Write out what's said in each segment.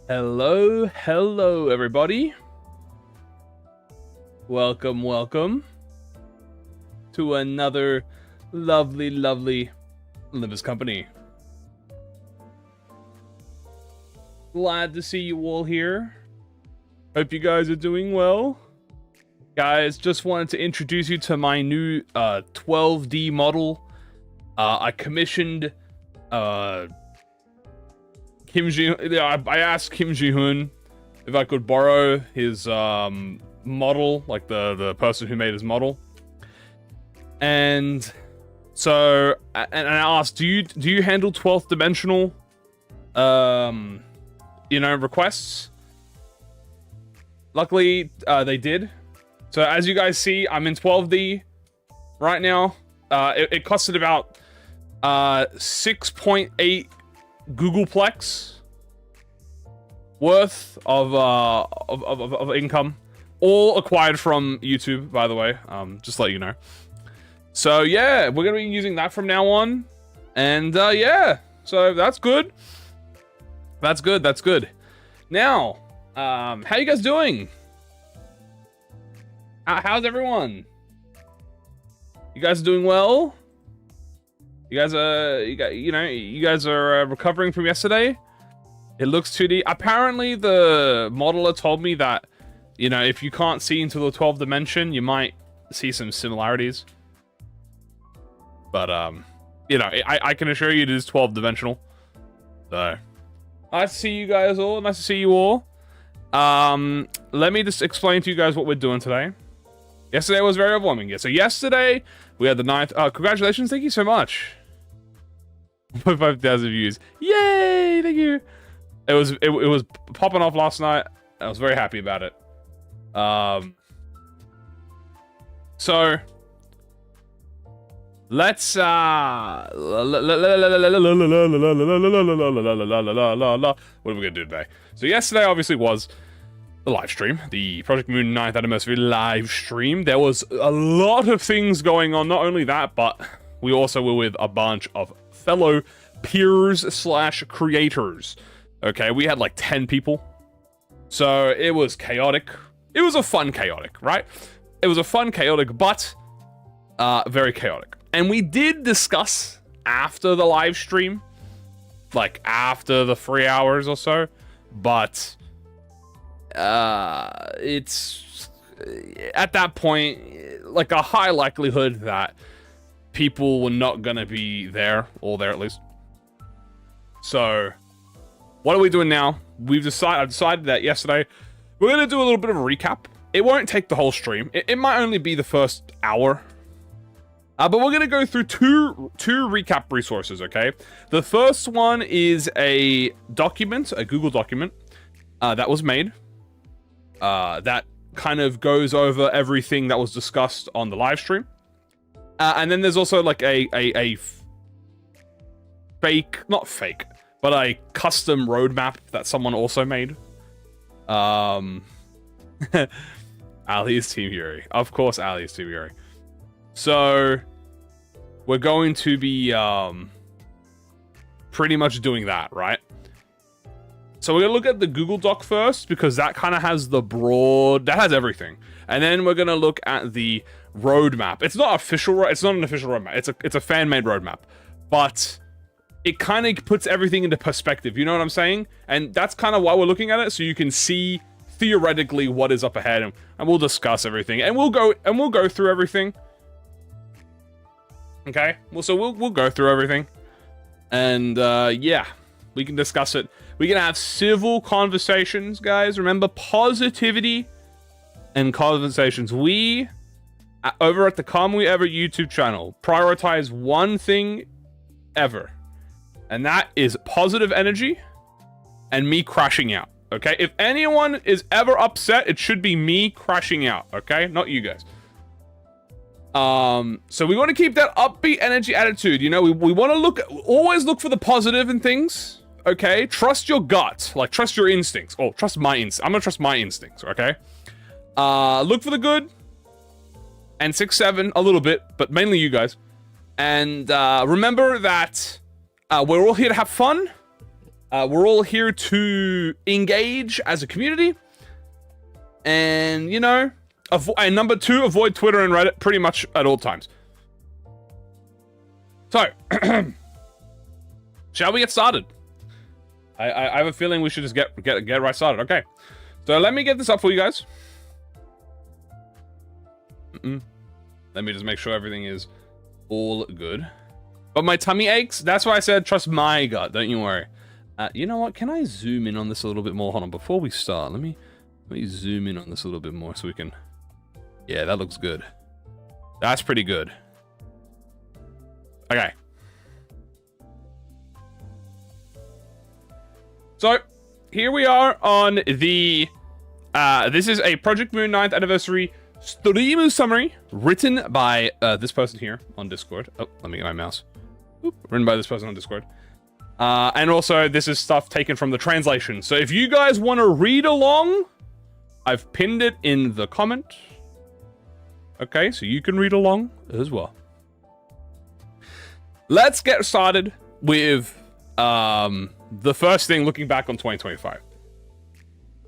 Hello, everybody. Welcome to another lovely Limbus company. Glad to see you all here. Hope you guys are doing well. Guys, just wanted to introduce you to my new 12D model. I commissioned I asked Kim Ji-hoon if I could borrow his model, like the person who made his model. And so, and I asked, do you handle 12th dimensional, requests? Luckily, they did. So as you guys see, I'm in 12D right now. It costed about 6.8 Googleplex worth of income, all acquired from YouTube, by the way. Just to let you know. So yeah, we're gonna be using that from now on, and yeah, so that's good. That's good. Now, how you guys doing? How's everyone? You guys doing well? You guys are recovering from yesterday. It looks 2D. Apparently, the modeler told me that, if you can't see into the 12th dimension, you might see some similarities. But I can assure you it is 12 dimensional. So, nice to see you guys all. Nice to see you all. Let me just explain to you guys what we're doing today. Yesterday was very overwhelming. Yeah, so yesterday we had the 9th. Congratulations! Thank you so much. 5,000 views. Yay! Thank you. It was popping off last night. I was very happy about it. So let's what are we gonna do today? So yesterday obviously was the live stream, the ProjectMoon 9th anniversary live stream. There was a lot of things going on. Not only that, but we also were with a bunch of fellow peers / creators. Okay, we had like 10 people. So it was chaotic. It was a fun chaotic, right? It was a fun chaotic, but very chaotic. And we did discuss after the live stream, like after the 3 hours or so, but it's at that point like a high likelihood that people were not gonna be there, or there at least. So what are we doing now? I decided that yesterday we're gonna do a little bit of a recap. It won't take the whole stream. It might only be the first hour. But we're gonna go through two recap resources, okay? The first one is a document, a Google document, that was made. That kind of goes over everything that was discussed on the live stream. And then there's also like a fake, not fake, but a custom roadmap that someone also made. Ali is Team Yuri. Of course, Ali is Team Yuri. So we're going to be pretty much doing that, right? So we're gonna look at the Google Doc first, because that kind of has that has everything. And then we're gonna look at the roadmap. It's not official. It's not an official roadmap. It's a fan-made roadmap, but it kind of puts everything into perspective. You know what I'm saying? And that's kind of why we're looking at it, so you can see theoretically what is up ahead, and we'll discuss everything, and we'll go through everything. Okay. Well, so we'll go through everything, and yeah, we can discuss it. We can have civil conversations, guys. Remember, positivity and conversations. We, over at the Kamui Ever YouTube channel, prioritize one thing ever, and that is positive energy and me crashing out. Okay? If anyone is ever upset, it should be me crashing out. Okay? Not you guys. So we want to keep that upbeat energy attitude. We want to always look for the positive in things. Okay, trust your gut, like trust your instincts. Oh, trust my instincts. I'm gonna trust my instincts. Okay, look for the good, and 6-7 a little bit, but mainly you guys. And remember that we're all here to have fun. We're all here to engage as a community. And, you know, and number 2, avoid Twitter and Reddit pretty much at all times. So, shall we get started? I have a feeling we should just get right started. Okay. So let me get this up for you guys. Let me just make sure everything is all good. But my tummy aches. That's why I said trust my gut. Don't you worry. You know what? Can I zoom in on this a little bit more? Hold on. Before we start, let me zoom in on this a little bit more so we can... Yeah, that looks good. That's pretty good. Okay. So, here we are on the... this is a ProjectMoon 9th anniversary stream summary written by this person here on Discord. Oh, let me get my mouse. Oop, written by this person on Discord. And also, this is stuff taken from the translation. So if you guys want to read along, I've pinned it in the comment. Okay, so you can read along as well. Let's get started with the first thing, looking back on 2025.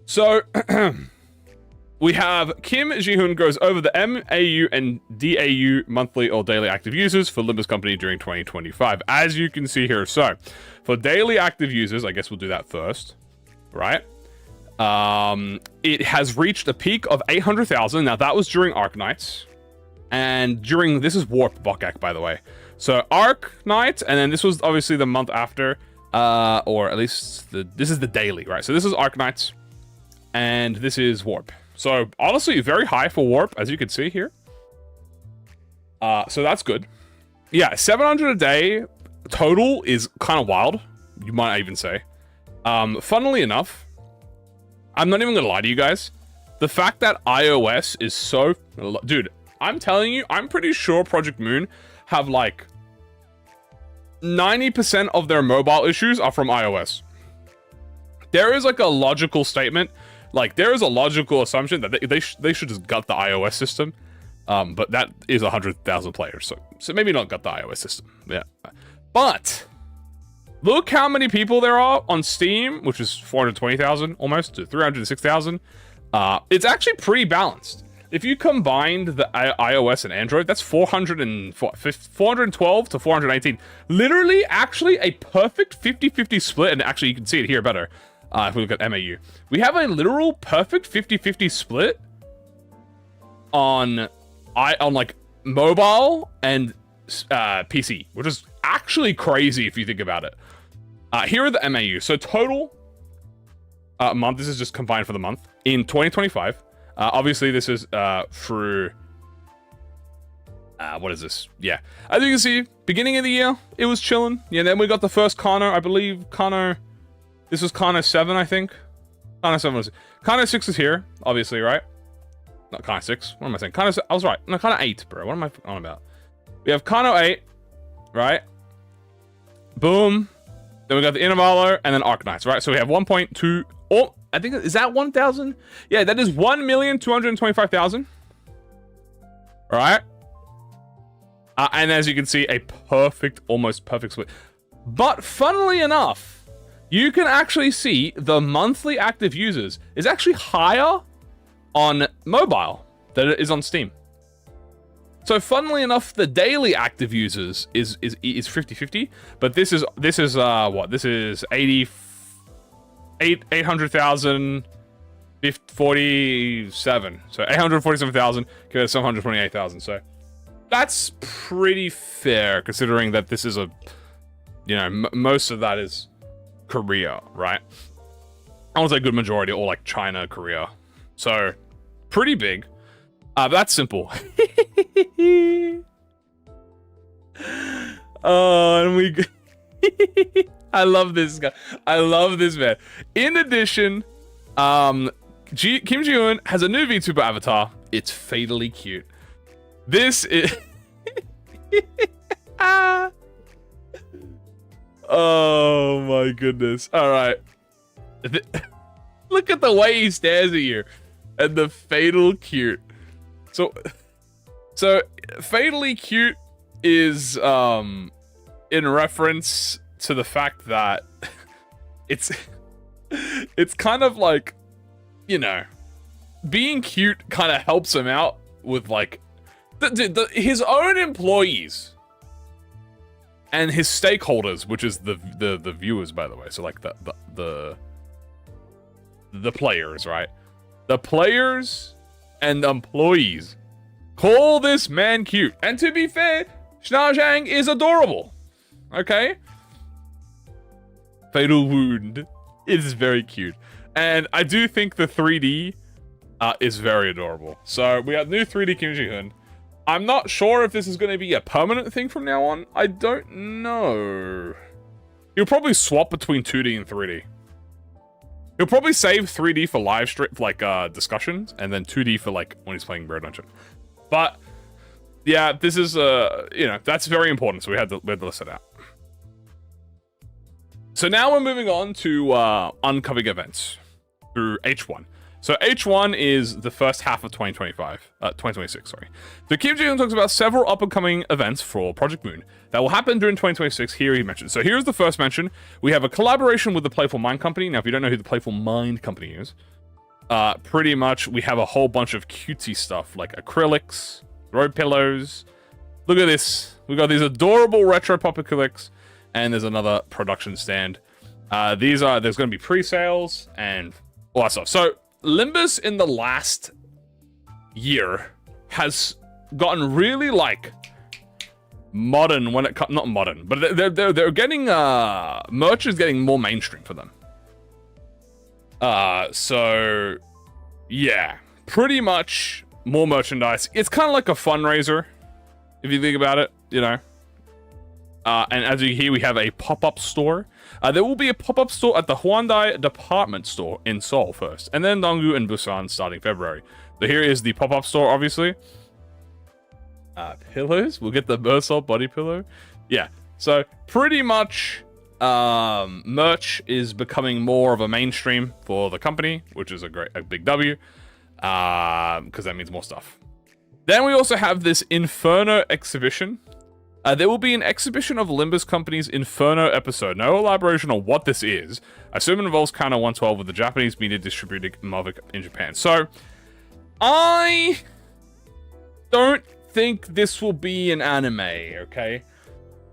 So, we have Kim Ji-hoon goes over the MAU and DAU monthly or daily active users for Limbus Company during 2025. As you can see here, so for daily active users, I guess we'll do that first, right? It has reached a peak of 800,000. Now that was during Arc Nights, and during this is Warp Bokak, by the way. So Arc Night, and then this was obviously the month after, or at least this is the daily, right? So this is Arc Nights, and this is Warp. So, honestly, very high for Warp, as you can see here. So that's good. Yeah, 700 a day total is kind of wild, you might even say. Funnily enough, I'm not even going to lie to you guys. The fact that iOS is so... Dude, I'm telling you, I'm pretty sure ProjectMoon have, like, 90% of their mobile issues are from iOS. There is, like, a logical statement... Like, there is a logical assumption that they should just gut the iOS system. But that is 100,000 players. So maybe not gut the iOS system. Yeah. But, look how many people there are on Steam, which is 420,000 almost, to 306,000. It's actually pretty balanced. If you combined the iOS and Android, that's 412 to 418. Literally, actually, a perfect 50-50 split. And actually, you can see it here better. If we look at MAU. We have a literal perfect 50-50 split on like mobile and PC, which is actually crazy if you think about it. Here are the MAU. So total month, this is just combined for the month, in 2025. Obviously, this is through... what is this? Yeah. As you can see, beginning of the year, it was chilling. Yeah, then we got the first Kano, I believe. Kano... This was Kano 7, I think. Kano 7 was... Kano 6 is here, obviously, right? Not Kano 6. What am I saying? Kano 6... I was right. No, Kano 8, bro. What am I on about? We have Kano 8, right? Boom. Then we got the Intervalo, and then Arc Knights, right? So we have 1.2... Oh, I think... Is that 1,000? Yeah, that is 1,225,000. Alright? And as you can see, a perfect, almost perfect split. But, funnily enough... You can actually see the monthly active users is actually higher on mobile than it is on Steam. So funnily enough, the daily active users is 50-50, but this is what? This is 800,000 47. So 847,000 compared to 728,000. So that's pretty fair considering that this is a, you know, most of that is Korea, right? I would say a good majority, or like China, Korea. So, pretty big. But that's simple. Oh, and we... I love this guy. I love this man. In addition, Kim Ji-hoon has a new VTuber avatar. It's fatally cute. This is... Oh my goodness. Alright. Look at the way he stares at you. And the fatal cute. So fatally cute is in reference to the fact that it's it's kind of like, you know, being cute kind of helps him out with like his own employees and his stakeholders, which is the viewers, by the way. So like the players, right? The players and employees call this man cute. And to be fair, Xinjiang is adorable. Okay? Fatal Wound is very cute. And I do think the 3D is very adorable. So we have new 3D Kim Ji-hoon. I'm not sure if this is going to be a permanent thing from now on. I don't know. He'll probably swap between 2D and 3D. He'll probably save 3D for live stream, like discussions, and then 2D for like when he's playing Bird Dungeon. But yeah, this is you know, that's very important. So we had to list it out. So now we're moving on to oncoming events through H1. So H1 is the first half of 2026, sorry. So Kim Ji-hoon talks about several up-and-coming events for Project Moon that will happen during 2026. Here he mentions. So here's the first mention. We have a collaboration with the Playful Mind Company. Now, if you don't know who the Playful Mind Company is, pretty much we have a whole bunch of cutesy stuff like acrylics, throw pillows. Look at this. We got these adorable retro pop acrylics, and there's another production stand. There's going to be pre-sales and all that stuff. So Limbus in the last year has gotten really like modern when it comes, not modern, but they're getting merch is getting more mainstream for them. So yeah, pretty much more merchandise. It's kind of like a fundraiser if you think about it, you know. And as you hear, we have a pop-up store. There will be a pop-up store at the Hyundai department store in Seoul first, and then Donggu and Busan starting February. So here is the pop-up store, obviously. Pillows? We'll get the Bursol body pillow. Yeah, so pretty much merch is becoming more of a mainstream for the company, which is a big W, because that means more stuff. Then we also have this Inferno exhibition. There will be an exhibition of Limbus Company's Inferno episode. No elaboration on what this is. I assume it involves Counter 112 with the Japanese media distributing Mavic in Japan. So, I don't think this will be an anime, okay?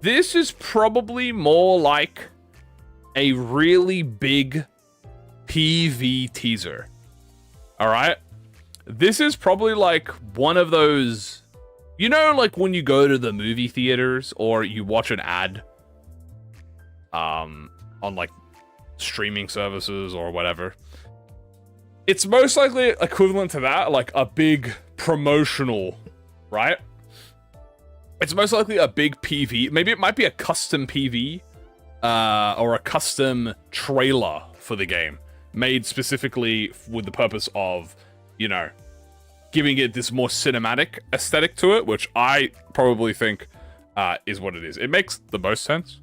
This is probably more like a really big PV teaser. Alright? This is probably like one of those... You know, like when you go to the movie theaters or you watch an ad on like streaming services or whatever. It's most likely equivalent to that, like a big promotional, right? It's most likely a big PV. Maybe it might be a custom PV or a custom trailer for the game made specifically with the purpose of, you know, giving it this more cinematic aesthetic to it, which I probably think is what it is. It makes the most sense.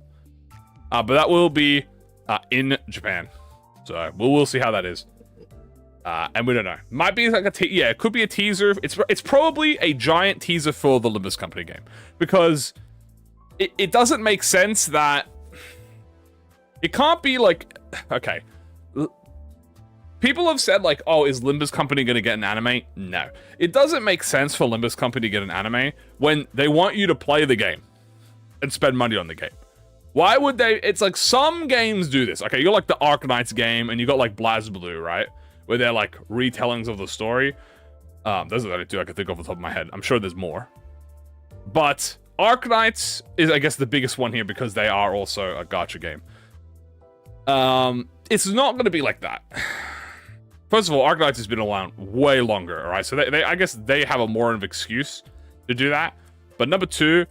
But that will be in Japan. So we'll see how that is. And we don't know. Might be like it could be a teaser. It's probably a giant teaser for the Limbus Company game. Because it doesn't make sense that... It can't be like... Okay. People have said, like, oh, is Limbus Company going to get an anime? No. It doesn't make sense for Limbus Company to get an anime when they want you to play the game and spend money on the game. Why would they? It's like some games do this. Okay, you got like the Arknights game and you got like BlazBlue, right? Where they're like retellings of the story. Those are the only two I can think of off the top of my head. I'm sure there's more. But Arknights is, I guess, the biggest one here because they are also a gacha game. It's not going to be like that. First of all, Arknights has been around way longer, all right? So they I guess they have a more of an excuse to do that. But number two,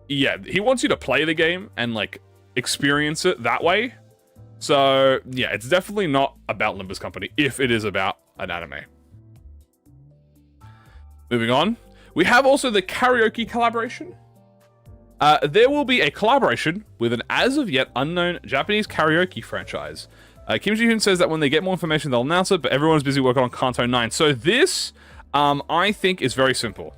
yeah, he wants you to play the game and, like, experience it that way. So, yeah, it's definitely not about Limbus Company if it is about an anime. Moving on. We have also the karaoke collaboration. There will be a collaboration with an as-of-yet unknown Japanese karaoke franchise. Kim Ji-hoon says that when they get more information, they'll announce it, but everyone's busy working on Kanto 9. So this, I think, is very simple.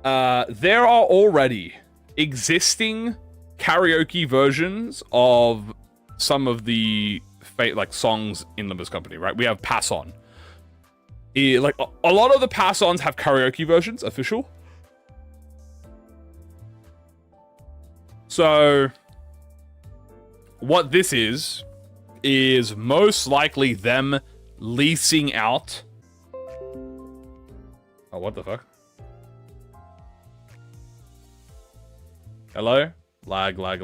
There are already existing karaoke versions of some of the like songs in Limbus Company, right? We have Pass On. Like a lot of the Pass Ons have karaoke versions, official. So what this is most likely them leasing out. Oh, what the fuck? Hello? Lag. Hello,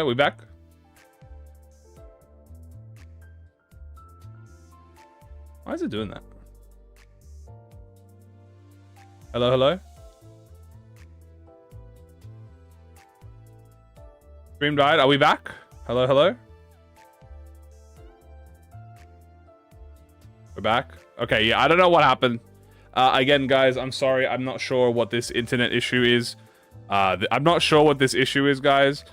we back? Why is it doing that? Hello? Stream died. Are we back? Hello? We're back. Okay, yeah, I don't know what happened. Again, guys, I'm sorry. I'm not sure what this internet issue is. I'm not sure what this issue is, guys.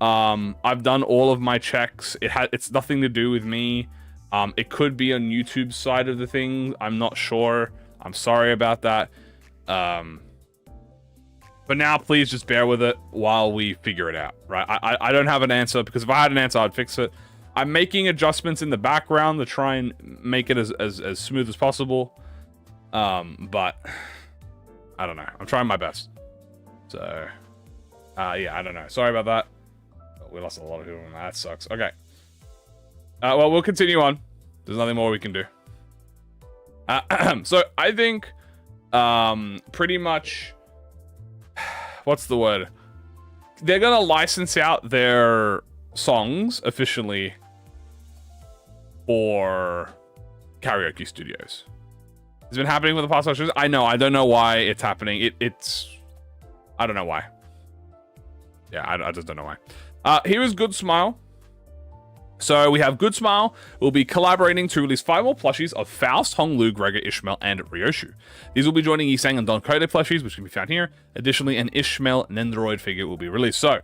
I've done all of my checks. It's nothing to do with me. It could be on YouTube's side of the thing. I'm not sure. I'm sorry about that. But now, please just bear with it while we figure it out, right? I don't have an answer, because if I had an answer, I'd fix it. I'm making adjustments in the background to try and make it as smooth as possible. But I don't know. I'm trying my best. So, yeah, I don't know. Sorry about that. Oh, we lost a lot of people. That sucks. Okay. Well, we'll continue on. There's nothing more we can do. So I think, pretty much, what's the word? They're gonna license out their songs officially for karaoke studios. It's been happening with the past shows. I know. I don't know why it's happening. It's. I don't know why. Yeah, I just don't know why. Here is Good Smile. So we have Good Smile. We'll be collaborating to release 5 more plushies of Faust, Honglu, Gregor, Ishmael, and Ryoshu. These will be joining Yisang and Don Koda plushies, which can be found here. Additionally, an Ishmael Nendoroid figure will be released. So,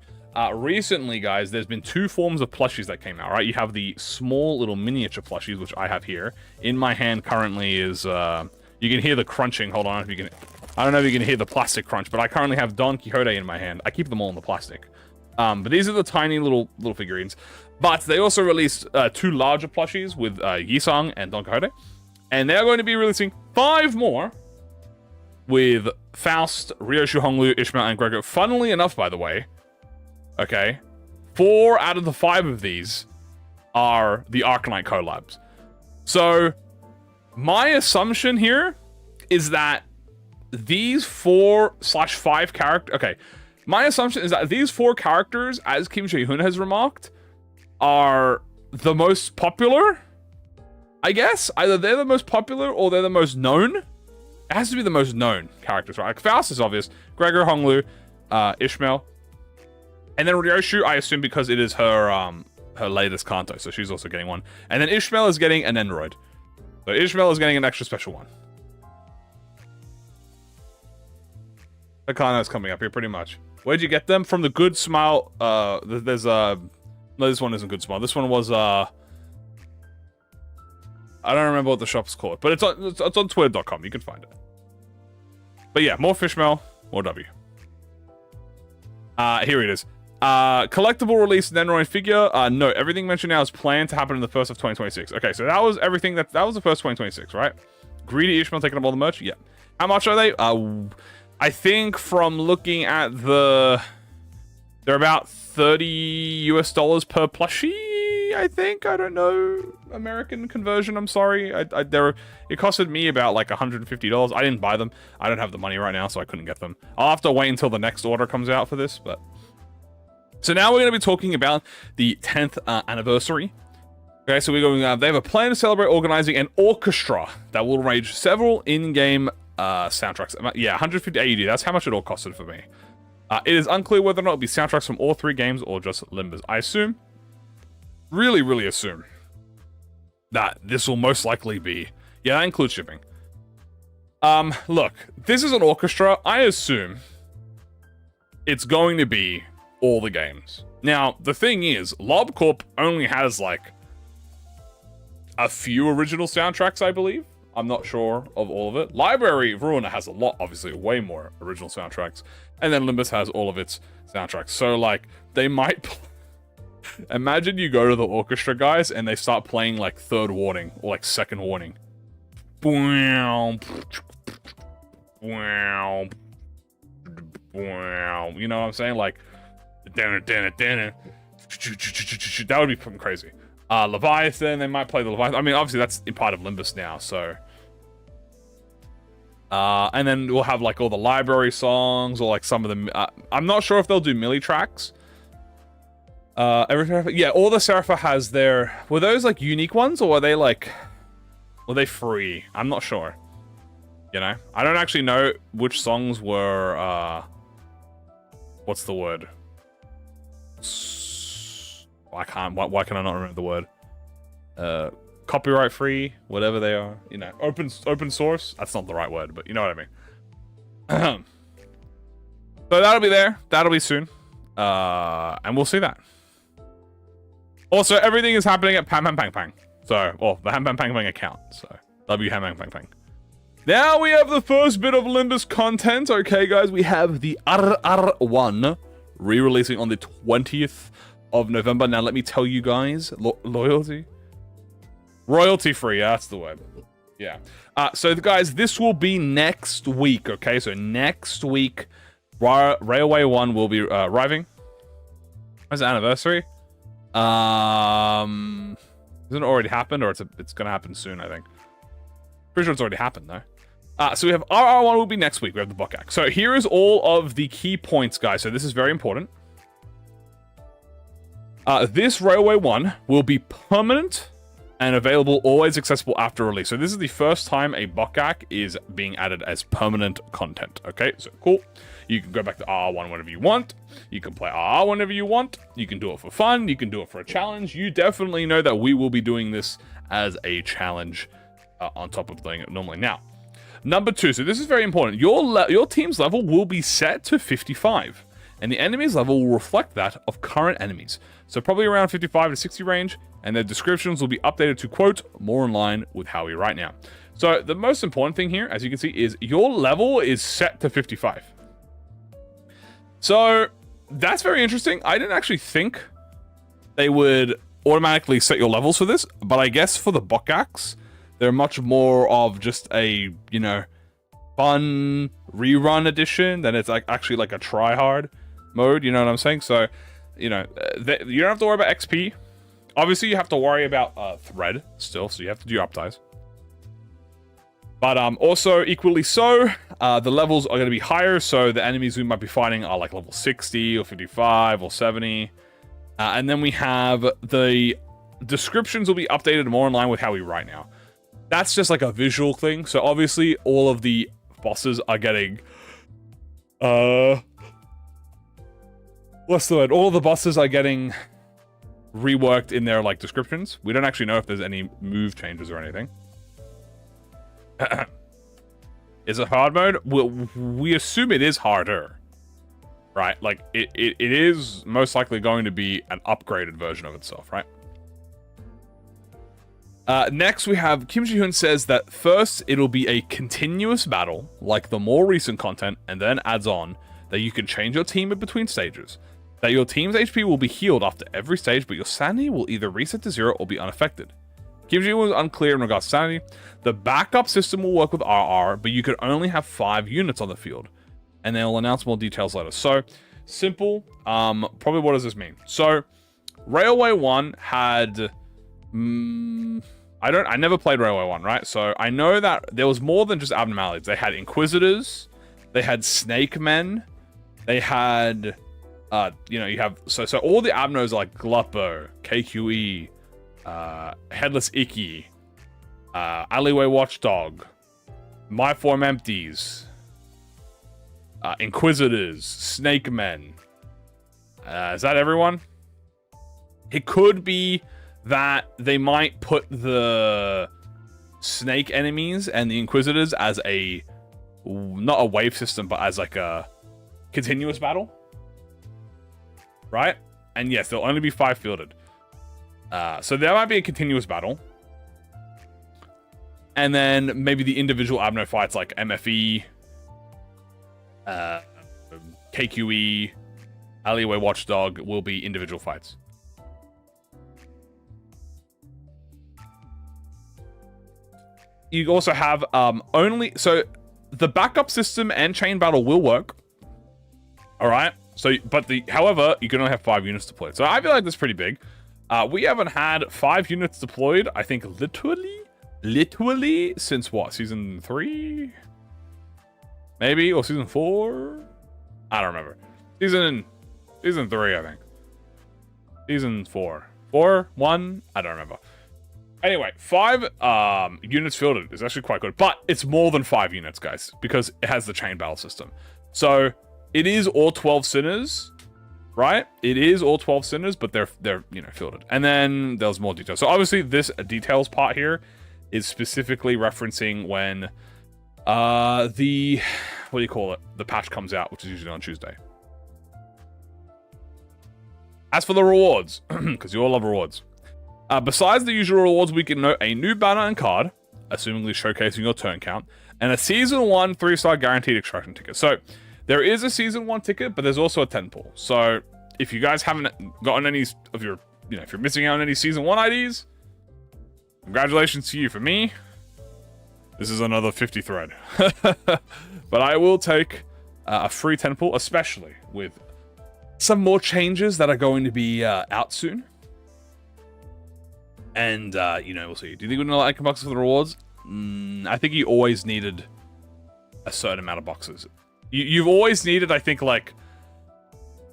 recently, guys, there's been 2 forms of plushies that came out, right? You have the small little miniature plushies, which I have here. In my hand currently is, you can hear the crunching. Hold on, if you can. I don't know if you can hear the plastic crunch, but I currently have Don Quixote in my hand. I keep them all in the plastic. But these are the tiny little figurines. But they also released 2 larger plushies with Yisang and Don Quixote. And they're going to be releasing 5 more with Faust, Ryoshu, Honglu, Ishmael, and Gregor. Funnily enough, by the way, okay, 4 out of the 5 of these are the Arcanite collabs. So, my assumption here is that these 4/5 characters... Okay, my assumption is that these 4 characters, as Kim Jae-hoon has remarked, are the most popular, I guess. Either they're the most popular or they're the most known. It has to be the most known characters, right? Like Faust is obvious. Gregor, Honglu, Ishmael. And then Ryoshu, I assume because it is her her latest Kanto, so she's also getting one. And then Ishmael is getting an Nendoroid. So Ishmael is getting an extra special one. The Kanto's coming up here, pretty much. Where'd you get them? From the Good Smile, there's no, this one isn't Good Smile. This one was, I don't remember what the shop's called, but it's on twitter.com. You can find it. But yeah, more Fishmail, more W. Here it is. Collectible release Nendoroid figure. No, everything mentioned now is planned to happen in the first of 2026. Okay, so that was everything that was the first 2026, right? Greedy Ishmael taking up all the merch? Yeah. How much are they? I think from looking at they're about $30 US per plushie, I think. I don't know American conversion. I'm sorry. It costed me about like $150. I didn't buy them. I don't have the money right now, so I couldn't get them. I'll have to wait until the next order comes out for this. But so now we're going to be talking about the 10th anniversary. Okay, so we're going. They have a plan to celebrate organizing an orchestra that will arrange several in-game soundtracks. Yeah, 150 AUD. That's how much it all costed for me. It is unclear whether or not it'll be soundtracks from all 3 games or just Limbus. I assume, really assume, that this will most likely be... Yeah, that includes shipping. Look, this is an orchestra. I assume it's going to be all the games. Now, the thing is, LobCorp only has, like, a few original soundtracks, I believe. I'm not sure of all of it. Library Ruiner has a lot, obviously, way more original soundtracks. And then Limbus has all of its soundtracks. So, like, they might... Imagine you go to the orchestra guys and they start playing, like, Third Warning or, like, Second Warning. You know what I'm saying? Like, that would be fucking crazy. Leviathan, they might play the Leviathan. I mean, obviously that's in part of Limbus now, so. And then we'll have like all the library songs or like some of them. I'm not sure if they'll do melee tracks. Yeah, all the Serapha has their. Were those like unique ones or were they like? Were they free? I'm not sure. You know, I don't actually know which songs were. What's the word? Why can I not remember the word? Copyright free, whatever they are. You know, open source. That's not the right word, but you know what I mean. So that'll be there. That'll be soon. And we'll see that. Also, everything is happening at Pam Pam Pang Pang. So, well, the Ham Pam Pang Pang account. So, W Ham Pang Pang Pang. Now we have the first bit of Limbus content. Okay, guys, we have the RR1 re-releasing on the 20th of November. Now, let me tell you guys, royalty free. Yeah, that's the word. Yeah. So, guys, this will be next week. Okay, so next week, Railway 1 will be arriving. When's the anniversary? Hasn't it already happened, or it's gonna happen soon? I think. Pretty sure it's already happened though. So we have RR1 will be next week. We have the Bokak. So here is all of the key points, guys. So this is very important. This Railway 1 will be permanent and available, always accessible after release. So this is the first time a Bokak is being added as permanent content. Okay, so cool. You can go back to RR1 whenever you want. You can play RR whenever you want. You can do it for fun. You can do it for a challenge. You definitely know that we will be doing this as a challenge on top of doing it normally. Now, number 2. So this is very important. Your team's level will be set to 55. And the enemy's level will reflect that of current enemies. So probably around 55 to 60 range. And their descriptions will be updated to, quote, more in line with how we right now. So the most important thing here, as you can see, is your level is set to 55. So that's very interesting. I didn't actually think they would automatically set your levels for this, but I guess for the Bokaks, they're much more of just a, you know, fun rerun edition than it's like actually like a try-hard mode, you know what I'm saying? So, you know, you don't have to worry about XP. Obviously, you have to worry about thread still, so you have to do upties. But also, equally so, the levels are going to be higher, so the enemies we might be fighting are like level 60 or 55 or 70. And then we have the descriptions will be updated more in line with how we write now. That's just like a visual thing. So obviously, all of the bosses are getting... what's the word? All of the bosses are getting reworked in their like descriptions. We don't actually know if there's any move changes or anything. Is it hard mode? We assume it is harder, right? Like it is most likely going to be an upgraded version of itself, right? Next we have Kim Ji-hoon says that first it'll be a continuous battle like the more recent content, and then adds on that you can change your team in between stages. That your team's HP will be healed after every stage, but your sanity will either reset to 0 or be unaffected. Kim Ji-hoon was unclear in regards to sanity. The backup system will work with RR, but you could only have 5 units on the field. And they'll announce more details later. So, simple. Probably what does this mean? So, Railway 1 had... I never played Railway 1, right? So, I know that there was more than just abnormalities. They had Inquisitors. They had Snake Men. They had... you know, you have... So all the abnos are like Gluppo, KQE... Headless Icky, Alleyway Watchdog, My Form Empties, Inquisitors, Snake Men. Is that everyone? It could be that they might put the snake enemies and the Inquisitors as a, not a wave system, but as like a continuous battle. Right? And yes, there'll only be 5 fielded. So there might be a continuous battle. And then maybe the individual Abno fights like MFE, KQE, Alleyway Watchdog will be individual fights. You also have so the backup system and chain battle will work. All right. So, but however, you can only have 5 units deployed. So I feel like that's pretty big. We haven't had 5 units deployed. I think literally since what? Season 3? Maybe, or season 4? I don't remember. Season 3, I think. Season 4. 4? 1? I don't remember. Anyway, 5 units fielded is actually quite good. But it's more than 5 units, guys, because it has the chain battle system. So it is all 12 sinners, right? It is all 12 sinners, but they're fielded. And then there's more details. So obviously this details part here is specifically referencing when what do you call it? The patch comes out, which is usually on Tuesday. As for the rewards, because you all love rewards. Besides the usual rewards, we can note a new banner and card, assumingly showcasing your turn count, and a Season 1 3-star guaranteed extraction ticket. So, there is a Season 1 ticket, but there's also a 10 pull. So, if you guys haven't gotten any of your, if you're missing out on any Season 1 IDs, congratulations to you. For me, this is another 50 thread. But I will take a free 10 pull, especially with some more changes that are going to be out soon. And, we'll see. Do you think we're going to like boxes for the rewards? I think you always needed a certain amount of boxes. You've always needed, I think, like,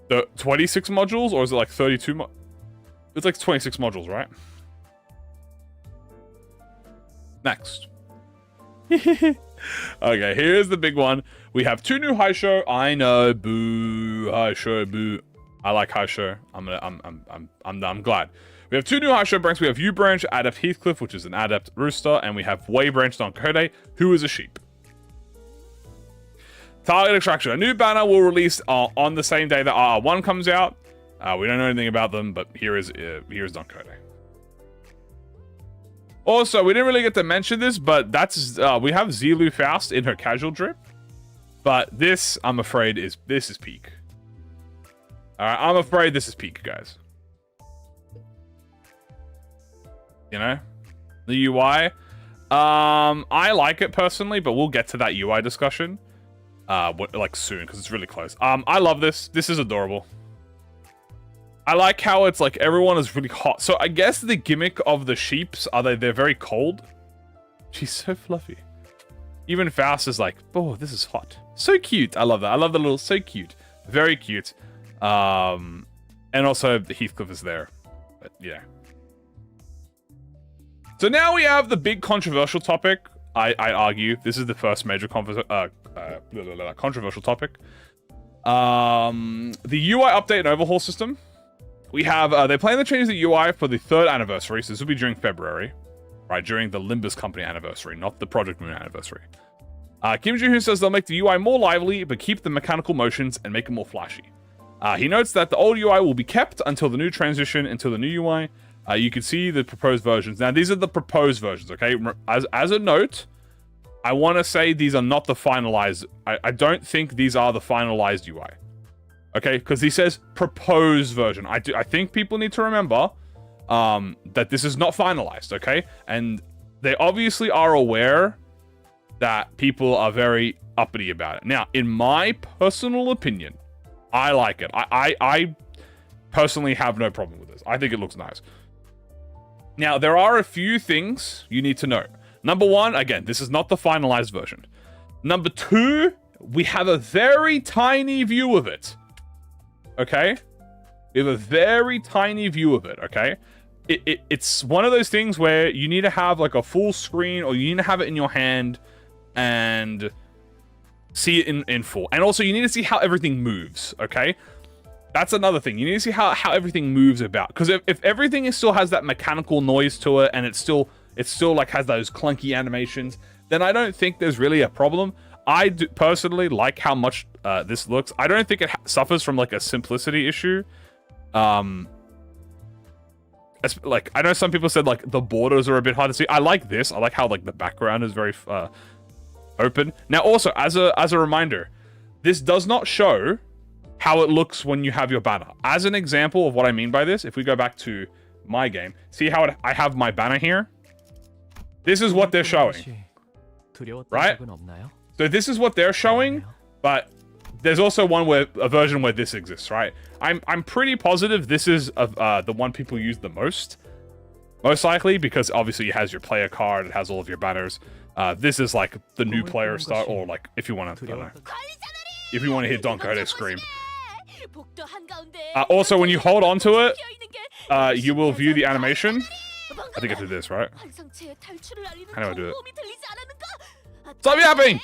the 26 modules, or is it like 32? It's like 26 modules, right? Next. Okay, here's the big one. We have 2 new high show. I know, boo, high show, boo. I like high show. I'm glad. We have 2 new high show branch. We have U branch, Adept Heathcliff, which is an Adept Rooster, and we have Way branch Don Quixote, who is a sheep. Target extraction. A new banner will release on the same day that RR1 comes out. We don't know anything about them, but here's Don Quixote. Also, we didn't really get to mention this, but that's we have Zilu Faust in her casual drip. But this, I'm afraid, this is peak. Alright, I'm afraid this is peak, guys. You know? The UI. I like it personally, but we'll get to that UI discussion. Like soon, because it's really close. I love this. This is adorable. I like how it's like everyone is really hot. So I guess the gimmick of the sheeps are they're very cold. She's so fluffy. Even Faust is like, oh, this is hot. So cute. I love that. I love the little, so cute. Very cute. And also the Heathcliff is there. But yeah. So now we have the big controversial topic. I argue this is the first major controversial topic. The UI update and overhaul system. We have, they plan to change the UI for the 3rd anniversary, so this will be during February, right, during the Limbus company anniversary, not the ProjectMoon anniversary. Kim Ji-hoon says they'll make the UI more lively, but keep the mechanical motions and make it more flashy. He notes that the old UI will be kept until the new transition, until the new UI. You can see the proposed versions. Now, these are the proposed versions, okay? As a note, I want to say these are not the finalized. I don't think these are the finalized UI. Okay, because he says proposed version. I think people need to remember that this is not finalized, okay? And they obviously are aware that people are very uppity about it. Now, in my personal opinion, I like it. I personally have no problem with this. I think it looks nice. Now, there are a few things you need to know. Number 1, again, this is not the finalized version. Number 2, we have a very tiny view of it. Okay? We have a very tiny view of it, okay? It's one of those things where you need to have like a full screen, or you need to have it in your hand and see it in full. And also you need to see how everything moves, okay? That's another thing. You need to see how everything moves about. Because if everything still has that mechanical noise to it, and it still like has those clunky animations, then I don't think there's really a problem. I do personally like how much this looks. I don't think it suffers from like a simplicity issue. like, I know some people said, like, the borders are a bit hard to see. I like this. I like how, like, the background is very open. Now, also, as a reminder, this does not show how it looks when you have your banner. As an example of what I mean by this, if we go back to my game, see how I have my banner here? This is what they're showing, right? So this is what they're showing, but there's also a version where this exists, right? I'm pretty positive this is the one people use the most likely, because obviously it has your player card, it has all of your banners. This is like the new player start, or like if you want to, I don't know, if you want to hear Don Quixote scream. Also, when you hold on to it, you will view the animation. I think I did this, right? How do I do it? Stop yapping!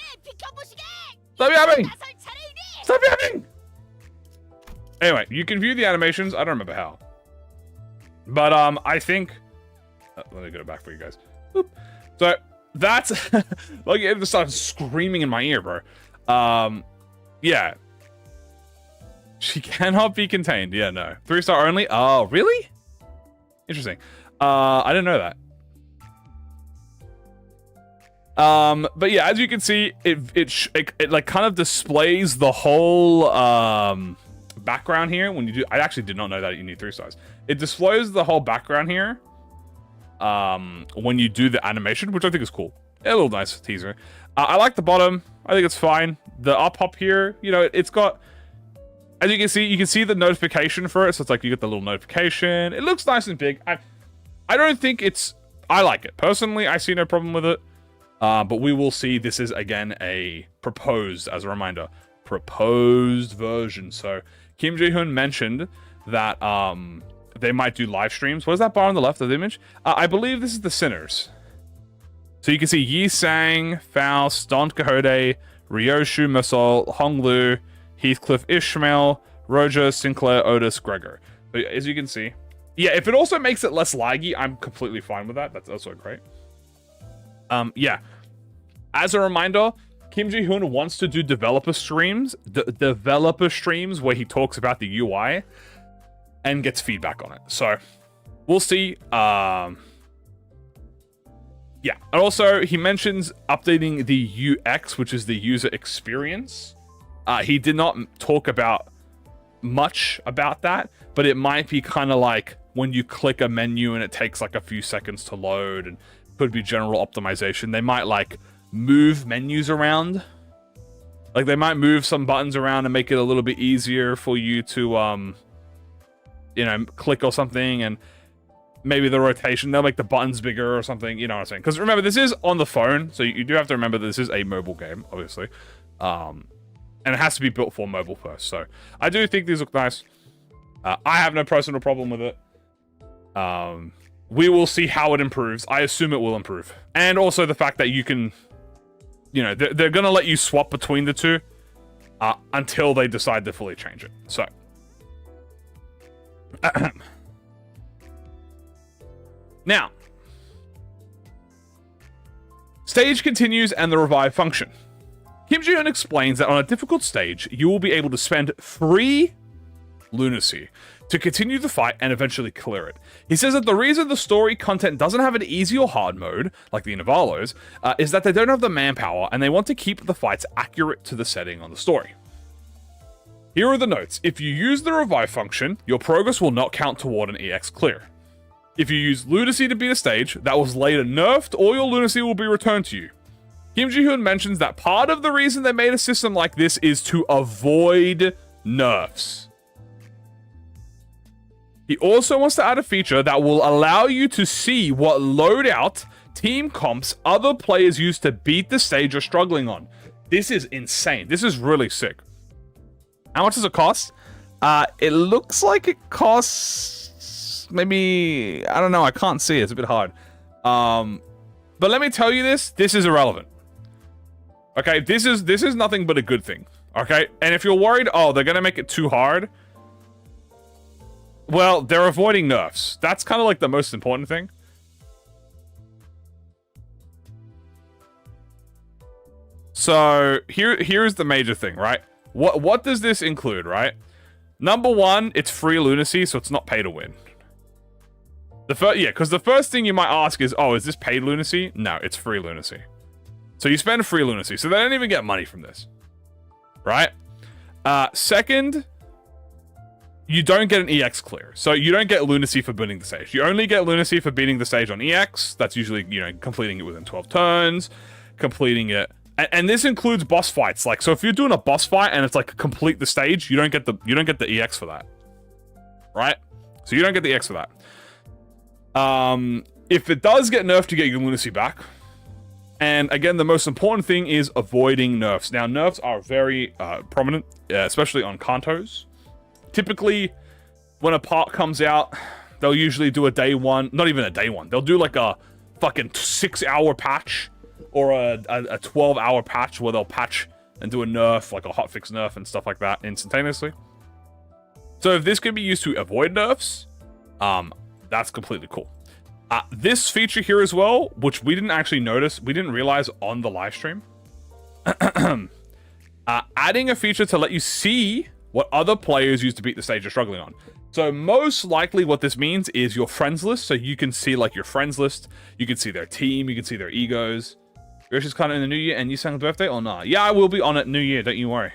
Stop yapping! Stop yapping! Anyway, you can view the animations. I don't remember how. But, I think... let me go back for you guys. Boop. So, that's... like, it just started screaming in my ear, bro. Yeah. She cannot be contained. Yeah, no. 3-star only? Oh, really? Interesting. I didn't know that. But yeah, as you can see, it like kind of displays the whole background here when you do. I actually did not know that you need 3 stars. It displays the whole background here when you do the animation, which I think is cool. A little nice teaser. I like the bottom. I think it's fine. The up here, you know, it's got. As you can see the notification for it. So it's like you get the little notification. It looks nice and big. I don't think it's. I like it personally. I see no problem with it. But we will see. This is again a proposed, as a reminder, proposed version. So Kim Ji-hoon mentioned that they might do live streams. What is that bar on the left of the image? I believe this is the Sinners. So you can see Yi Sang, Faust, Don Quixote, Ryoshu, Musol, Honglu, Heathcliff, Ishmael, Roger, Sinclair, Otis, Gregor. But as you can see, yeah, if it also makes it less laggy, I'm completely fine with that. That's also great. Yeah. As a reminder, Kim Ji-hoon wants to do developer streams where he talks about the UI and gets feedback on it. So we'll see. Yeah. And also, he mentions updating the UX, which is the user experience. He did not talk about much about that, but it might be kind of like when you click a menu and it takes like a few seconds to load, and could be general optimization. They might like move menus around. Like they might move some buttons around and make it a little bit easier for you to, you know, click or something, and maybe the rotation, they'll make the buttons bigger or something, you know what I'm saying? Because remember, this is on the phone, so you do have to remember that this is a mobile game, obviously. And it has to be built for mobile first, so I do think these look nice. I have no personal problem with it. We will see how it improves. I assume it will improve. And also the fact that you can, you know, they're going to let you swap between the two until they decide to fully change it. So. Now. Stage continues and the revive function. Kim Ji-hoon explains that on a difficult stage, you will be able to spend free lunacy to continue the fight and eventually clear it. He says that the reason the story content doesn't have an easy or hard mode, like the Inavalos, is that they don't have the manpower and they want to keep the fights accurate to the setting on the story. Here are the notes. If you use the revive function, your progress will not count toward an EX clear. If you use lunacy to beat a stage that was later nerfed, all your lunacy will be returned to you. Kim Ji-hoon mentions that part of the reason they made a system like this is to avoid nerfs. He also wants to add a feature that will allow you to see what loadout, team comps, other players use to beat the stage you're struggling on. This is insane. This is really sick. How much does it cost? It looks like it costs maybe, I don't know, I can't see it. It's a bit hard. But let me tell you this is irrelevant. Okay, this is nothing but a good thing. Okay, and if you're worried, oh, they're gonna make it too hard. Well, they're avoiding nerfs. That's kind of like the most important thing. So here's the major thing, right? What does this include, right? Number one, it's free lunacy, so it's not pay to win. because the first thing you might ask is, oh, is this paid lunacy? No, it's free lunacy. So you spend free lunacy, so they don't even get money from this, right? Second, you don't get an EX clear. So you don't get lunacy for beating the stage. You only get lunacy for beating the stage on EX. That's usually, you know, completing it within 12 turns, completing it. And this includes boss fights. Like, so if you're doing a boss fight and it's like complete the stage, you don't get the EX for that. Right? So you don't get the EX for that. If it does get nerfed, you get your lunacy back. And again, the most important thing is avoiding nerfs. Now, nerfs are very prominent, especially on Kantos. Typically, when a part comes out, they'll usually do a day one, not even a day one. They'll do like a fucking 6-hour patch or a 12-hour patch where they'll patch and do a nerf, like a hotfix nerf and stuff like that instantaneously. So if this can be used to avoid nerfs, that's completely cool. This feature here as well, which we didn't actually notice, we didn't realize on the live stream. Adding a feature to let you see what other players use to beat the stage you're struggling on. So most likely what this means is your friends list. So you can see like your friends list. You can see their team. You can see their egos. Yours is kind of in the new year and you sang birthday or not? Yeah, I will be on it new year. Don't you worry.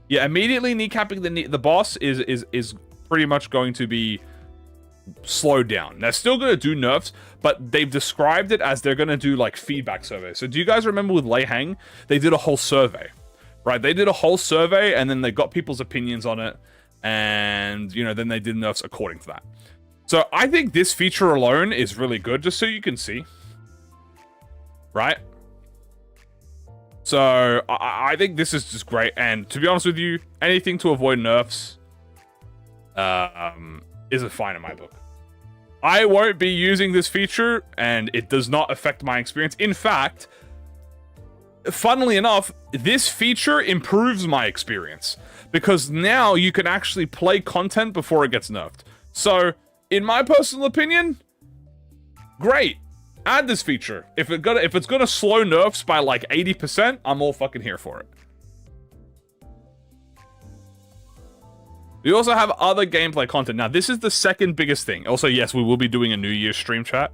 Yeah, immediately kneecapping the boss is pretty much going to be slowed down. They're still going to do nerfs, but they've described it as they're going to do like feedback surveys. So do you guys remember with Lei Hang? They did a whole survey. Right, they did a whole survey and then they got people's opinions on it, and you know, then they did nerfs according to that. So I think this feature alone is really good, just so you can see. Right? So I think this is just great, and to be honest with you, anything to avoid nerfs isn't fine in my book. I won't be using this feature, and it does not affect my experience. In fact, funnily enough, this feature improves my experience because now you can actually play content before it gets nerfed. So, in my personal opinion, great. Add this feature. If it's gonna slow nerfs by like 80%, I'm all fucking here for it. We also have other gameplay content. Now, this is the second biggest thing. Also, yes, we will be doing a New Year's stream chat.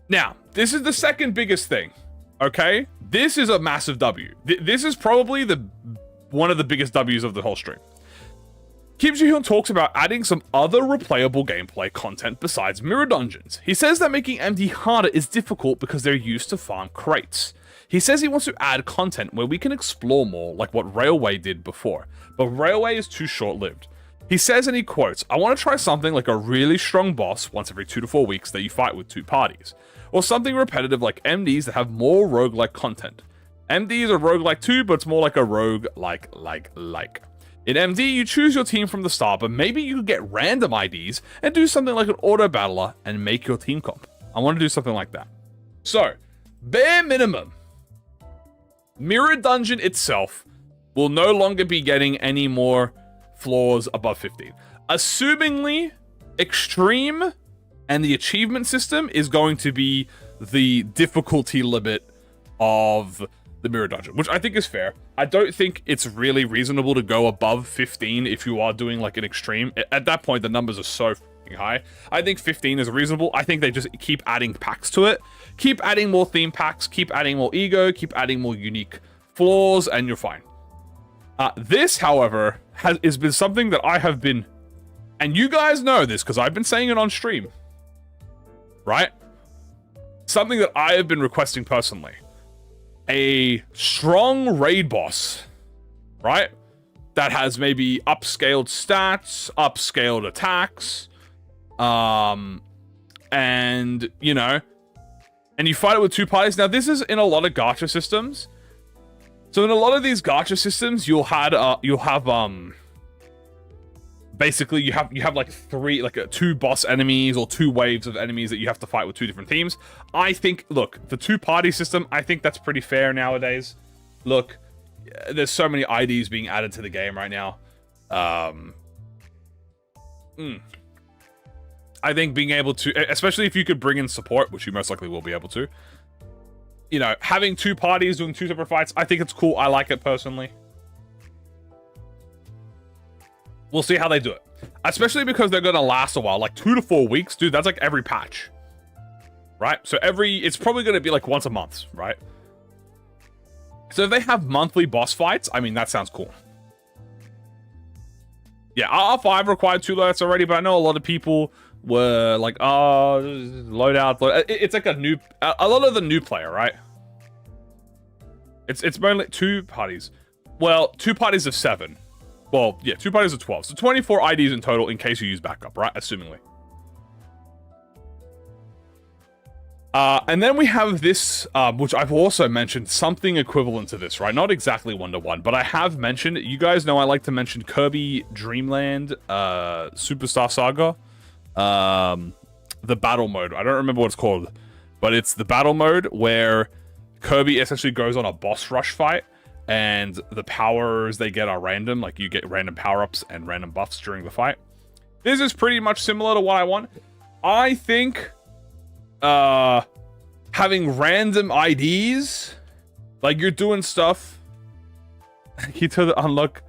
Now, this is the second biggest thing. Okay, this is a massive W. This is probably one of the biggest W's of the whole stream. Kim Ji-hyun talks about adding some other replayable gameplay content besides mirror dungeons. He says that making MD harder is difficult because they're used to farm crates. He says he wants to add content where we can explore more like what Railway did before, but Railway is too short-lived. He says, and he quotes, "I want to try something like a really strong boss once every 2 to 4 weeks that you fight with 2 parties. Or something repetitive like MDs that have more roguelike content. MD is a roguelike too, but it's more like a rogue-like. In MD, you choose your team from the start, but maybe you could get random IDs and do something like an auto-battler and make your team comp. I want to do something like that. So, bare minimum, Mirror Dungeon itself will no longer be getting any more floors above 15. Assumingly, Extreme and the achievement system is going to be the difficulty limit of the Mirror Dungeon, which I think is fair. I don't think it's really reasonable to go above 15 if you are doing like an extreme. At that point, the numbers are so high. I think 15 is reasonable. I think they just keep adding packs to it. Keep adding more theme packs, keep adding more ego, keep adding more unique floors, and you're fine. This, however, has been something that I have been, and you guys know this because I've been saying it on stream, right? Something that I have been requesting personally. A strong raid boss, right? That has maybe upscaled stats, upscaled attacks, and, you know, and you fight it with 2 parties. Now, this is in a lot of gacha systems. So in a lot of these gacha systems, you'll have basically you have like 2 boss enemies or 2 waves of enemies that you have to fight with 2 different teams. I think, look, the 2-party system, I think that's pretty fair nowadays. Look, there's so many IDs being added to the game right now. I think being able to, especially if you could bring in support, which you most likely will be able to, you know, having 2 parties doing 2 separate fights, I think it's cool. I like it personally. We'll see how they do it. Especially because they're going to last a while, like 2 to 4 weeks, dude. That's like every patch, right? So it's probably going to be like once a month, right? So if they have monthly boss fights, I mean, that sounds cool. Yeah, R5 required 2 loadouts already, but I know a lot of people were like, oh, loadout. It's like a lot of the new player, right? It's mainly 2 parties. Well, 2 parties of 7. Well, yeah, 2 parties of 12. So 24 IDs in total in case you use backup, right? Assumingly. And then we have this, which I've also mentioned, something equivalent to this, right? Not exactly 1-to-1, but I have mentioned, you guys know I like to mention Kirby Dream Land, Superstar Saga, the battle mode. I don't remember what it's called, but it's the battle mode where Kirby essentially goes on a boss rush fight, and the powers they get are random, like you get random power-ups and random buffs during the fight. This is pretty much similar to what I want. I think having random IDs, like you're doing stuff. He told to unlock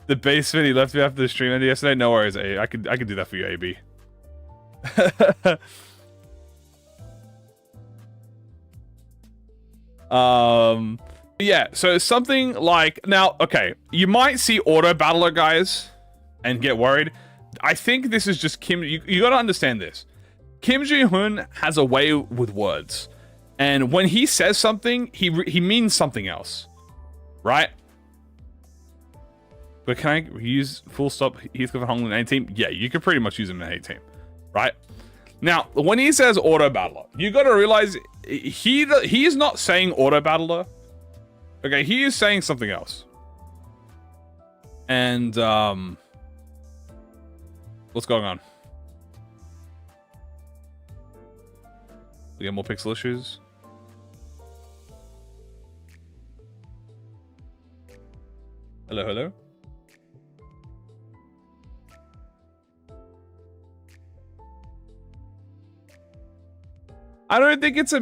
the basement. He left me after the stream ended yesterday. No worries, A. I could do that for you, AB. Yeah, so something like, now, okay, you might see auto battler guys and get worried. I think this is just Kim. You gotta understand this. Kim Ji-hoon has a way with words, and when he says something, he means something else, right? But can I use full stop Heathcliff and Hong in any team? Yeah, you could pretty much use him in any team, right? Now, when he says auto battler, you got to realize he is not saying auto battler. Okay, he is saying something else. And what's going on? We get more pixel issues. Hello, hello. I don't think it's a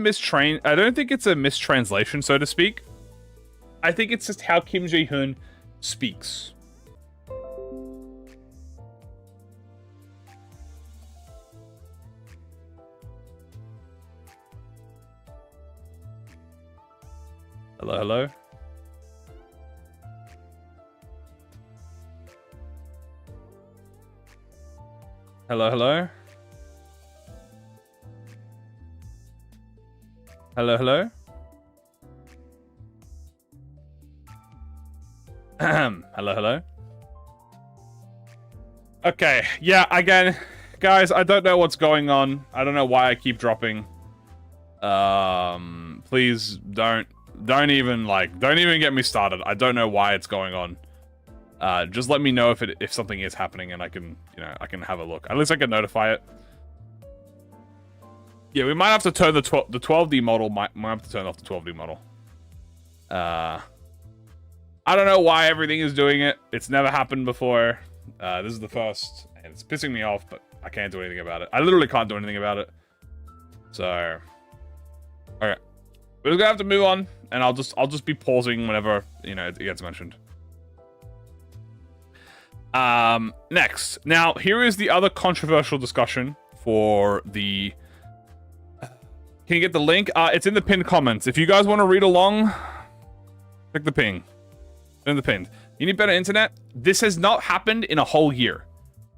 mistranslation, so to speak. I think it's just how Kim Ji-hoon speaks. Hello, hello. Hello, hello. Hello, hello. Hello, hello. Okay, yeah, again, guys, I don't know what's going on. I don't know why I keep dropping. Please don't even get me started. I don't know why it's going on. Just let me know if something is happening and I can have a look. At least I can notify it. Yeah, we might have to turn the 12D model. Might have to turn off the 12D model. I don't know why everything is doing it. It's never happened before. This is the first, and it's pissing me off, but I can't do anything about it. I literally can't do anything about it. So, okay, we're just gonna have to move on, and I'll just be pausing whenever it gets mentioned. Next, now here is the other controversial discussion for the. Can you get the link? It's in the pinned comments. If you guys want to read along, click the ping. In the pinned. You need better internet? This has not happened in a whole year.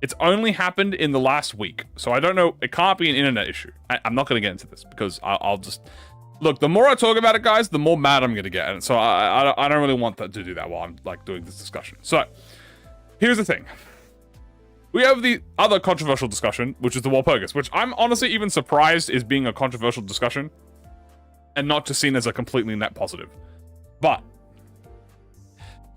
It's only happened in the last week. So I don't know. It can't be an internet issue. I'm not going to get into this because I'll just... Look, the more I talk about it, guys, the more mad I'm going to get. And so I don't really want to do that while I'm doing this discussion. So here's the thing. We have the other controversial discussion, which is the Walpurgis, which I'm honestly even surprised is being a controversial discussion and not just seen as a completely net positive. But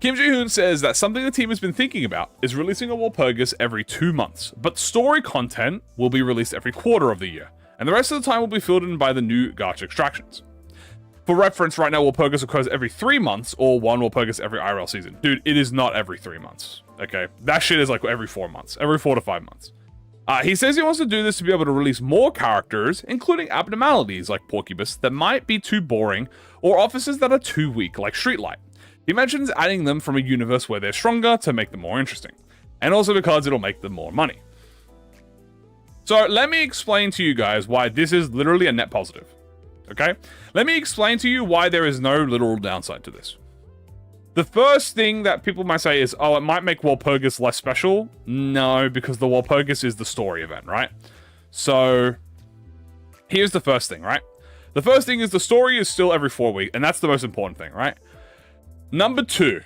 Kim Ji-hoon says that something the team has been thinking about is releasing a Walpurgis every 2 months, but story content will be released every quarter of the year, and the rest of the time will be filled in by the new gacha extractions. For reference, right now Walpurgis occurs every 3 months, or one Walpurgis every IRL season. Dude, it is not every 3 months. Okay, that shit is like every 4 months, every 4 to 5 months. He says he wants to do this to be able to release more characters, including abnormalities like Porcupus that might be too boring, or officers that are too weak like Streetlight. He mentions adding them from a universe where they're stronger to make them more interesting. And also because it'll make them more money. So let me explain to you guys why this is literally a net positive. Okay? Let me explain to you why there is no literal downside to this. The first thing that people might say is, oh, it might make Walpurgis less special. No, because the Walpurgis is the story event, right? So here's the first thing, right? The first thing is the story is still every 4 weeks, and that's the most important thing, right? Number 2,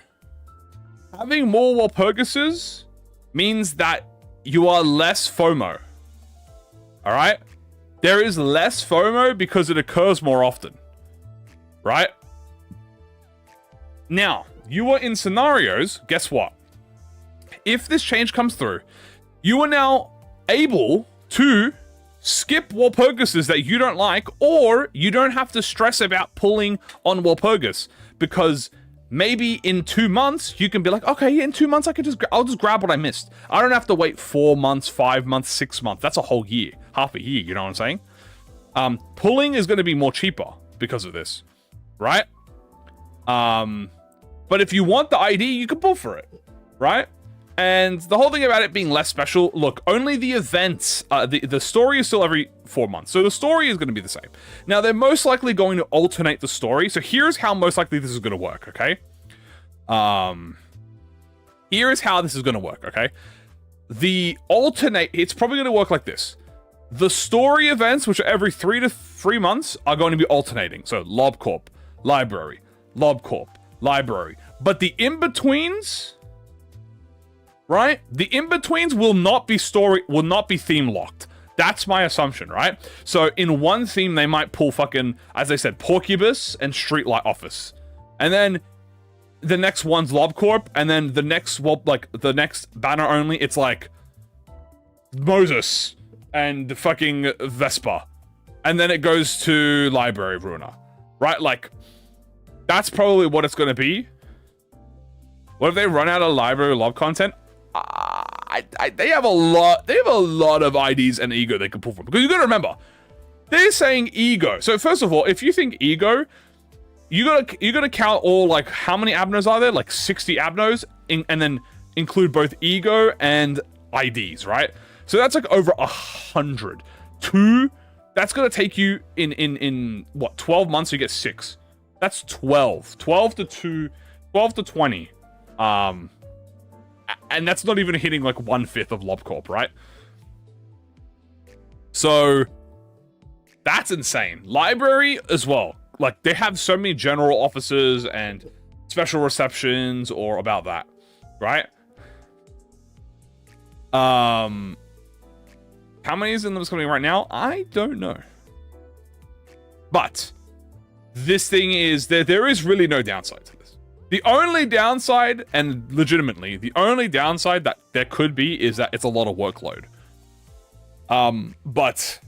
having more Walpurgises means that you are less FOMO. All right? There is less FOMO because it occurs more often, right? Now, you are in scenarios, guess what? If this change comes through, you are now able to skip Walpurgises that you don't like, or you don't have to stress about pulling on Walpurgis, because maybe in 2 months you can be like, okay, yeah, in 2 months I'll just grab what I missed. I don't have to wait 4 months, 5 months, 6 months. That's a whole year, half a year. You know what I'm saying? Pulling is going to be more cheaper because of this, right? But if you want the ID, you can pull for it, right? And the whole thing about it being less special, look, only the events, the story is still every 4 months. So the story is going to be the same. Now, they're most likely going to alternate the story. So here's how most likely this is going to work, okay? Here is how this is going to work, okay? It's probably going to work like this. The story events, which are every 3 to 3 months, are going to be alternating. So LobCorp, Library, LobCorp, Library. But the in-betweens, right? The in-betweens will not be theme locked. That's my assumption, right? So in one theme, they might pull fucking, as I said, Porcubus and Streetlight Office. And then the next one's LobCorp, and then the next, well, like, the next banner only, it's like Moses and fucking Vespa. And then it goes to Library Ruiner, right? Like, that's probably what it's going to be. What if they run out of Library Lob content? They have a lot of IDs and ego they can pull from. Because you gotta remember, they're saying ego. So first of all, if you think ego, you gotta count all, like, how many abnos are there? Like 60 abnos, and then include both ego and IDs, right? So that's like over 100. That's gonna take you in what, 12 months you get 6. That's 12 to 20. And that's not even hitting like 1/5 of LobCorp, right? So that's insane. Library as well. Like, they have so many general offices and special receptions or about that, right? How many is in them coming right now? I don't know. But this thing is there is really no downside to this. The only downside, and legitimately, the only downside that there could be is that it's a lot of workload. But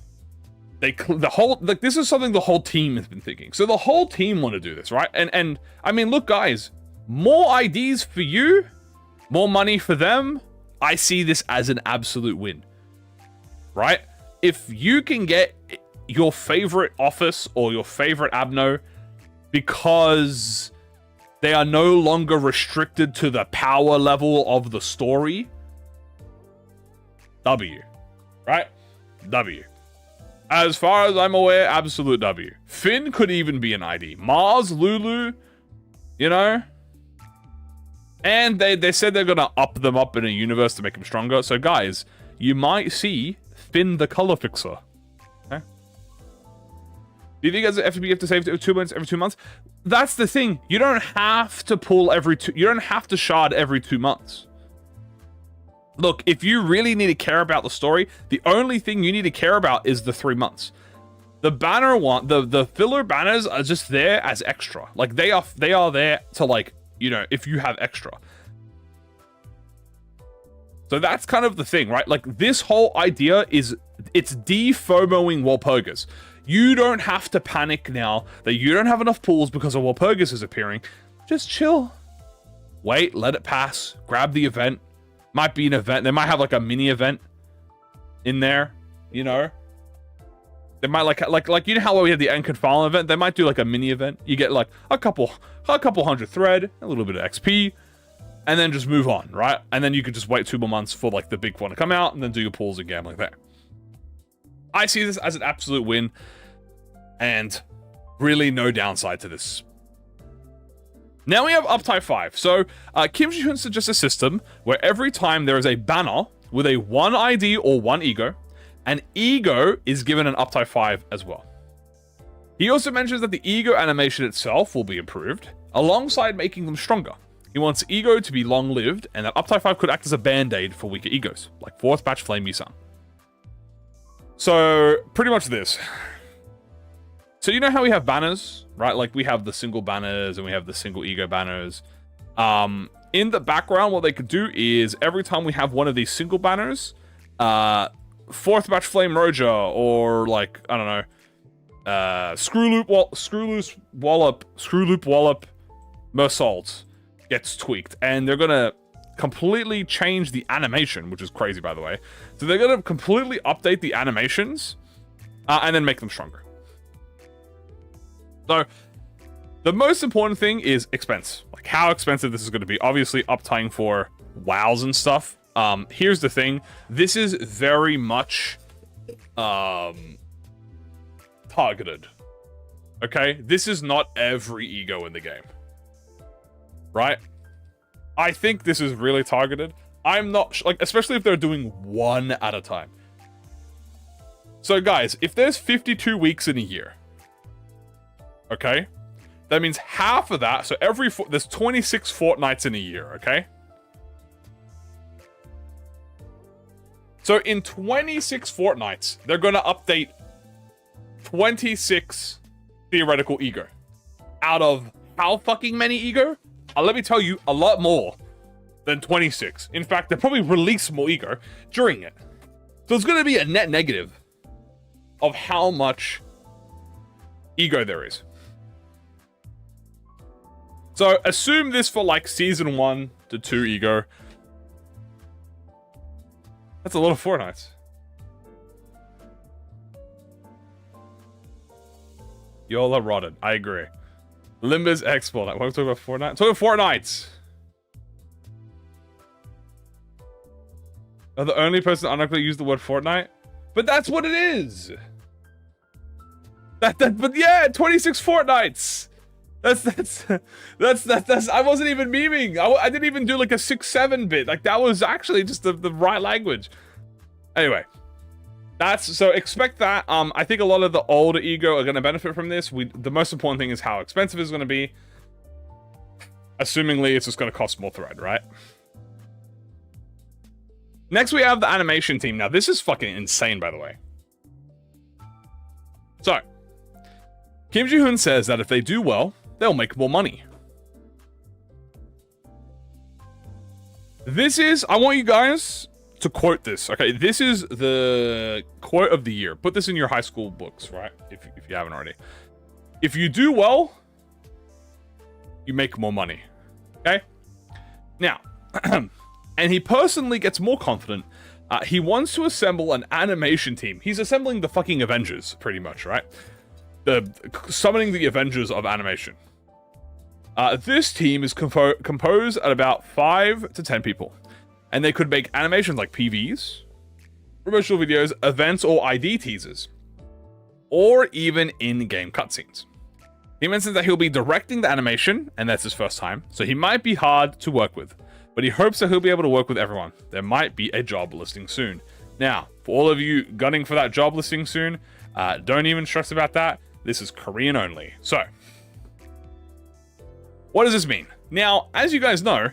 this is something the whole team has been thinking. So the whole team want to do this, right? And I mean, look, guys, more IDs for you, more money for them. I see this as an absolute win, right? If you can get your favorite office or your favorite abno because they are no longer restricted to the power level of the story, W, right? W. As far as I'm aware, absolute W. Finn could even be an ID. Mars, Lulu, you know? And they said they're gonna up them up in a universe to make them stronger. So guys, you might see Finn the color fixer. Okay? Do you think as an FTB you have to save every 2 months? That's the thing. You don't have to pull you don't have to shard every 2 months. Look, if you really need to care about the story, the only thing you need to care about is the 3 months. The banner one, the filler banners are just there as extra. Like, they are there to, like, you know, if you have extra. So that's kind of the thing, right? Like, this whole idea is, it's de-FOMOing Walpurgis. You don't have to panic now that you don't have enough pools because a Walpurgis is appearing. Just chill. Wait, let it pass. Grab the event. Might be an event. They might have like a mini event in there, you know? They might like you know how we had the Enconfallen event? They might do like a mini event. You get like a couple hundred thread, a little bit of XP, and then just move on, right? And then you could just wait 2 more months for like the big one to come out, and then do your pools again like that. I see this as an absolute win, and really no downside to this. Now we have Uptype 5. So Kim Ji-hoon suggests a system where every time there is a banner with a 1 ID or 1 ego, an ego is given an Uptype 5 as well. He also mentions that the ego animation itself will be improved, alongside making them stronger. He wants ego to be long-lived, and that Uptype 5 could act as a band-aid for weaker egos, like 4th batch Flame Yi-san. So, pretty much this. So you know how we have banners, right? Like we have the single banners and we have the single ego banners. In the background, what they could do is every time we have one of these single banners, 4th batch Flame Roja, or like, I don't know, Screw Loop Wallop, Mersault gets tweaked. And they're gonna completely change the animation, which is crazy, by the way. So they're gonna completely update the animations and then make them stronger. So, the most important thing is expense. Like, how expensive this is going to be. Obviously, uptying for WoWs and stuff. Here's the thing. This is very much targeted. Okay? This is not every ego in the game. Right? I think this is really targeted. I'm not... like, especially if they're doing one at a time. So, guys, if there's 52 weeks in a year... okay, that means half of that. So there's 26 fortnights in a year. Okay, so in 26 fortnights, they're going to update 26 theoretical ego. Out of how fucking many ego? Let me tell you, a lot more than 26. In fact, they'll probably release more ego during it. So it's going to be a net negative of how much ego there is. So, assume this for, like, Season 1 to 2 ego. That's a lot of fortnights. Y'all are rotted. I agree. Limbus X Fortnite. What are we talking about Fortnite? Talking fortnights! Are the only person unironically use the word Fortnite? But that's what it is! But yeah, 26 fortnights! That's I wasn't even memeing. I didn't even do like a 6-7 bit. Like that was actually just the right language. Anyway, so expect that. I think a lot of the older ego are going to benefit from this. The most important thing is how expensive it's going to be. Assumingly, it's just going to cost more thread, right? Next, we have the animation team. Now, this is fucking insane, by the way. So, Kim Ji-hoon says that if they do well, they'll make more money. This is, I want you guys to quote this, okay? This is the quote of the year. Put this in your high school books, right? If you haven't already. If you do well, you make more money, okay? Now, and he personally gets more confident. He wants to assemble an animation team. He's assembling the fucking Avengers, pretty much, right? Summoning the Avengers of animation. This team is composed at about 5 to 10 people. And they could make animations like PVs, promotional videos, events, or ID teasers. Or even in-game cutscenes. He mentions that he'll be directing the animation, and that's his first time, so he might be hard to work with. But he hopes that he'll be able to work with everyone. There might be a job listing soon. Now, for all of you gunning for that job listing soon, don't even stress about that. This is Korean only. So, what does this mean? Now, as you guys know,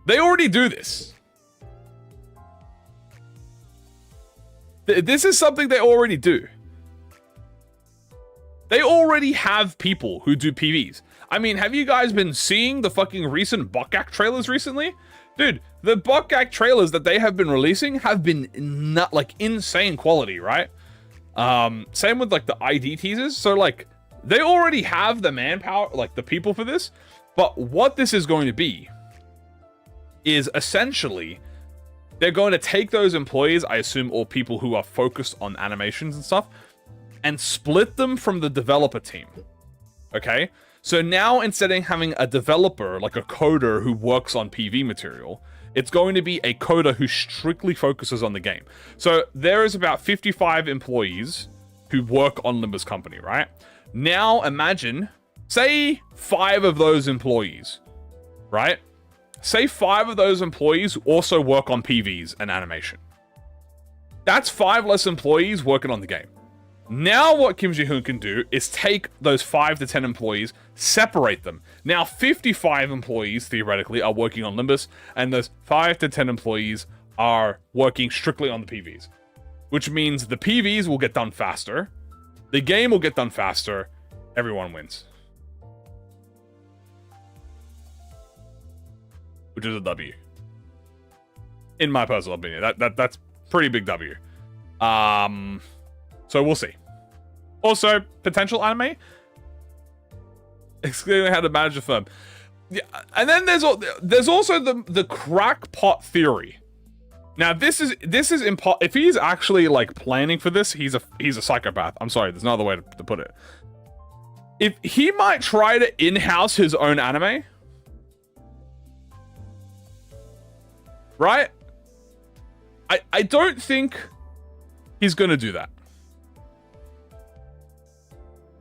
they already do this. This is something they already do. They already have people who do PVs. I mean, have you guys been seeing the fucking recent Bokak trailers recently? Dude, the Bokak trailers that they have been releasing have been not like insane quality, right? Same with like the ID teasers. So like, they already have the manpower, like the people for this. But what this is going to be is essentially, they're going to take those employees, I assume, or people who are focused on animations and stuff, and split them from the developer team. Okay? So now instead of having a developer, like a coder who works on PV material, it's going to be a coder who strictly focuses on the game. So there is about 55 employees who work on Limbus Company, right? Now imagine, say 5 of those employees, right? Say 5 of those employees also work on PVs and animation. That's 5 less employees working on the game. Now what Kim Ji-hoon can do is take those 5 to 10 employees, separate them. Now 55 employees, theoretically, are working on Limbus, and those 5 to 10 employees are working strictly on the PVs. Which means the PVs will get done faster, the game will get done faster, everyone wins. Which is a W. In my personal opinion. That's pretty big W. So we'll see. Also, potential anime. Excluding how to manage a firm. Yeah, and then there's also the crackpot theory. Now this is if he's actually like planning for this, he's a psychopath. I'm sorry, there's no other way to put it. If he might try to in-house his own anime, right? I don't think he's gonna do that.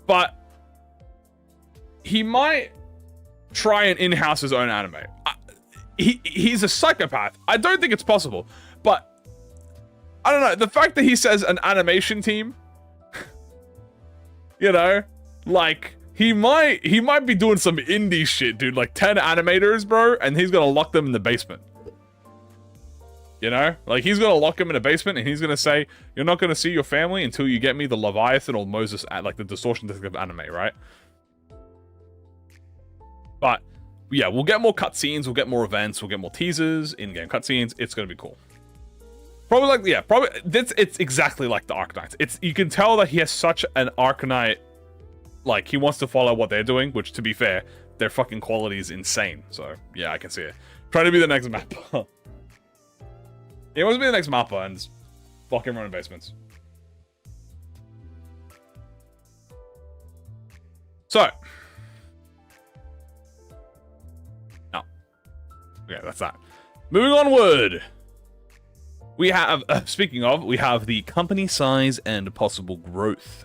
But he might try and in-house his own anime. He's a psychopath. I don't think it's possible. But I don't know. The fact that he says an animation team, you know, like he might be doing some indie shit, dude. Like 10 animators, bro, and he's gonna lock them in the basement. You know, like he's gonna lock him in a basement and he's gonna say, "You're not gonna see your family until you get me the Leviathan or Moses at like the distortion disc of anime," right? But yeah, we'll get more cutscenes, we'll get more events, we'll get more teasers, in-game cutscenes. It's gonna be cool. Probably like it's exactly like the Arcanite. You can tell that he has such an Arcanite, like he wants to follow what they're doing. Which, to be fair, their fucking quality is insane. So yeah, I can see it. Try to be the next map. He wants to be the next mapper and fuck everyone in basements. So. No. Okay, that's that. Moving onward. We have, speaking of, we have the company size and possible growth.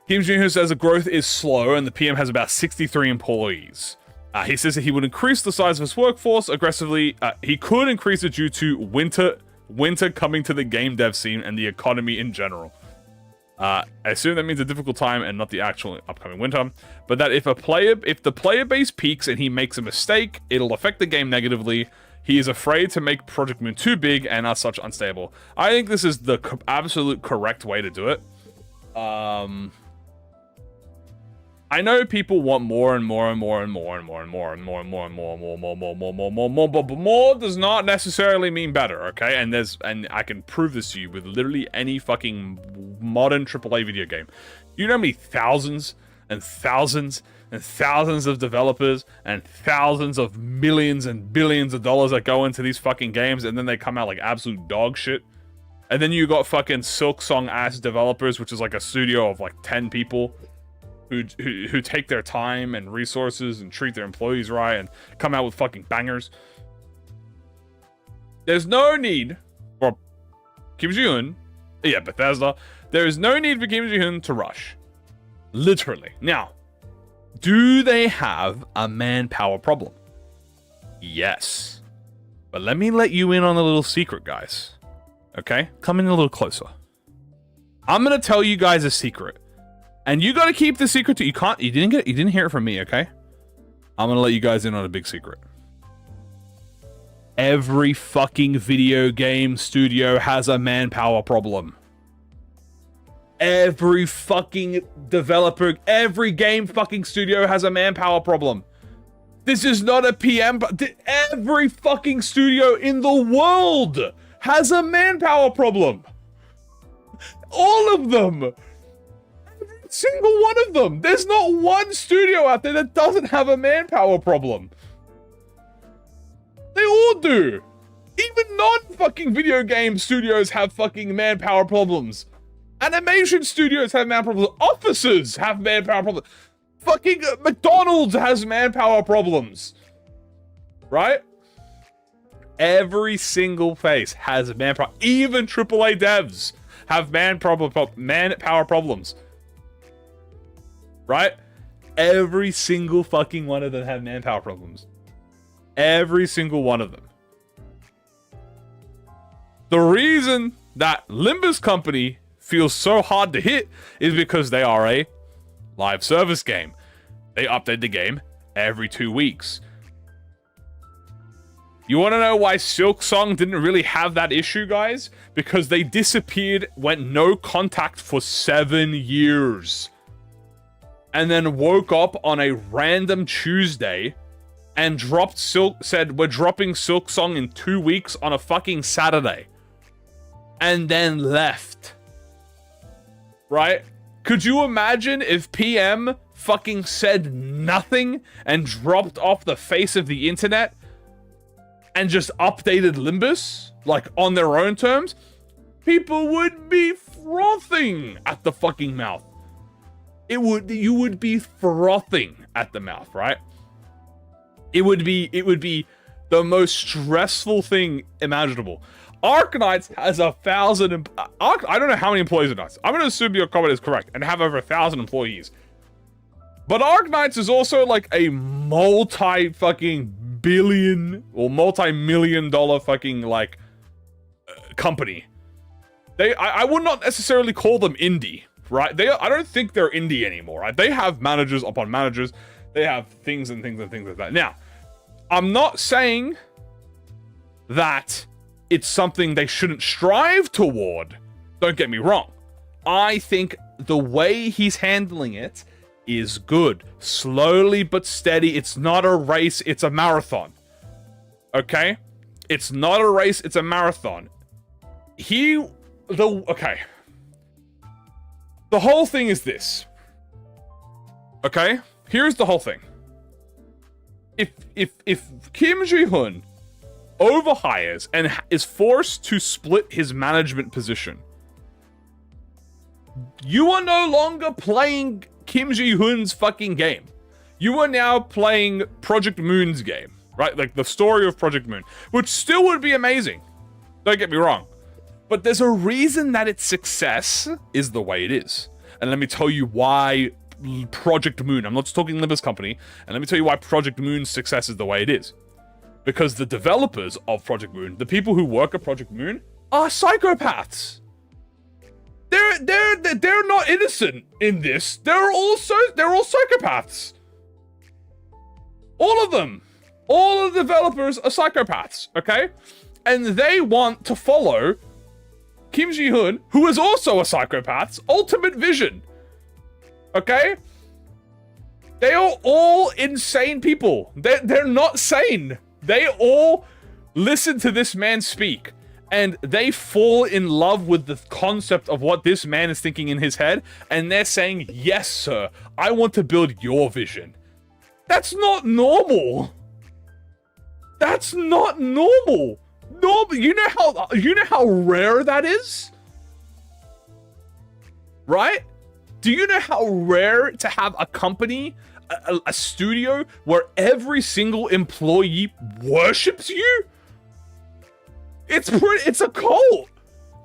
Kim Ji-hoon says the growth is slow and the PM has about 63 employees. He says that he would increase the size of his workforce aggressively. He could increase it due to winter coming to the game dev scene and the economy in general. I assume that means a difficult time and not the actual upcoming winter. But that if the player base peaks and he makes a mistake, it'll affect the game negatively. He is afraid to make ProjectMoon too big and as such unstable. I think this is the absolute correct way to do it. I know people want more and more and more and more and more and more and more and more and more and more and more and more and more and more and more and more, but more does not necessarily mean better, okay? And I can prove this to you with literally any fucking modern AAA video game. You know how many thousands and thousands and thousands of developers and thousands of millions and billions of dollars that go into these fucking games, and then they come out like absolute dog shit. And then you got fucking Silksong ass developers, which is like a studio of like 10 people. Who take their time and resources and treat their employees right and come out with fucking bangers. There's no need for Kim Ji-hoon, Bethesda. There is no need for Kim Ji-hoon to rush. Literally. Now, do they have a manpower problem? Yes. But let me let you in on a little secret, guys. Okay? Come in a little closer. I'm gonna tell you guys a secret. And you gotta keep the secret to you didn't hear it from me, okay? I'm gonna let you guys in on a big secret. Every fucking video game studio has a manpower problem. Every fucking developer, every game fucking studio has a manpower problem. This is not a PM, but every fucking studio in the world has a manpower problem. All of them. Single one of them. There's not one studio out there that doesn't have a manpower problem. They all do. Even non-fucking video game studios have fucking manpower problems. Animation studios have manpower problems. Officers have manpower problems. Fucking McDonald's has manpower problems. Right? Every single place has manpower. Even AAA devs have manpower problems. Right? Every single fucking one of them have manpower problems. Every single one of them. The reason that Limbus company feels so hard to hit is because they are a live service game. They update the game every 2 weeks. You want to know why Silksong didn't really have that issue, guys? Because they disappeared, went no contact for 7 years. And then woke up on a random Tuesday and said, we're dropping Silksong in 2 weeks on a fucking Saturday. And then left. Right? Could you imagine if PM fucking said nothing and dropped off the face of the internet and just updated Limbus, like, on their own terms? People would be frothing at the fucking mouth. You would be frothing at the mouth, right? It would be the most stressful thing imaginable. Arknights has 1,000. I don't know how many employees it has. I'm going to assume your comment is correct and have over 1,000 employees. But Arknights is also like a multi-fucking billion or multi-million dollar fucking like company. I would not necessarily call them indie, right? I don't think they're indie anymore, right? They have managers upon managers. They have things and things and things like that. Now, I'm not saying that it's something they shouldn't strive toward. Don't get me wrong. I think the way he's handling it is good. Slowly but steady. It's not a race, it's a marathon. Okay? It's not a race, it's a marathon. Okay. The whole thing is this. Okay? Here's the whole thing. If Kim Ji-hoon overhires and is forced to split his management position, you are no longer playing Kim Ji-hoon's fucking game. You are now playing ProjectMoon's game, right? Like the story of ProjectMoon, which still would be amazing. Don't get me wrong. But there's a reason that its success is the way it is. And let me tell you why ProjectMoon, I'm not just talking Limbus company, and let me tell you why ProjectMoon's success is the way it is. Because the developers of ProjectMoon, the people who work at ProjectMoon, are psychopaths. They're not innocent in this. They're all psychopaths. All of them. All of the developers are psychopaths, okay? And they want to follow Kim Ji-hoon, who is also a psychopath's ultimate vision. Okay? They are all insane people. They're not sane. They all listen to this man speak, and they fall in love with the concept of what this man is thinking in his head, and they're saying, yes, sir, I want to build your vision. That's not normal. That's not normal. No, you know how rare that is? Right? Do you know how rare to have a company, a studio, where every single employee worships you? It's a cult.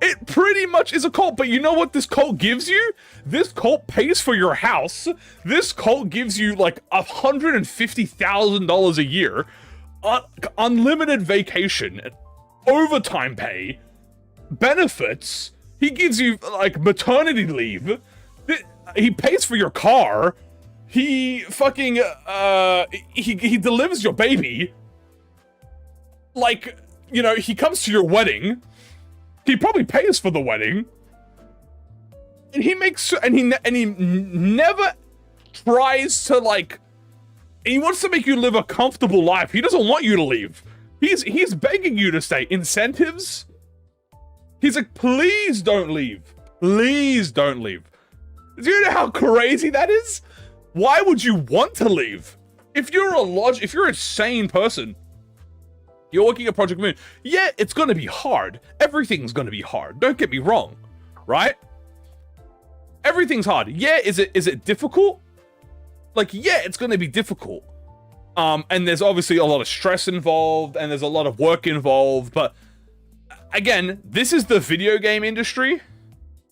It pretty much is a cult, but you know what this cult gives you? This cult pays for your house. This cult gives you like $150,000 a year, unlimited vacation, overtime pay, benefits. He gives you like maternity leave. He pays for your car. He fucking he delivers your baby. Like, you know, he comes to your wedding. He probably pays for the wedding. And he makes and he never tries to like, he wants to make you live a comfortable life. He doesn't want you to leave. He's begging you to stay. Incentives? He's like, please don't leave. Please don't leave. Do you know how crazy that is? Why would you want to leave? If you're a sane person, you're working at ProjectMoon, yeah, it's gonna be hard. Everything's gonna be hard. Don't get me wrong, right? Everything's hard. Yeah, is it difficult? Like, yeah, it's going to be difficult. And there's obviously a lot of stress involved, and there's a lot of work involved, but again, this is the video game industry.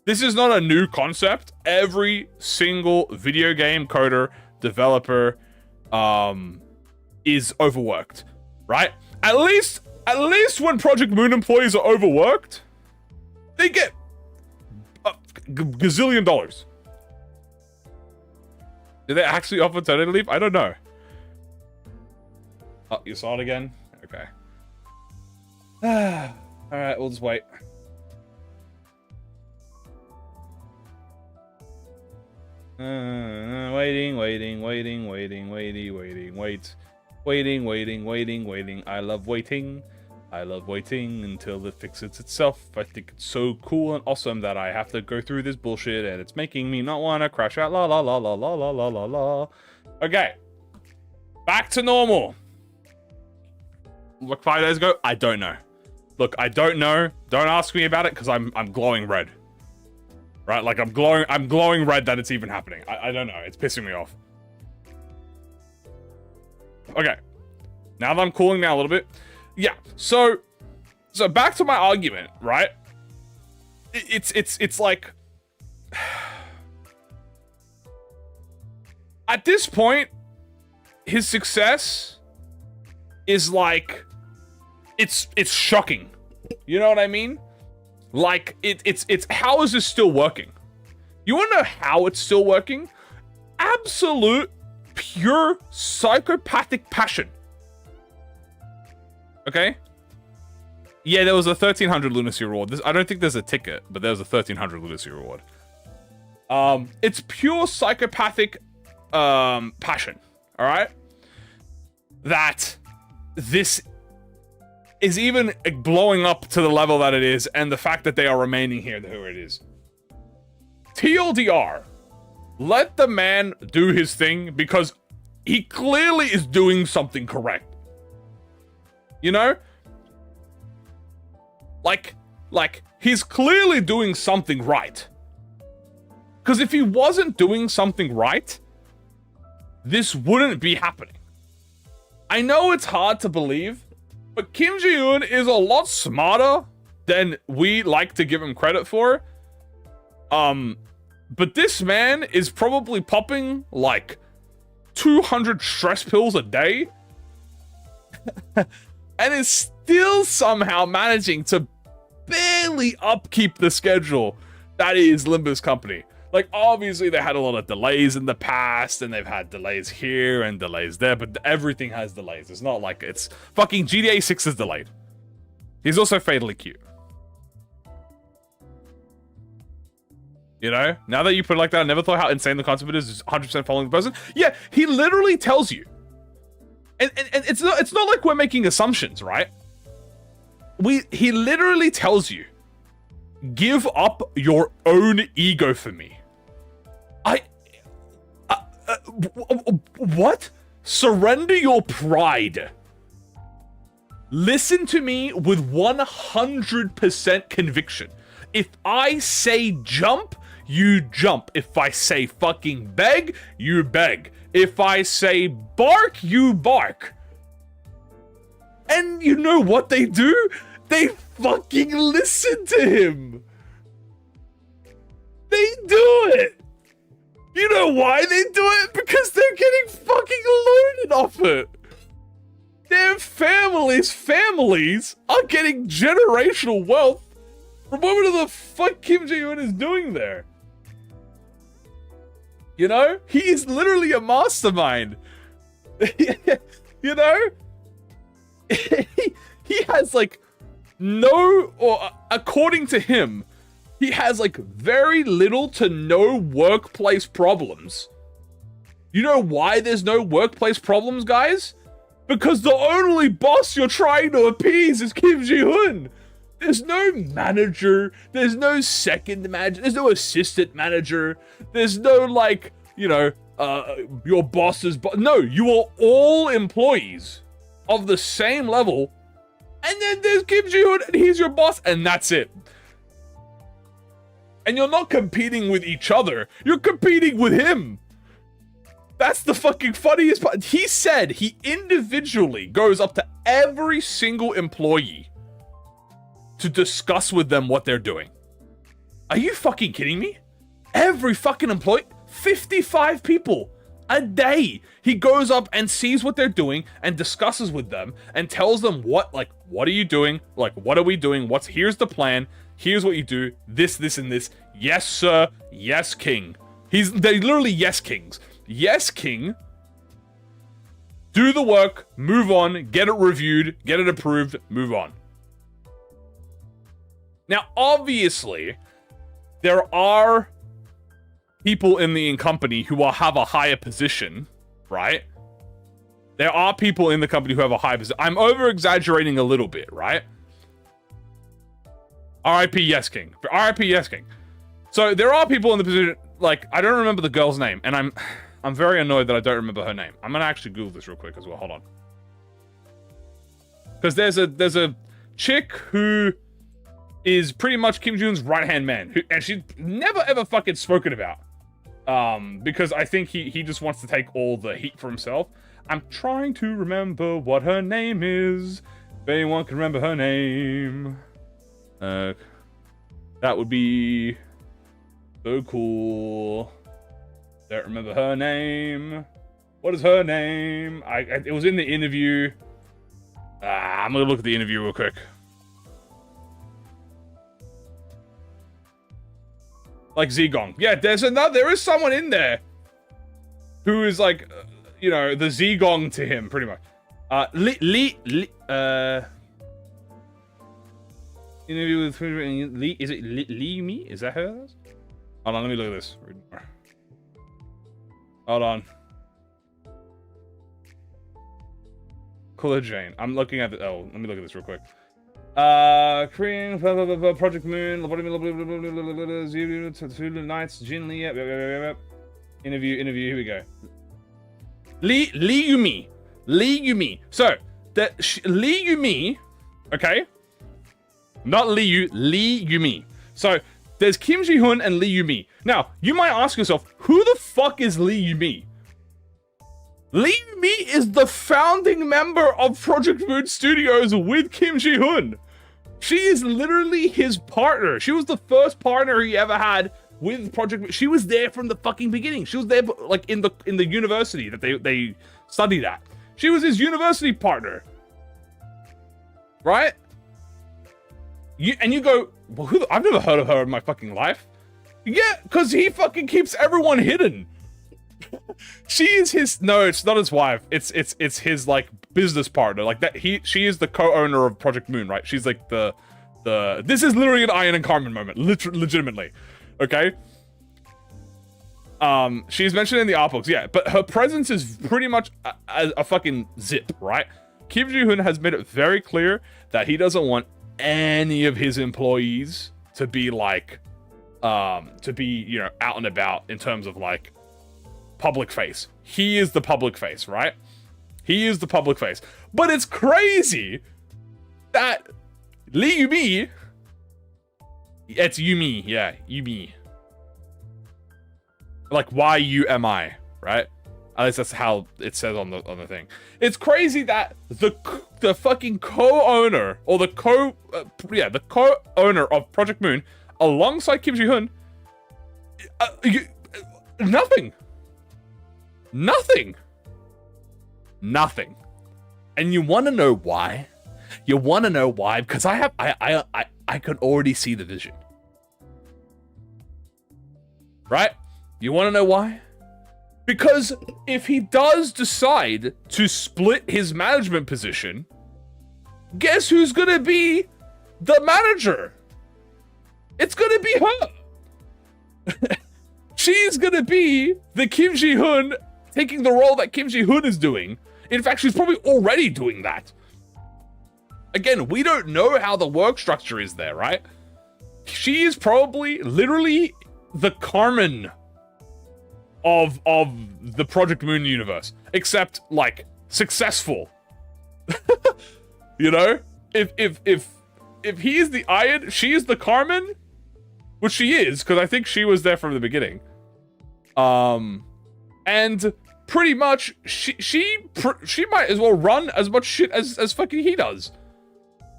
This is not a new concept. Every single video game coder, developer, is overworked, right? At least when ProjectMoon employees are overworked, they get a gazillion dollars. Did they actually offer maternity leave? I don't know. Oh, you saw it again? Okay. Alright, we'll just wait. Waiting. I love waiting. I love waiting until it fixes itself. I think it's so cool and awesome that I have to go through this bullshit, and it's making me not want to crash out. La la la la la la la la la. Okay. Back to normal. Like 5 days ago? I don't know. Look, I don't know. Don't ask me about it, because I'm glowing red. Right? Like, I'm glowing red that it's even happening. I don't know. It's pissing me off. Okay. Now that I'm cooling down a little bit. Yeah. So back to my argument, right? It's like... At this point, his success is like... It's shocking. You know what I mean? Like, it's how is this still working? You want to know how it's still working? Absolute, pure, psychopathic passion. Okay? Yeah, there was a 1300 lunacy reward. I don't think there's a ticket, but there's a 1300 lunacy reward. It's pure psychopathic passion. Alright? That this is even blowing up to the level that it is, and the fact that they are remaining here who it is. TLDR, let the man do his thing, because he clearly is doing something correct. You know? Like, he's clearly doing something right. Because if he wasn't doing something right, this wouldn't be happening. I know it's hard to believe, but Kim Ji-yoon is a lot smarter than we like to give him credit for. But this man is probably popping like 200 stress pills a day. And is still somehow managing to barely upkeep the schedule that is Limbus company. Like, obviously they had a lot of delays in the past, and they've had delays here and delays there, but everything has delays. It's not like it's fucking GTA 6 is delayed. He's also fatally cute. You know? Now that you put it like that, I never thought how insane the concept is 100% following the person. Yeah, he literally tells you. And it's not like we're making assumptions, right? He literally tells you, give up your own ego for me. What? Surrender your pride. Listen to me with 100% conviction. If I say jump, you jump. If I say fucking beg, you beg. If I say bark, you bark. And you know what they do? They fucking listen to him. They do it. You know why they do it? Because they're getting fucking loaded off it. Their families are getting generational wealth from whatever the fuck Kim Ji-yoon is doing there. You know? He is literally a mastermind. You know? He has like according to him, he has like very little to no workplace problems. You know why there's no workplace problems, guys? Because the only boss you're trying to appease is Kim Ji-hoon. There's no manager, there's no second manager, there's no assistant manager, there's no like, you know, your boss's no, you are all employees of the same level, and then there's Kim Ji-hoon and he's your boss, and that's it. And you're not competing with each other, you're competing with him. That's the fucking funniest part. He said he individually goes up to every single employee to discuss with them what they're doing. Are you fucking kidding me? Every fucking employee, 55 people a day. He goes up and sees what they're doing and discusses with them and tells them what are you doing? Like, what are we doing? Here's the plan. Here's what you do. This, and this. Yes, sir. Yes, king. They're literally yes kings. Yes, king. Do the work, move on, get it reviewed, get it approved, move on. Now, obviously, there are people in the company who will have a higher position, right? There are people in the company who have a higher position. I'm over-exaggerating a little bit, right? R.I.P. Yes King. R.I.P. Yes King. So there are people in the position, like, I don't remember the girl's name, and I'm very annoyed that I don't remember her name. I'm gonna actually Google this real quick as well. Hold on. Because there's a chick who is pretty much Kim Jong-un's right-hand man, and she's never ever fucking spoken about. Because I think he just wants to take all the heat for himself. I'm trying to remember what her name is. If anyone can remember her name. That would be so cool. Don't remember her name. What is her name? It was in the interview. I'm gonna look at the interview real quick. Like Zigong. Yeah, there is someone in there who is like, you know, the Zigong to him, pretty much. Interview with Lee, is it Lee Me? Is that her? Hold on, let me look at this. Hold on. Cooler Jane. I'm looking at the, let me look at this real quick. Korean, Project Moon, Zulu Knights, Jin Lee, interview, here we go. Lee Yumi. So, Lee Yumi, okay? Not Lee Yumi. So, there's Kim Ji-hoon and Lee Yumi. Now, you might ask yourself, who the fuck is Lee Yumi? Lee Yumi is the founding member of Project Moon Studios with Kim Ji-hoon. She is literally his partner. She was the first partner he ever had with Project Moon. She was there from the fucking beginning. She was there, like, in the university that they studied at. She was his university partner. Right? You go, well, I've never heard of her in my fucking life. Yeah, because he fucking keeps everyone hidden. She is his, no, it's not his wife. It's his, like, business partner. Like, she is the co-owner of Project Moon, right? She's like this is literally an Iron and Carmen moment. Legitimately. Okay? She's mentioned in the art books, yeah, but her presence is pretty much a fucking zip, right? Kim Ji-hoon has made it very clear that he doesn't want any of his employees to be like, you know, out and about in terms of like public face. He is the public face, right? He is the public face. But it's crazy that Lee Yumi, it's Yumi, yeah, Yumi. Like Y-U-M-I, right? At least that's how it says on the thing. It's crazy that the fucking co-owner or the co-owner of Project Moon, alongside Kim Ji-hoon, nothing. And you want to know why? You want to know why? Because I could already see the vision. Right? You want to know why? Because if he does decide to split his management position, guess who's going to be the manager? It's going to be her. She's going to be the Kim Ji-hoon taking the role that Kim Ji-hoon is doing. In fact, she's probably already doing that. Again, we don't know how the work structure is there, right? She is probably literally the Carmen of the Project Moon universe, except like successful. You know, if he is the Iron, she is the Carmen, which she is, because I think she was there from the beginning. And pretty much, she might as well run as much shit as fucking he does.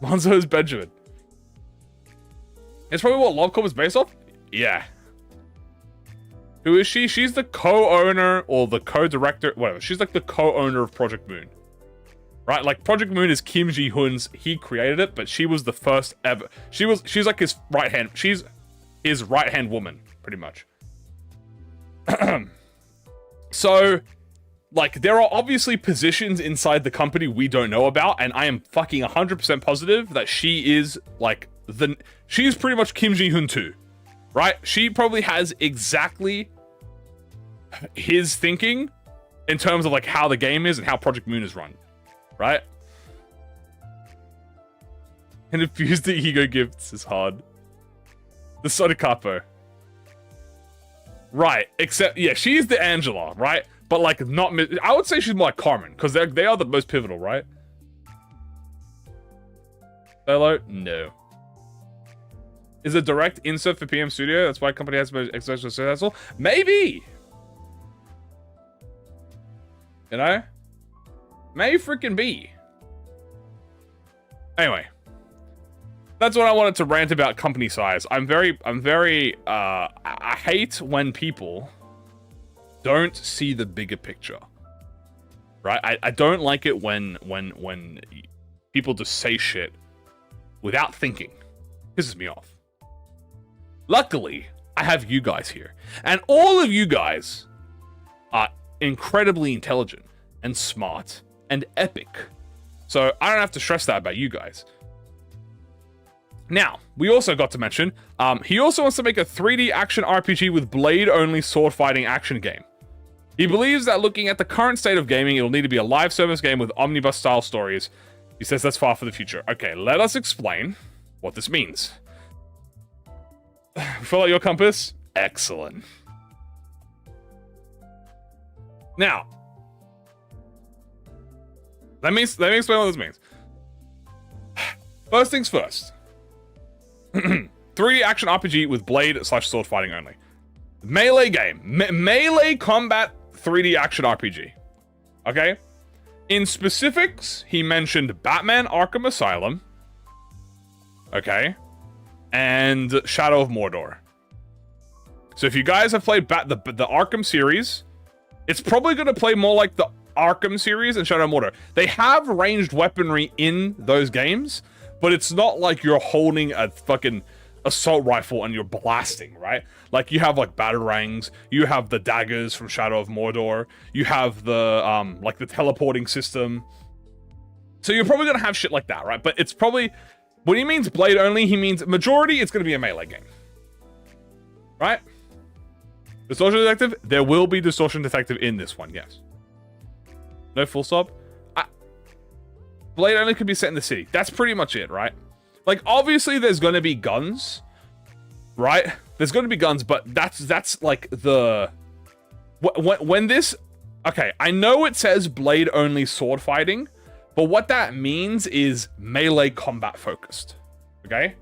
Monzo's Benjamin. It's probably what Lovecom is based off? Yeah. Who is she? She's the co-owner or the co-director, whatever. She's like the co-owner of ProjectMoon. Right? Like Project Moon is Kim Ji-hoon's, he created it, but she was the first ever. She's like his right hand. She's his right hand woman, pretty much. So, like, there are obviously positions inside the company we don't know about, and I am fucking 100% positive that she is, like, she's pretty much Kim Ji-hoon too, right? She probably has exactly his thinking in terms of, like, how the game is and how Project Moon is run, right? And infuse the ego gifts is hard. The Soda Capo. Right, except, yeah, she's the Angela, right? But, like, not... I would say she's more like Carmen, because they are the most pivotal, right? Hello? No. Is a direct insert for PM Studio? That's why company has been successful? Maybe! You know? May freaking be. Anyway. That's what I wanted to rant about company size. I hate when people don't see the bigger picture. Right? I don't like it when people just say shit without thinking. Pisses me off. Luckily, I have you guys here. And all of you guys are incredibly intelligent and smart and epic. So I don't have to stress that about you guys. Now, we also got to mention, he also wants to make a 3D action RPG with blade-only sword-fighting action game. He believes that looking at the current state of gaming, it'll need to be a live service game with omnibus-style stories. He says that's far for the future. Okay, let us explain what this means. Fill out your compass? Excellent. Now, let me explain what this means. First things first. 3D action RPG with blade/sword fighting only. Melee game. Melee combat 3D action RPG. Okay? In specifics, he mentioned Batman Arkham Asylum. Okay? And Shadow of Mordor. So if you guys have played the Arkham series, it's probably going to play more like the Arkham series and Shadow of Mordor. They have ranged weaponry in those games, but it's not like you're holding a fucking assault rifle and you're blasting, right? Like, you have, like, batarangs, you have the daggers from Shadow of Mordor, you have the, like, the teleporting system. So you're probably gonna have shit like that, right? But it's probably... When he means blade only, he means majority, it's gonna be a melee game. Right? Distortion Detective? There will be Distortion Detective in this one, yes. No full stop? Blade only could be set in the city. That's pretty much it, right? Like, obviously, there's going to be guns, right? There's going to be guns, but that's like the... When this... Okay, I know it says blade only sword fighting, but what that means is melee combat focused, okay?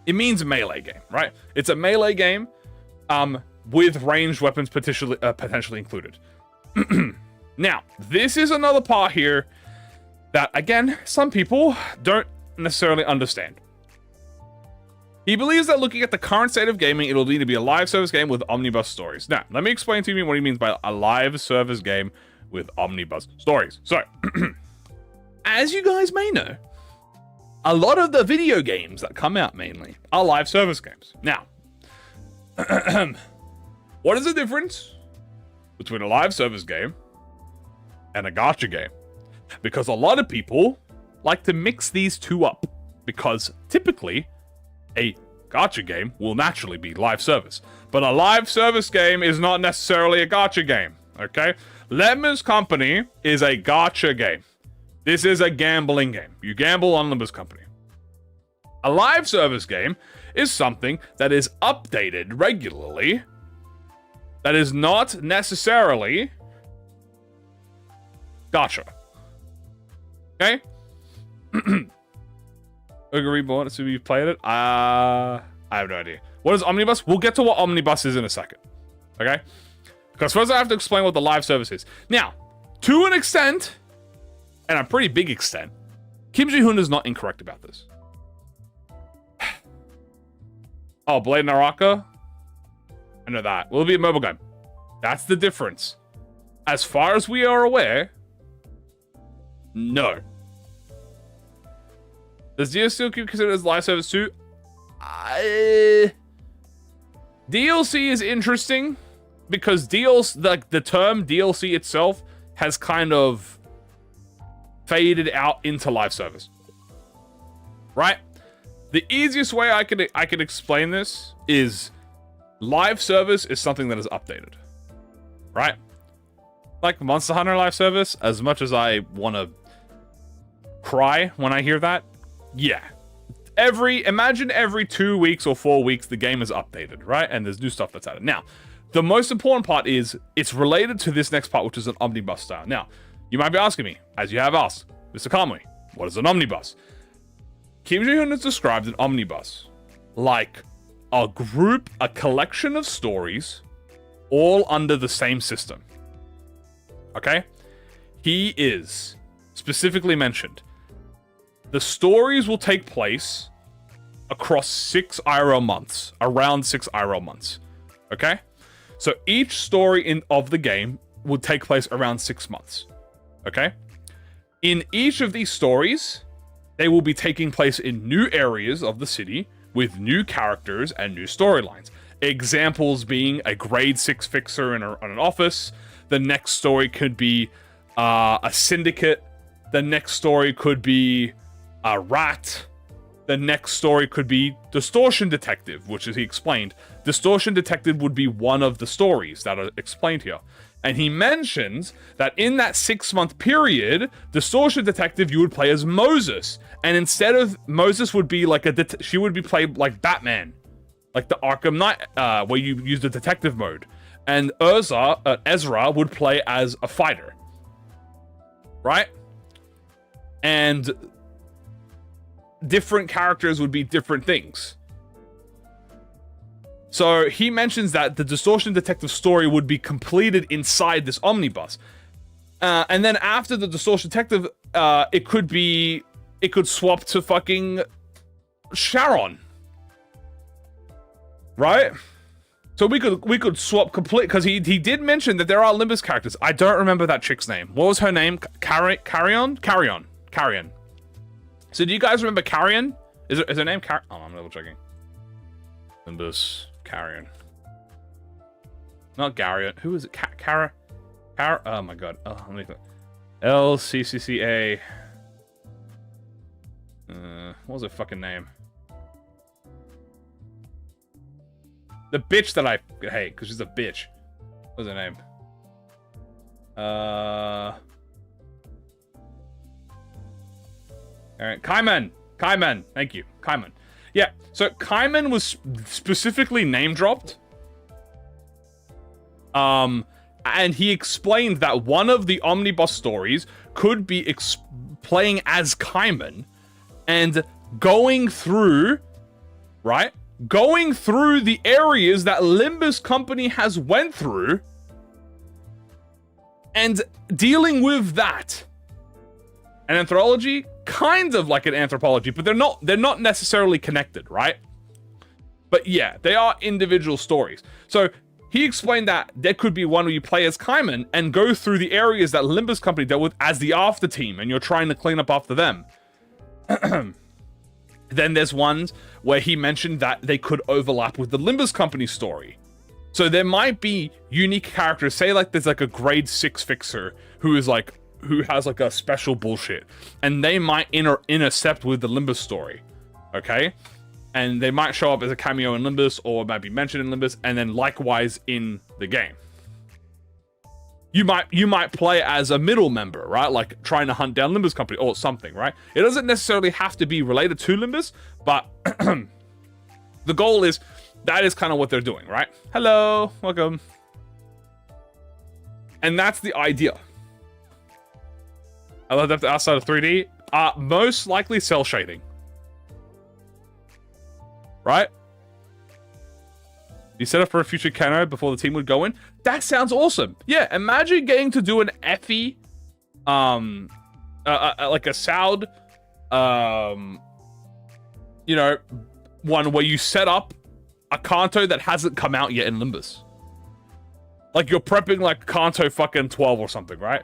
It means melee game, right? It's a melee game with ranged weapons potentially included. Now, this is another part here that, again, some people don't necessarily understand. He believes that looking at the current state of gaming, it'll need to be a live service game with omnibus stories. Now, let me explain to you what he means by a live service game with omnibus stories. So, as you guys may know, a lot of the video games that come out mainly are live service games. Now, what is the difference between a live service game and a gacha game? Because a lot of people like to mix these two up, because typically a gacha game will naturally be live service, but a live service game is not necessarily a gacha game, okay? Limbus Company is a gacha game. This is a gambling game. You gamble on Limbus Company. A live service game is something that is updated regularly, that is not necessarily gacha. Okay? Ogre Reborn, assume you've played it. I have no idea. What is Omnibus? We'll get to what Omnibus is in a second. Okay? Because first I have to explain what the live service is. Now, to an extent, and a pretty big extent, Kim Ji-hoon is not incorrect about this. Oh, Blade Naraka? I know that. Will it be a mobile game? That's the difference. As far as we are aware, no. Does DLC still keep considered as live service too? DLC is interesting because the term DLC itself has kind of faded out into live service, right? The easiest way I could explain this is live service is something that is updated, right? Like Monster Hunter live service, as much as I want to cry when I hear that, yeah. Imagine every 2 weeks or 4 weeks the game is updated, right? And there's new stuff that's added. Now, the most important part is it's related to this next part, which is an omnibus style. Now, you might be asking me, as you have asked, Mr. Kamui, what is an omnibus? Kim Ji-hoon has described an omnibus like a collection of stories all under the same system. Okay? He is specifically mentioned. The stories will take place across 6 IRL months, around 6 IRL months. Okay? So each story of the game will take place around 6 months. Okay? In each of these stories, they will be taking place in new areas of the city with new characters and new storylines. Examples being a grade 6 fixer in an office. The next story could be a syndicate. The next story could be a rat. The next story could be Distortion Detective, which, as he explained, Distortion Detective would be one of the stories that are explained here. And he mentions that in that 6-month period, Distortion Detective, you would play as Moses. And instead of Moses would be like she would be played like Batman. Like the Arkham Knight, where you use the detective mode. And Ezra would play as a fighter. Right? And different characters would be different things. So he mentions that the Distortion Detective story would be completed inside this omnibus. And then after the Distortion Detective, it could swap to fucking Sharon. Right? So we could swap complete, because he did mention that there are Limbus characters. I don't remember that chick's name. What was her name? Carrion. So do you guys remember Carrion? Is her name Carrion? Oh, I'm double checking. Limbus Carrion. Not Garrion. Who is it? Cara? Oh my god. Oh, let me think. LCCCA. What was her fucking name? The bitch that I hate, because she's a bitch. What was her name? Alright, Kaiman! Thank you. Kaiman. Yeah, so Kaiman was specifically name-dropped. And he explained that one of the omnibus stories could be playing as Kaiman and going through, right? Going through the areas that Limbus Company has went through and dealing with that. An anthology, kind of like an anthropology, but they're not necessarily connected, right? But yeah, they are individual stories. So he explained that there could be one where you play as Kaiman and go through the areas that Limbus Company dealt with as the after team, and you're trying to clean up after them. Then there's ones where he mentioned that they could overlap with the Limbus Company story. So there might be unique characters. Say like there's like a grade 6 fixer who has like a special bullshit, and they might intercept with the Limbus story, okay? And they might show up as a cameo in Limbus, or might be mentioned in Limbus, and then likewise in the game. You might play as a middle member, right? Like trying to hunt down Limbus Company or something, right? It doesn't necessarily have to be related to Limbus, but the goal is that is kind of what they're doing, right? Hello, welcome. And that's the idea. I love that outside of 3D. Most likely cell shading. Right? You set up for a future Kano before the team would go in. That sounds awesome. Yeah, imagine getting to do an Effie, like a Sound, you know, one where you set up a Kanto that hasn't come out yet in Limbus. Like you're prepping like Kanto fucking 12 or something, right?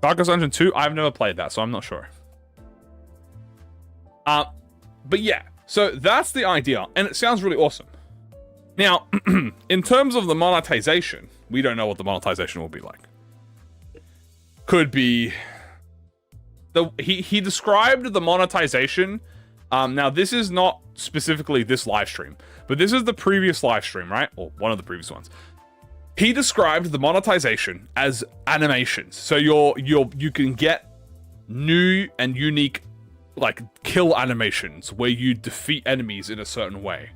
Darkest Dungeon 2, I've never played that, so I'm not sure. But yeah, so that's the idea, and it sounds really awesome. Now, in terms of the monetization, we don't know what the monetization will be like. Could be... He described the monetization. Now, this is not specifically this live stream, but this is the previous live stream, right? Or one of the previous ones. He described the monetization as animations. So you can get new and unique like kill animations where you defeat enemies in a certain way.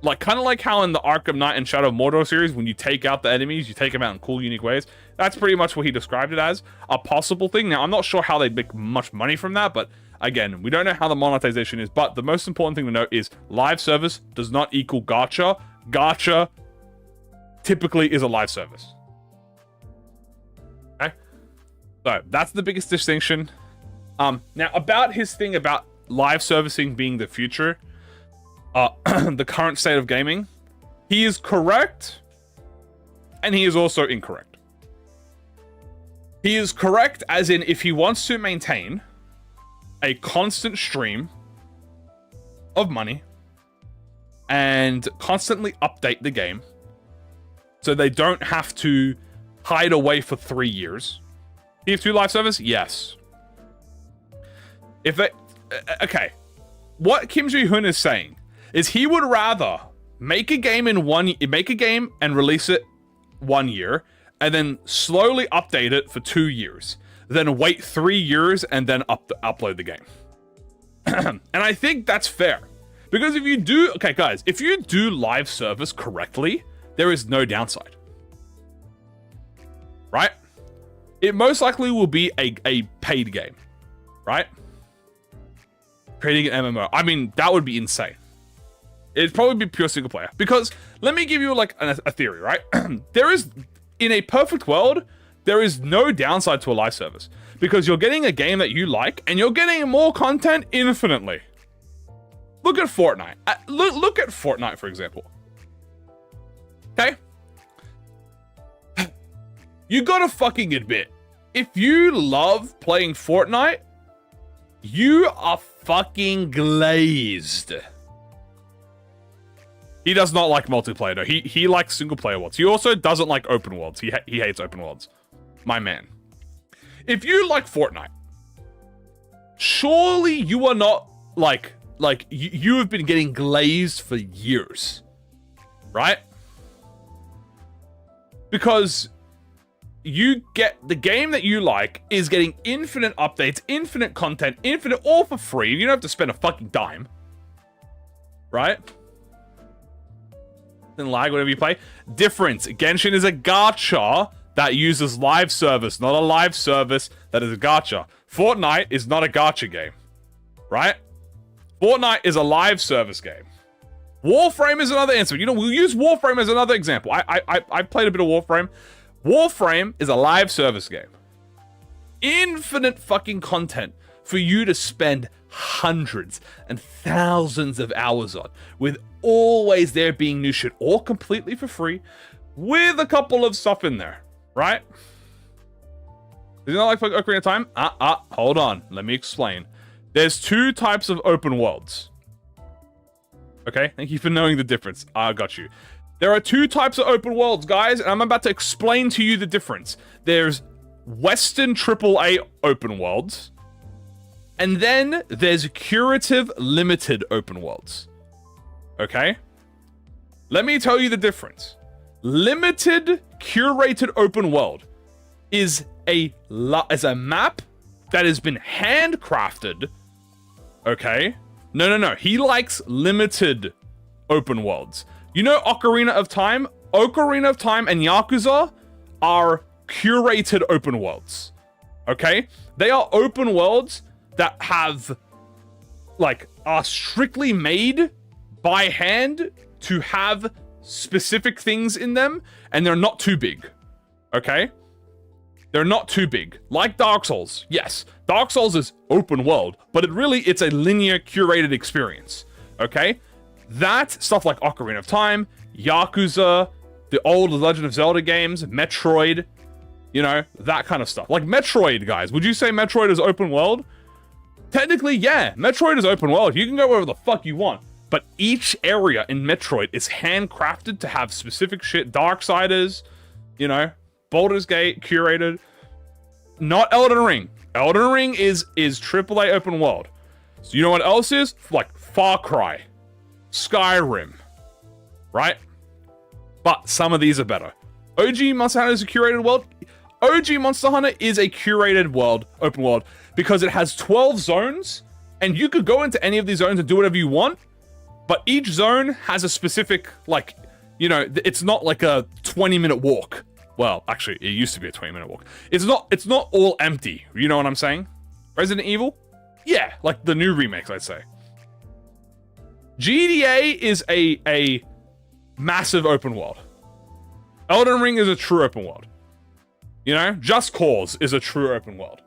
Like kind of like how in the Arkham Knight and Shadow of Mordor series, when you take out the enemies, you take them out in cool, unique ways. That's pretty much what he described it as, a possible thing. Now, I'm not sure how they make much money from that, but again, we don't know how the monetization is. But the most important thing to note is live service does not equal gacha. Gacha typically is a live service. Okay? So that's the biggest distinction. Now, about his thing about live servicing being the future, the current state of gaming, he is correct, and he is also incorrect. He is correct as in if he wants to maintain a constant stream of money and constantly update the game so they don't have to hide away for 3 years. TF2 live service? Yes. If they... Okay. What Kim Ji-hoon is saying is he would rather make a game and release it 1 year and then slowly update it for 2 years than wait 3 years and then upload the game. And I think that's fair. Because if you do... Okay, guys. If you do live service correctly, there is no downside. Right? It most likely will be a paid game. Right? Creating an MMO. I mean, that would be insane. It'd probably be pure single player. Because, let me give you like a theory, right? There is, in a perfect world, there is no downside to a live service. Because you're getting a game that you like, and you're getting more content infinitely. Look at Fortnite. Look at Fortnite, for example. Okay? You gotta fucking admit, if you love playing Fortnite, you are fucking glazed. He does not like multiplayer, though. He likes single player worlds. He also doesn't like open worlds. He hates open worlds. My man. If you like Fortnite, surely you are not like you have been getting glazed for years, right? Because you get the game that you like is getting infinite updates, infinite content, infinite, all for free. You don't have to spend a fucking dime, right? Then lag whenever you play. Difference. Genshin is a gacha that uses live service, not a live service that is a gacha. Fortnite is not a gacha game, right? Fortnite is a live service game. Warframe is another answer. You know, we'll use Warframe as another example. I played a bit of Warframe. Warframe is a live service game. Infinite fucking content for you to spend hundreds and thousands of hours on, with always there being new shit, all completely for free, with a couple of stuff in there, right? Is it not like Ocarina of Time? Hold on. Let me explain. There's 2 types of open worlds. Okay, thank you for knowing the difference. I got you. There are 2 types of open worlds, guys, and I'm about to explain to you the difference. There's Western AAA open worlds, and then there's curative limited open worlds. Okay? Let me tell you the difference. Limited curated open world is a map that has been handcrafted. Okay? No. He likes limited open worlds. You know Ocarina of Time? Ocarina of Time and Yakuza are curated open worlds. Okay? They are open worlds that have, like, are strictly made by hand to have specific things in them, and they're not too big. Okay? They're not too big. Like Dark Souls. Yes, Dark Souls is open world, but it's a linear curated experience. Okay? That stuff like Ocarina of Time, Yakuza, the old Legend of Zelda games, Metroid, you know, that kind of stuff. Like Metroid, guys. Would you say Metroid is open world? Technically, yeah. Metroid is open world. You can go wherever the fuck you want. But each area in Metroid is handcrafted to have specific shit. Darksiders, you know, Baldur's Gate, curated. Not Elden Ring. Elden Ring is AAA open world. So you know what else is? Like Far Cry, Skyrim, right? But some of these are better. OG Monster Hunter is a curated world. OG Monster Hunter is a curated world, open world, because it has 12 zones, and you could go into any of these zones and do whatever you want, but each zone has a specific, like, you know, it's not like a 20-minute walk. Well, actually, it used to be a 20-minute walk. It's not all empty, you know what I'm saying? Resident Evil? Yeah, like the new remakes, I'd say. GTA is a massive open world. Elden Ring is a true open world. You know, Just Cause is a true open world.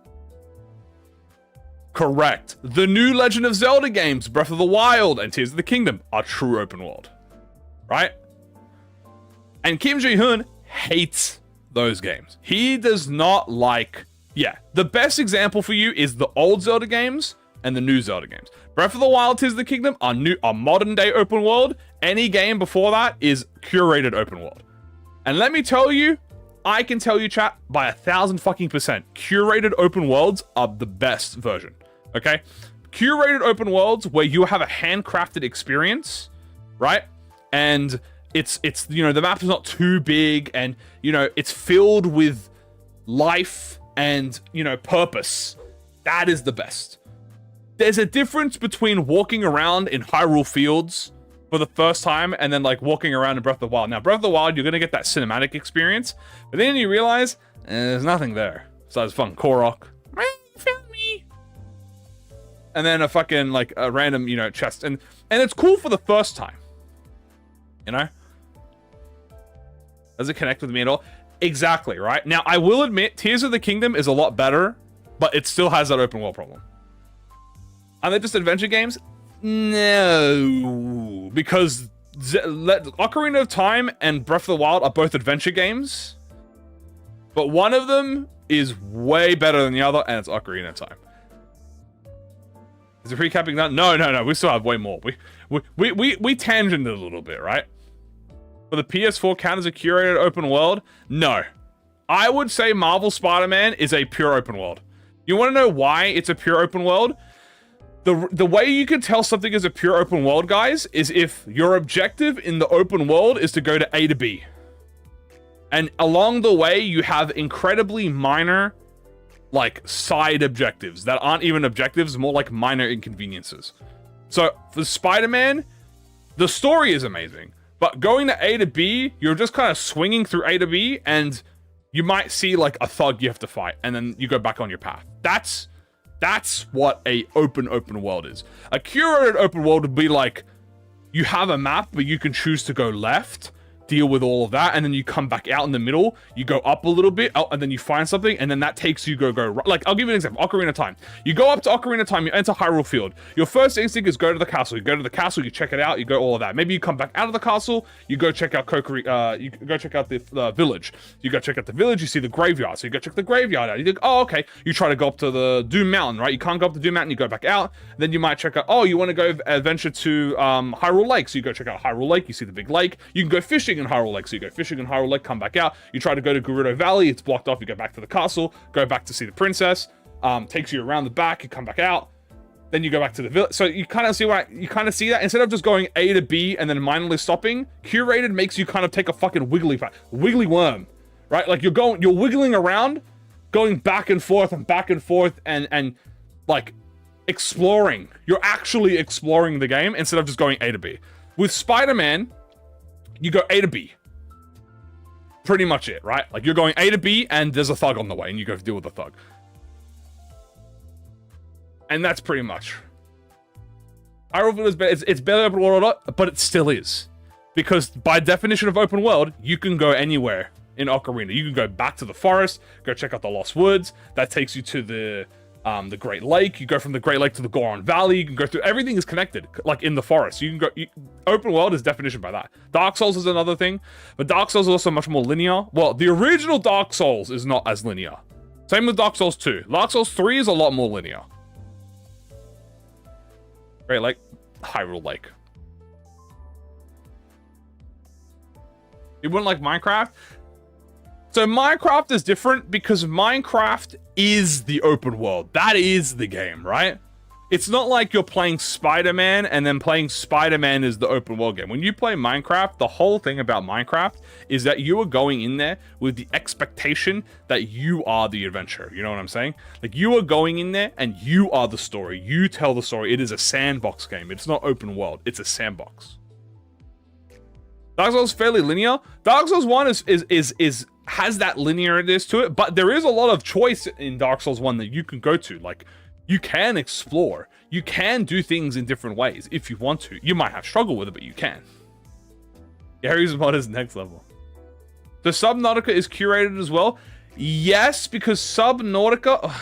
Correct. The new Legend of Zelda games, Breath of the Wild and Tears of the Kingdom, are true open world. Right? And Kim Ji-hoon hates those games. He does not like... Yeah, the best example for you is the old Zelda games and the new Zelda games. Breath of the Wild, Tears of the Kingdom are modern day open world. Any game before that is curated open world. And let me tell you, I can tell you, chat, by 1,000% curated open worlds are the best version. Okay? Curated open worlds where you have a handcrafted experience, right? And it's you know, the map is not too big, and you know, it's filled with life and, you know, purpose. That is the best. There's a difference between walking around in Hyrule Fields for the first time and then like walking around in Breath of the Wild. Now, Breath of the Wild, you're gonna get that cinematic experience, but then you realize there's nothing there. So it's fun. Korok, found me, and then a fucking like a random, you know, chest, and it's cool for the first time. You know, does it connect with me at all? Exactly, right? Now, I will admit, Tears of the Kingdom is a lot better, but it still has that open world problem. Are they just adventure games? No, because Ocarina of Time and Breath of the Wild are both adventure games, but one of them is way better than the other, and it's Ocarina of Time. Is the recapping done? No. We still have way more. We tangented a little bit, right? For the PS4 count as a curated open world? No. I would say Marvel Spider-Man is a pure open world. You want to know why it's a pure open world? The way you can tell something is a pure open world, guys, is if your objective in the open world is to go to A to B. And along the way, you have incredibly minor, like, side objectives that aren't even objectives, more like minor inconveniences. So, for Spider-Man, the story is amazing. But going to A to B, you're just kind of swinging through A to B, and you might see, like, a thug you have to fight, and then you go back on your path. That's what a open world is. A curated open world would be like, you have a map, but you can choose to go left, deal with all of that, and then you come back out in the middle, you go up a little bit, and then you find something, and then that takes you go right. Like, I'll give you an example. Ocarina of Time. You go up to Ocarina of Time, you enter Hyrule Field. Your first instinct is go to the castle. You go to the castle, you check it out, you go all of that. Maybe you come back out of the castle, you go check out you go check out the village. You go check out the village, you see the graveyard, so you go check the graveyard out. You think, oh, okay. You try to go up to the Doom Mountain, right? You can't go up to Doom Mountain, you go back out. Then you might check out, oh, you want to go adventure to Hyrule Lake, so you go check out Hyrule Lake, you see the big lake. You can go fishing in Hyrule Lake, so you go fishing in Hyrule Lake, come back out. You try to go to Gerudo Valley, it's blocked off, you go back to the castle, go back to see the princess, takes you around the back, you come back out, then you go back to the village. So you kind of see that instead of just going A to B and then minorly stopping, curated makes you kind of take a fucking wiggly worm, right? Like you're wiggling around, going back and forth and like exploring. You're actually exploring the game instead of just going A to B. With Spider-Man, you go A to B. Pretty much it, right? Like you're going A to B and there's a thug on the way and you go deal with the thug. And that's pretty much. Hyrule Field is better. It's better open world, but it still is. Because by definition of open world, you can go anywhere in Ocarina. You can go back to the forest, go check out the Lost Woods. That takes you to the Great Lake. You go from the Great Lake to the Goron Valley. You can go through, everything is connected, like in the forest. You can go, open world is definition by that. Dark Souls is another thing, but Dark Souls is also much more linear. Well, the original Dark Souls is not as linear. Same with Dark Souls 2. Dark Souls 3 is a lot more linear. Great Lake, Hyrule Lake. You wouldn't like Minecraft? So Minecraft is different because Minecraft is the open world. That is the game, right? It's not like you're playing Spider-Man and then playing Spider-Man is the open world game. When you play Minecraft, the whole thing about Minecraft is that you are going in there with the expectation that you are the adventure. You know what I'm saying? Like, you are going in there and you are the story. You tell the story. It is a sandbox game. It's not open world. It's a sandbox. Dark Souls is fairly linear. Dark Souls 1 has that linearness to it, but there is a lot of choice in Dark Souls 1 that you can go to. Like, you can explore. You can do things in different ways if you want to. You might have struggle with it, but you can. Gary's mod is next level. So Subnautica is curated as well. Yes, because Subnautica...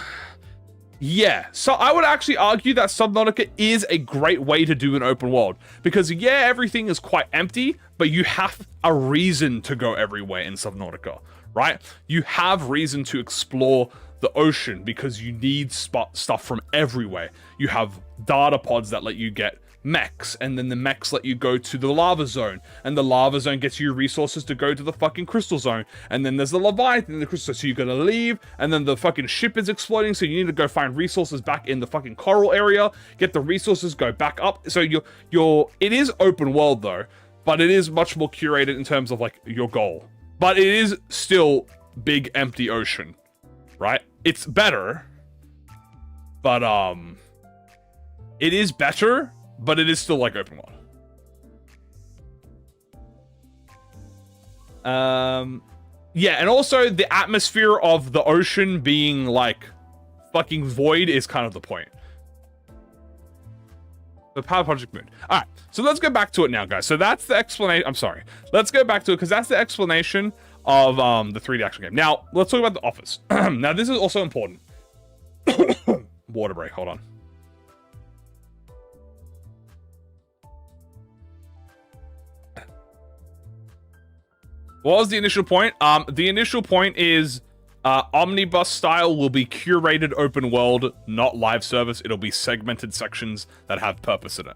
Yeah, so I would actually argue that Subnautica is a great way to do an open world. Because yeah, everything is quite empty, but you have a reason to go everywhere in Subnautica, right? You have reason to explore the ocean because you need stuff from everywhere. You have data pods that let you get mechs, and then the mechs let you go to the lava zone, and the lava zone gets you resources to go to the fucking crystal zone, and then there's the Leviathan in the crystal, so you gotta leave, and then the fucking ship is exploding, so you need to go find resources back in the fucking coral area, get the resources, go back up. So it is open world though, but it is much more curated in terms of like your goal. But it is still big empty ocean, right? It's better, but it is better, but it is still like open world. Yeah, and also the atmosphere of the ocean being like fucking void is kind of the point. The Power Project Moon. All right, so let's go back to it now, guys. So that's the explanation. I'm sorry. Let's go back to it because that's the explanation of the 3D action game. Now, let's talk about the office. Now, this is also important. Water break, hold on. What was the initial point? The initial point is omnibus style will be curated open world, not live service. It'll be segmented sections that have purpose in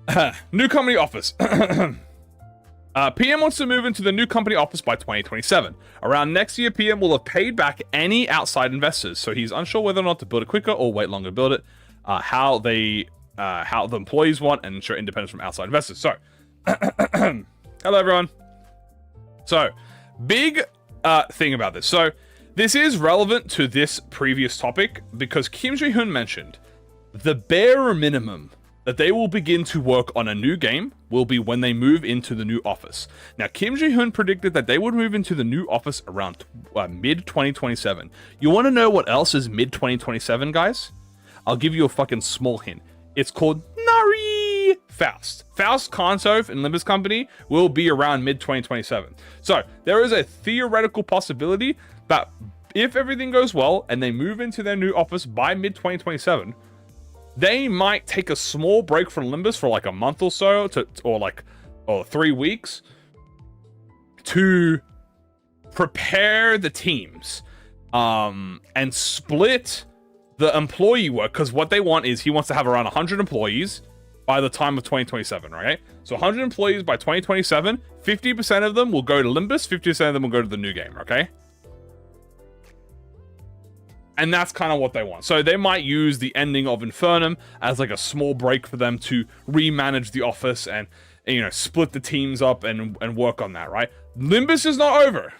it. New company office. PM wants to move into the new company office by 2027. Around next year, PM will have paid back any outside investors, so he's unsure whether or not to build it quicker or wait longer to build it. How the employees want and ensure independence from outside investors. So, hello everyone. So, big thing about this. So, this is relevant to this previous topic because Kim Ji-hoon mentioned the bare minimum that they will begin to work on a new game will be when they move into the new office. Now, Kim Ji-hoon predicted that they would move into the new office around mid-2027. You want to know what else is mid-2027, guys? I'll give you a fucking small hint. It's called Nari Faust. Faust Kanto and Limbus Company will be around mid-2027. So, there is a theoretical possibility that if everything goes well and they move into their new office by mid-2027, they might take a small break from Limbus for like a month or so, or 3 weeks, to prepare the teams, and split the employee work. Because what they want is he wants to have around 100 employees by the time of 2027, right? So 100 employees by 2027, 50% of them will go to Limbus, 50% of them will go to the new game, okay? And that's kind of what they want. So they might use the ending of Infernum as like a small break for them to remanage the office and you know, split the teams up and work on that, right? Limbus is not over.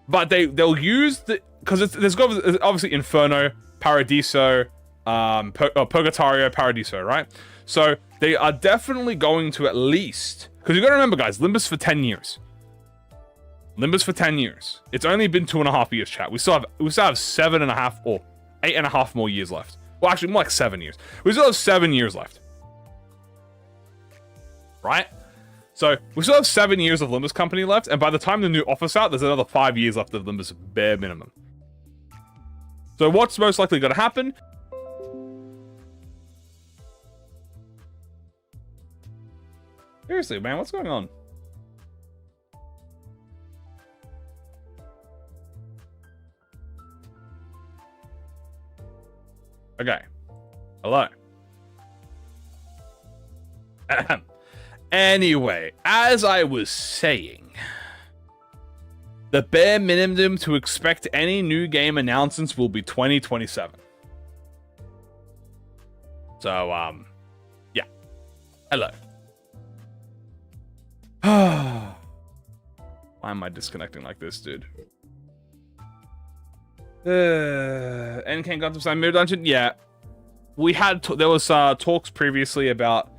But they'll use the... Because there's obviously Inferno, Paradiso, Purgatorio, Paradiso, right? So they are definitely going to at least... Because you got to remember, guys, Limbus for 10 years. Limbus for 10 years. It's only been 2.5 years, chat. We still have 7.5 or 8.5 more years left. Well, actually, more like 7 years. We still have 7 years left. right? So we still have 7 years of Limbus Company left, and by the time the new office out, there's another 5 years left of Limbus bare minimum. So what's most likely going to happen? Seriously, man, what's going on? Okay. Hello. Anyway, as I was saying, the bare minimum to expect any new game announcements will be 2027. So, yeah. Hello. Why am I disconnecting like this, dude? NK got to sign Mirror Dungeon? Yeah. We had, there was talks previously about,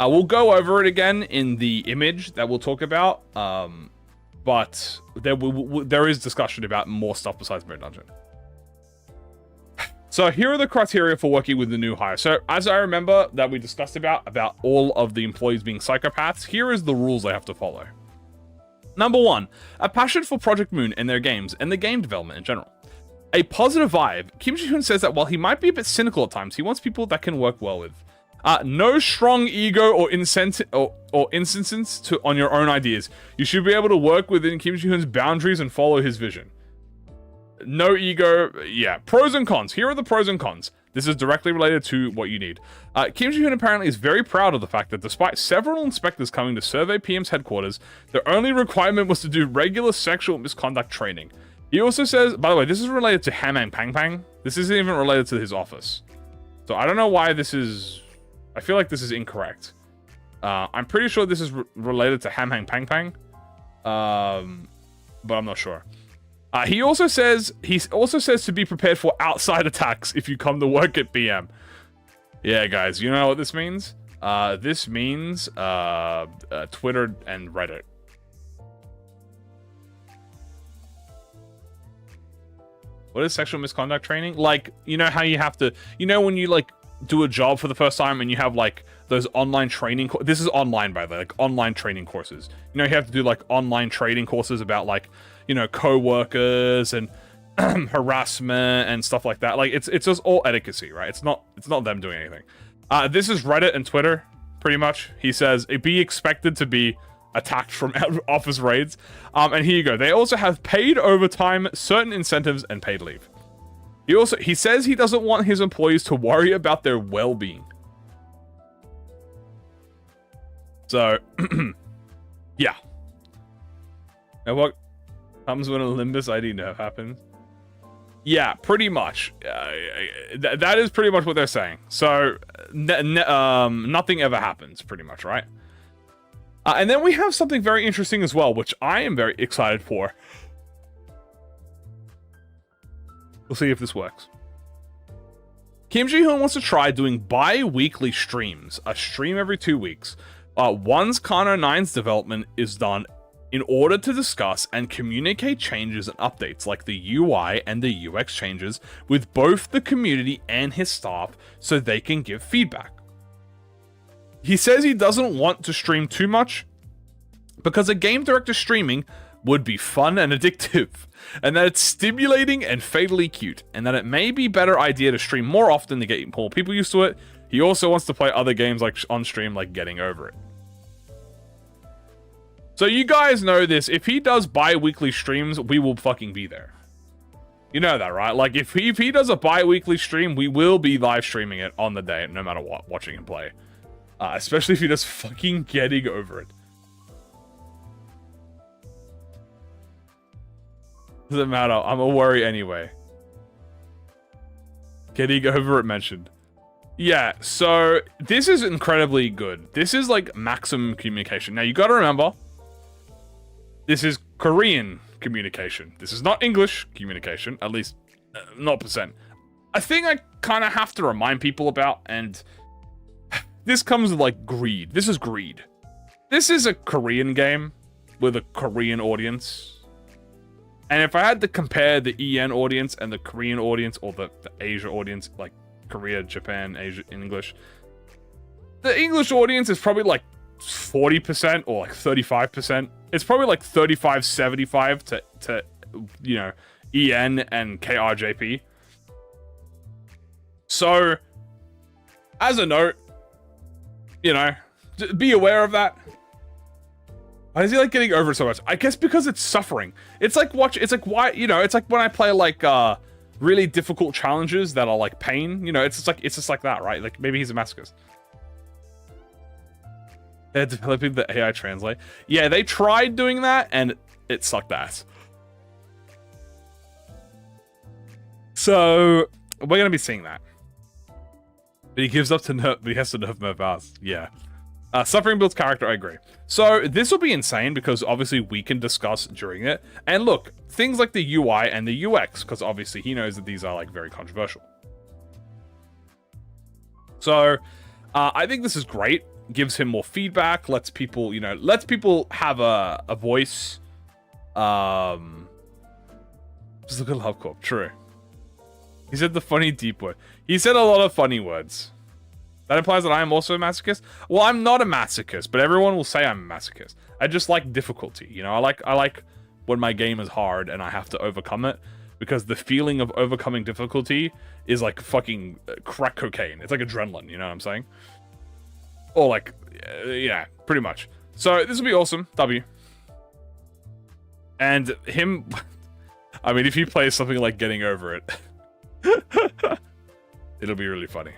we'll go over it again in the image that we'll talk about, but there is discussion about more stuff besides Mirror Dungeon. So here are the criteria for working with the new hire. So as I remember that we discussed about all of the employees being psychopaths, here is the rules they have to follow. Number 1, a passion for ProjectMoon and their games and the game development in general. A positive vibe. Kim Ji-hoon says that while he might be a bit cynical at times, he wants people that can work well with. No strong ego or incentive or insistence on your own ideas. You should be able to work within Kim Ji-hoon's boundaries and follow his vision. No ego. Yeah. Pros and cons. Here are the pros and cons. This is directly related to what you need. Kim Ji-hoon apparently is very proud of the fact that despite several inspectors coming to survey PM's headquarters, their only requirement was to do regular sexual misconduct training. He also says, by the way, this is related to Hamang Pang Pang. This isn't even related to his office. So I don't know why this is... I feel like this is incorrect. I'm pretty sure this is related to Hamang Pang Pang. But I'm not sure. He also says to be prepared for outside attacks if you come to work at PM. Yeah, guys, you know what this means? This means Twitter and Reddit. What is sexual misconduct training? Like, you know how you have to, you know when you like do a job for the first time and you have like those online training, this is online by the way, like online training courses. You know, you have to do like online training courses about like, you know, co-workers and harassment and stuff like that. Like it's just all etiquette, right? It's not them doing anything. This is Reddit and Twitter, pretty much. He says it be expected to be attacked from office raids. And here you go. They also have paid overtime, certain incentives, and paid leave. He says he doesn't want his employees to worry about their well-being. So, yeah. And what comes when a Limbus ID nerf happens? Yeah, pretty much. That is pretty much what they're saying. So, nothing ever happens, pretty much, right? And then we have something very interesting as well, which I am very excited for. We'll see if this works. Kim Ji-hoon wants to try doing bi-weekly streams. A stream every 2 weeks. Once Kano 9's development is done, in order to discuss and communicate changes and updates like the UI and the UX changes with both the community and his staff so they can give feedback. He says he doesn't want to stream too much because a game director streaming would be fun and addictive, and that it's stimulating and fatally cute, and that it may be a better idea to stream more often to get more people used to it. He also wants to play other games like on stream, like Getting Over It. So you guys know this. If he does bi-weekly streams, we will fucking be there. You know that, right? Like, if he does a bi-weekly stream, we will be live streaming it on the day, no matter what, watching him play. Especially if he does fucking Getting Over It. Doesn't matter. I'm a worry anyway. Getting Over It mentioned. Yeah, so this is incredibly good. This is like maximum communication. Now, you gotta remember, this is Korean communication. This is not English communication, at least not percent. A thing I kind of have to remind people about, and this comes with like greed. This is greed. This is a Korean game with a Korean audience. And if I had to compare the EN audience and the Korean audience, or the Asia audience, like Korea, Japan, Asia in English, the English audience is probably like 40% or like 35%. It's probably like 35-75 to you know, EN and KRJP. So, as a note, you know, be aware of that. Why is he like getting over it so much? I guess because it's suffering. It's like why, you know, it's like when I play like really difficult challenges that are like pain, you know, it's just like that, right? Like maybe he's a masochist. They're developing the AI translate. Yeah, they tried doing that and it sucked ass. So we're gonna be seeing that. But he gives up to nerf, but he has to nerf Mervaz. Yeah. Suffering builds character, I agree. So this will be insane because obviously we can discuss during it. And look, things like the UI and the UX, because obviously he knows that these are like very controversial. So I think this is great. Gives him more feedback, lets people, you know, lets people have a voice. Just look at Love Corp, true. He said the funny deep word. He said a lot of funny words. That implies that I am also a masochist? Well, I'm not a masochist, but everyone will say I'm a masochist. I just like difficulty, you know? I like when my game is hard and I have to overcome it, because the feeling of overcoming difficulty is like fucking crack cocaine. It's like adrenaline, you know what I'm saying? Or like, yeah, pretty much. So this will be awesome, W. And him, I mean, if he plays something like Getting Over It, it'll be really funny.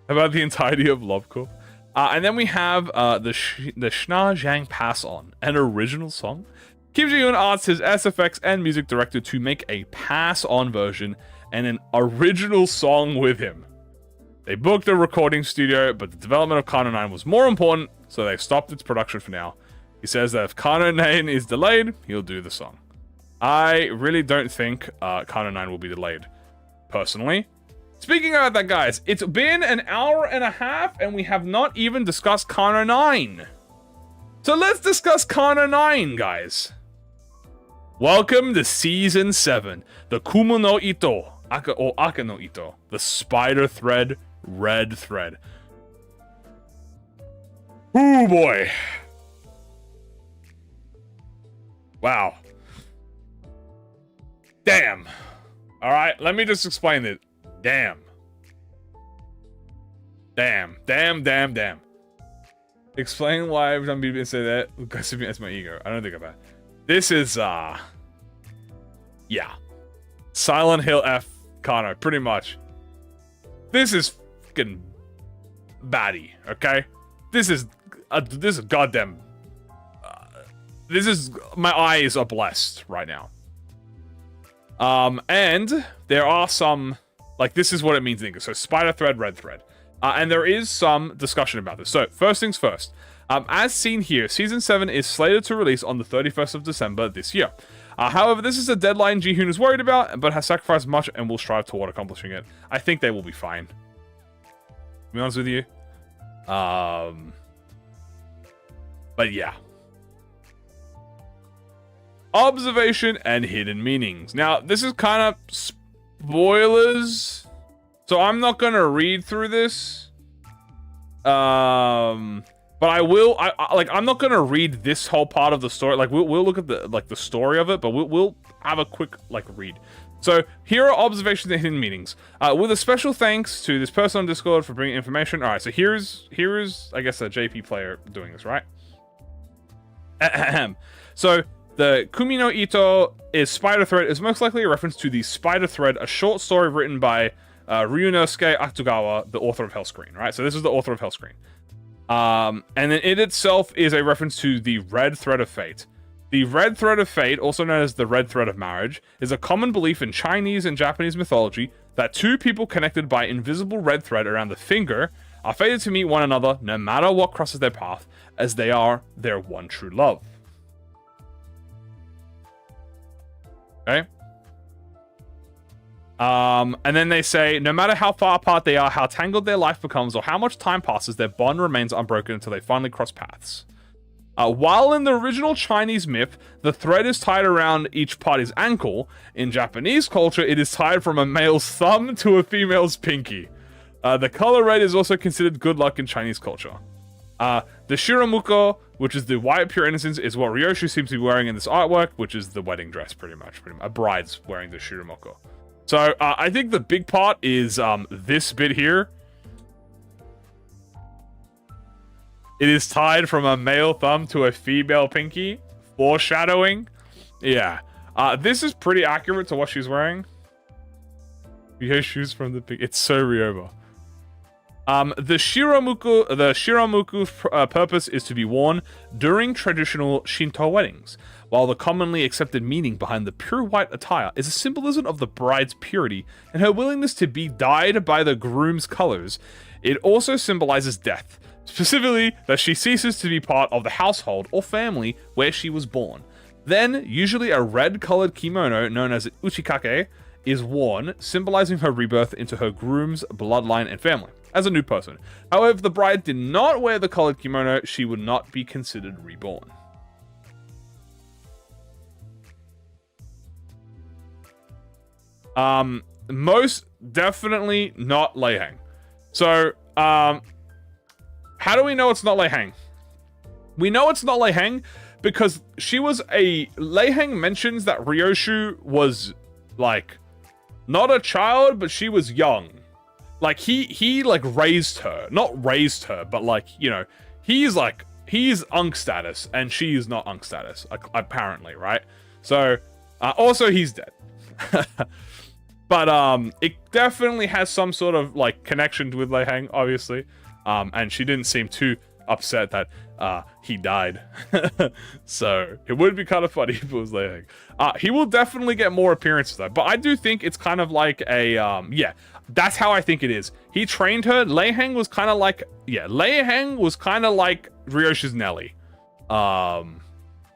About the entirety of Love Corp. And then we have the Shna Zhang Pass On, an original song. Kim Ji-yoon asked his SFX and music director to make a pass-on version and an original song with him. They booked a recording studio, but the development of Kano 9 was more important, so they've stopped its production for now. He says that if Kano 9 is delayed, he'll do the song. I really don't think Kano 9 will be delayed, personally. Speaking about that, guys, it's been an hour and a half, and we have not even discussed Kano 9. So let's discuss Kano 9, guys. Welcome to Season 7, the Kumo no Ito, Aka no Ito, the Spider Thread, Red Thread. Ooh, boy. Wow. Damn. Alright, let me just explain it. Damn. Damn. Damn, damn, damn. Explain why every time people say that, because that's my ego. I don't think about it. This is, yeah. Silent Hill F Kano, pretty much. This is fucking baddie, okay? This is goddamn... this is... My eyes are blessed right now. And there are some... Like, this is what it means in English. So, Spider Thread, Red Thread. And there is some discussion about this. So, first things first. As seen here, Season 7 is slated to release on the 31st of December this year. However, this is a deadline Ji-hoon is worried about, but has sacrificed much and will strive toward accomplishing it. I think they will be fine. To be honest with you. But yeah. Observation and hidden meanings. Now, this is kind of spoilers, so I'm not gonna read through this. But I will. I'm not gonna read this whole part of the story. Like, we'll look at the story of it, but we'll have a quick read. So here are observations and hidden meanings. With a special thanks to this person on Discord for bringing information. All right, so here's I guess a JP player doing this, right? So the Kumi no Ito is Spider Thread is most likely a reference to the Spider Thread, a short story written by Ryunosuke Akutagawa, the author of Hellscreen, right? So this is the author of Hellscreen. And then it itself is a reference to the Red Thread of Fate. The Red Thread of Fate, also known as the Red Thread of Marriage, is a common belief in Chinese and Japanese mythology that two people connected by invisible red thread around the finger are fated to meet one another no matter what crosses their path, as they are their one true love. Okay? And then they say, no matter how far apart they are, how tangled their life becomes, or how much time passes, their bond remains unbroken until they finally cross paths. While in the original Chinese myth, the thread is tied around each party's ankle, in Japanese culture, it is tied from a male's thumb to a female's pinky. The color red is also considered good luck in Chinese culture. The Shiramuko, which is the white pure innocence, is what Ryoshu seems to be wearing in this artwork, which is the wedding dress, pretty much. A bride's wearing the Shiramuko. So I think the big part is this bit here. It is tied from a male thumb to a female pinky, foreshadowing. Yeah, this is pretty accurate to what she's wearing. Ryoshu's from the pink. It's so Ryoba. The Shiramuku purpose is to be worn during traditional Shinto weddings, while the commonly accepted meaning behind the pure white attire is a symbolism of the bride's purity and her willingness to be dyed by the groom's colors. It also symbolizes death, specifically that she ceases to be part of the household or family where she was born. Then, usually a red-colored kimono known as uchikake is worn, symbolizing her rebirth into her groom's bloodline and family as a new person. However, if the bride did not wear the colored kimono, she would not be considered reborn. Most definitely not Leihang. So, how do we know it's not Leihang? We know it's not Leihang because Leihang mentions that Ryoshu was, like, not a child, but she was young. Like, he like raised her. Not raised her, but like, you know, he's Unk status and she's not Unk status, apparently, right? So, also he's dead. But it definitely has some sort of like connection with Leihang, obviously. And she didn't seem too upset that he died. So it would be kind of funny if it was Leihang. He will definitely get more appearances though, but I do think it's kind of like a yeah, that's how I think it is. He trained her. Leihang was kind of like, yeah, Leihang was kind of like Ryoshu's Nelly. The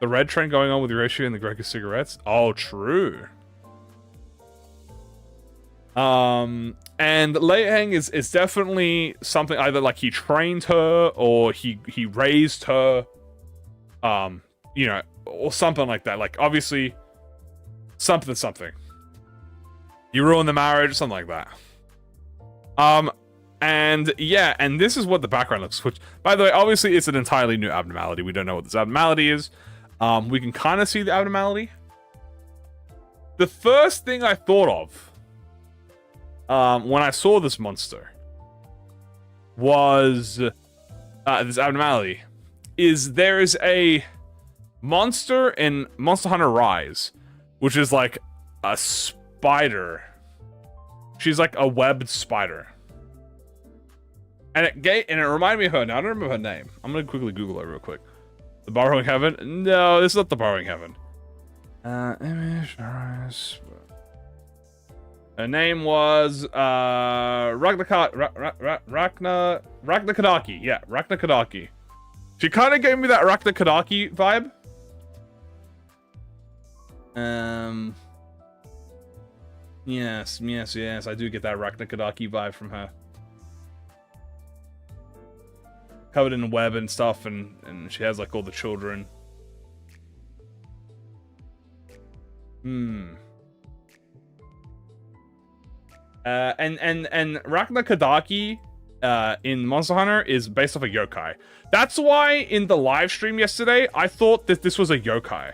red trend going on with Ryoshu and the Greco cigarettes. Oh, true. And Leihang is definitely something either like he trained her or he raised her, you know, or something like that. Like obviously something. You ruin the marriage, something like that. And yeah, and this is what the background looks, which by the way, obviously it's an entirely new abnormality. We don't know what this abnormality is. We can kind of see the abnormality. The first thing I thought of when I saw this monster was this abnormality is there is a monster in Monster Hunter Rise, which is like a spider. She's like a webbed spider. And it reminded me of her. Now I don't remember her name. I'm gonna quickly Google her real quick. The Borrowing Heaven? No, this is not the Borrowing Heaven. Image Rise. Her name was Raknakadaki. Yeah, Raknakadaki. She kind of gave me that Raknakadaki vibe. Yes, I do get that Raknakadaki vibe from her. Covered in web and stuff, and she has like all the children. And Raknakadaki in Monster Hunter is based off a yokai. That's why in the live stream yesterday, I thought that this was a yokai.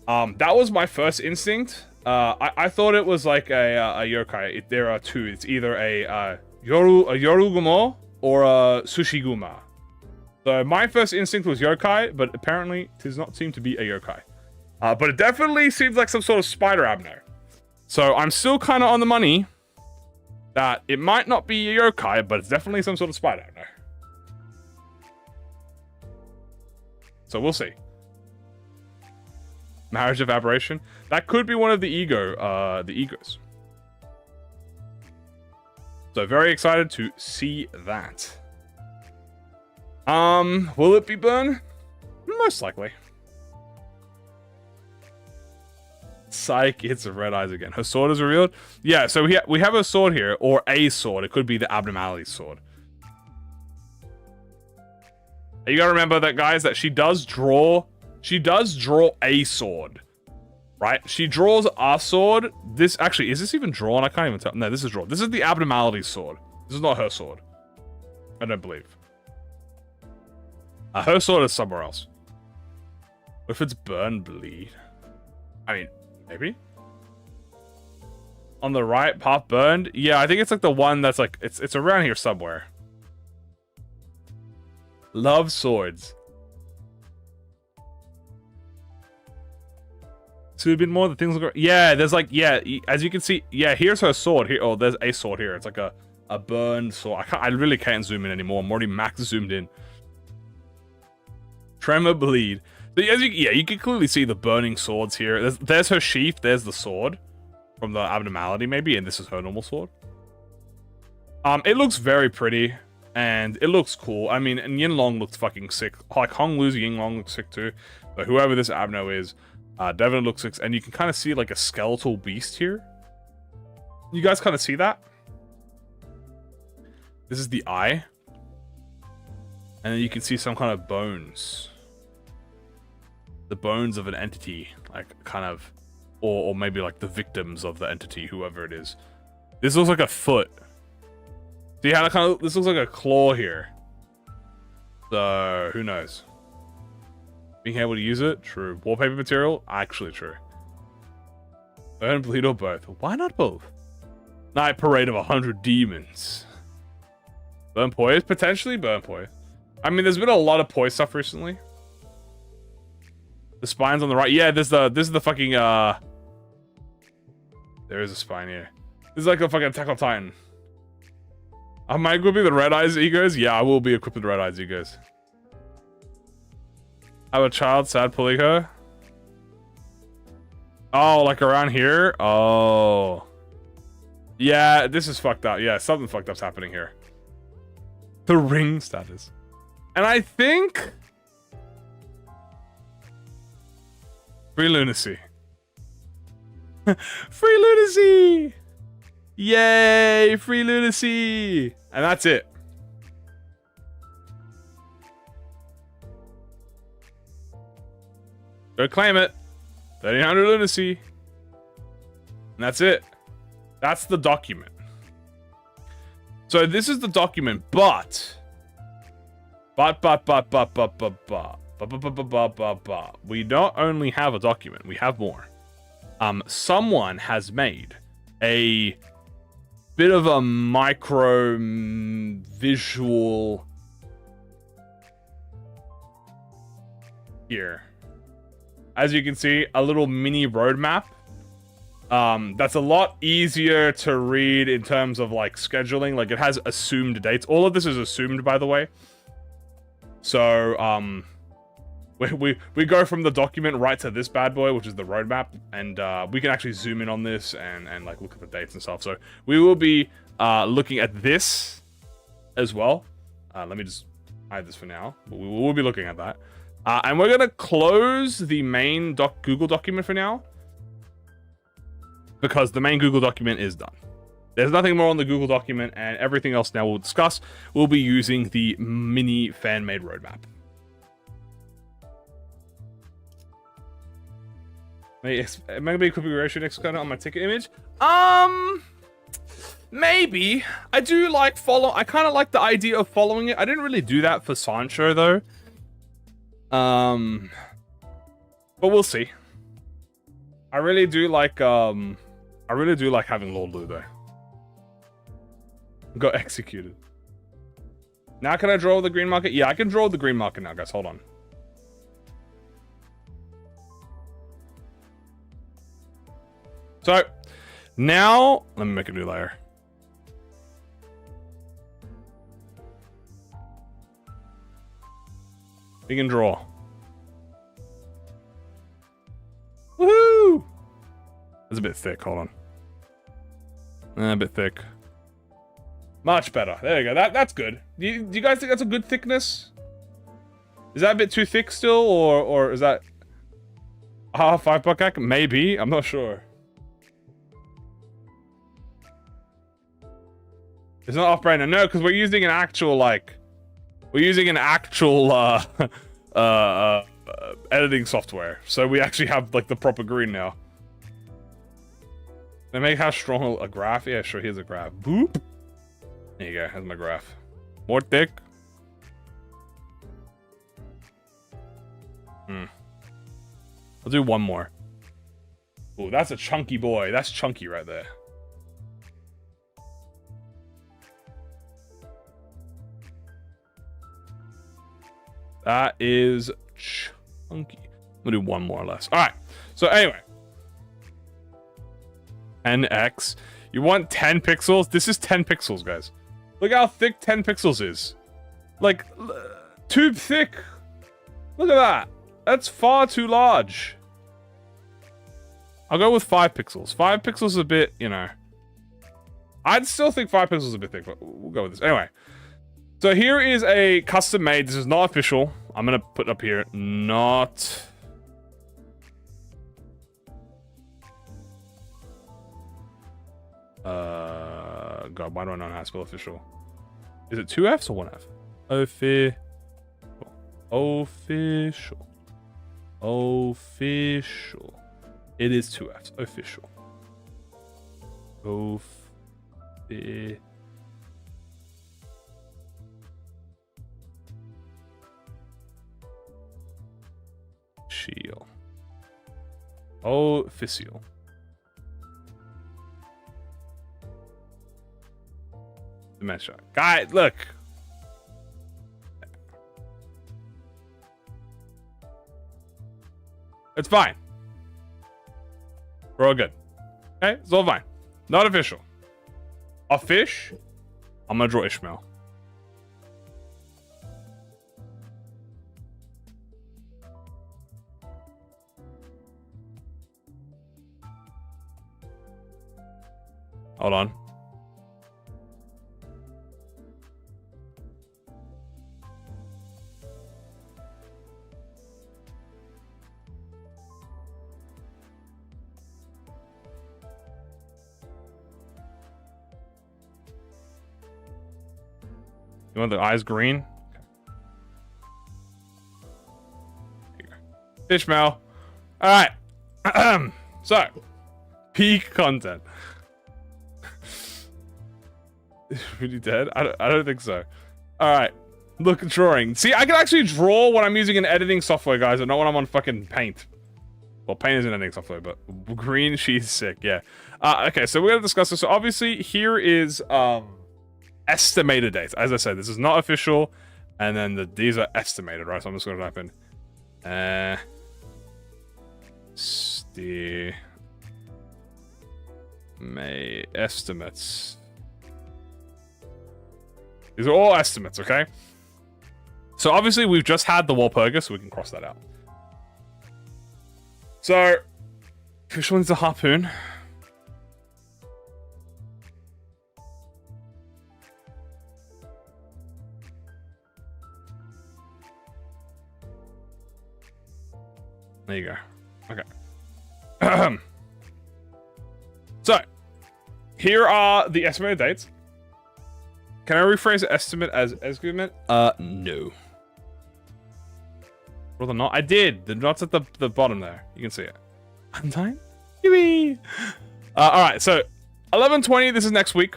That was my first instinct. I thought it was like a yokai. There are two. It's either a Yorugumo or a Sushiguma. So my first instinct was yokai, but apparently it does not seem to be a yokai. But it definitely seems like some sort of spider abno. So I'm still kind of on the money that it might not be a yokai, but it's definitely some sort of spider abno. So we'll see. Marriage of Aberration. That could be one of the egos. So very excited to see that. Will it be Burn? Most likely. Psych, it's a red eyes again. Her sword is revealed? Yeah, so we have a sword here, or a sword. It could be the abnormality sword. You gotta remember that, guys, that she does draw a sword. Right? She draws a sword. This, actually, is this even drawn? I can't even tell. No, this is drawn. This is the abnormality sword. This is not her sword. I don't believe. Her sword is somewhere else. What if it's burn bleed? I mean, maybe? On the right, path burned? Yeah, I think it's like the one that's like, it's around here somewhere. Love swords. So a bit more, the things look... Yeah, there's like, yeah, as you can see, yeah, here's her sword. Here, oh, there's a sword here. It's like a burned sword. I really can't zoom in anymore. I'm already max zoomed in. Tremor bleed. So as you can clearly see the burning swords here. There's her sheath. There's the sword from the abnormality, maybe, and this is her normal sword. It looks very pretty, and it looks cool. I mean, and Yinlong looks fucking sick. Like Hong Lu's Yinlong looks sick too. But whoever this Abno is, definitely looks sick, and you can kind of see like a skeletal beast here. You guys kind of see that? This is the eye. And then you can see some kind of bones. The bones of an entity, like kind of, or maybe like the victims of the entity, whoever it is. This looks like a foot. See how this looks like a claw here. So who knows? Being able to use it, true. Wallpaper material, actually true. Burn, bleed, or both. Why not both? Night parade of 100 demons. Burn poise, potentially burn poise. I mean, there's been a lot of poise stuff recently. The spine's on the right. Yeah, this is the fucking there is a spine here. This is like a fucking Attack on Titan. Am I equipping the red eyes egos? Yeah, I will be equipped with red eyes egos. I have a child, sad pulling her. Oh, like around here? Oh. Yeah, this is fucked up. Yeah, something fucked up's happening here. The ring status. And I think... Free lunacy. Free lunacy! Yay! Free lunacy! And that's it. Go claim it. 1300 lunacy. And that's it. That's the document. So this is the document, but we not only have a document, we have more. Someone has made a bit of a micro visual here. As you can see, a little mini roadmap. That's a lot easier to read in terms of like scheduling. Like it has assumed dates. All of this is assumed, by the way. So we go from the document right to this bad boy, which is the roadmap, and we can actually zoom in on this and like look at the dates and stuff. So we will be looking at this as well. Let me just hide this for now, but we will be looking at that. And we're gonna close the main Google document for now, because the main Google document is done. There's nothing more on the Google document, and everything else now we'll discuss. We'll be using the mini fan-made roadmap. Am I gonna be configuration executor on my ticket image? Maybe. I do like I kind of like the idea of following it. I didn't really do that for Sancho though. But we'll see. I really do like having Lord Lu though. Got executed. Now can I draw the green market? Yeah, I can draw the green market now, guys. Hold on. So now let me make a new layer. We can draw. Woohoo! That's a bit thick. Hold on. A bit thick. Much better. There you go. That's good. Do you guys think that's a good thickness? Is that a bit too thick still, or is that $5 maybe? I'm not sure. It's not off-brand. No, because we're using an actual editing software. So we actually have like the proper green now. They make how strong a graph? Yeah, sure. Here's a graph. Boop. There you go. That's my graph. More thick. I'll do one more. Oh, that's a chunky boy. That's chunky right there. That is chunky. I'm gonna do one more or less. All right. So anyway, NX. You want 10 pixels? This is 10 pixels, guys. Look how thick 10 pixels is. Like, too thick. Look at that. That's far too large. I'll go with 5 pixels. 5 pixels is a bit, you know. I'd still think 5 pixels is a bit thick, but we'll go with this. Anyway. So here is a custom made. This is not official. I'm going to put up here. Not... God, why do I not know how to spell official? Is it 2 Fs or 1 F? Official. Official. It is 2 Fs. Official. Official. Dimension. Guys, look. It's fine. We're all good. Okay, it's all fine. Not official. A fish. I'm gonna draw Ishmael. Hold on. You want the eyes green? Okay. Ishmael. All right. So, peak content. Is it really dead? I don't think so. All right. Look, drawing. See, I can actually draw when I'm using an editing software, guys, and not when I'm on fucking Paint. Well, Paint is an editing software, but green, she's sick. Yeah. Okay, so we're gonna discuss this. So obviously, here is estimated dates. As I said, this is not official, and then these are estimated, right? So I'm just gonna type in estimates. These are all estimates, okay? So obviously we've just had the Walpurga, so we can cross that out. So, fish one's a harpoon. There you go. Okay. So, here are the estimated dates. Can I rephrase estimate as estimate? No. Rather not. I did. The not's at the bottom there. You can see it. Untimed? Yippee! Alright, so 11/20, this is next week.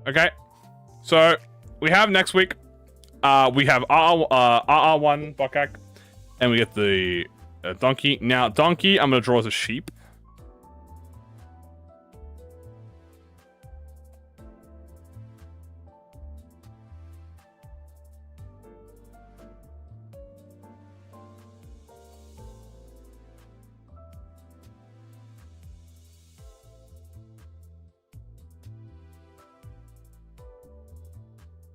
Okay. So we have next week. We have RR1 Bokak, and we get the donkey. Now, donkey, I'm gonna draw as a sheep.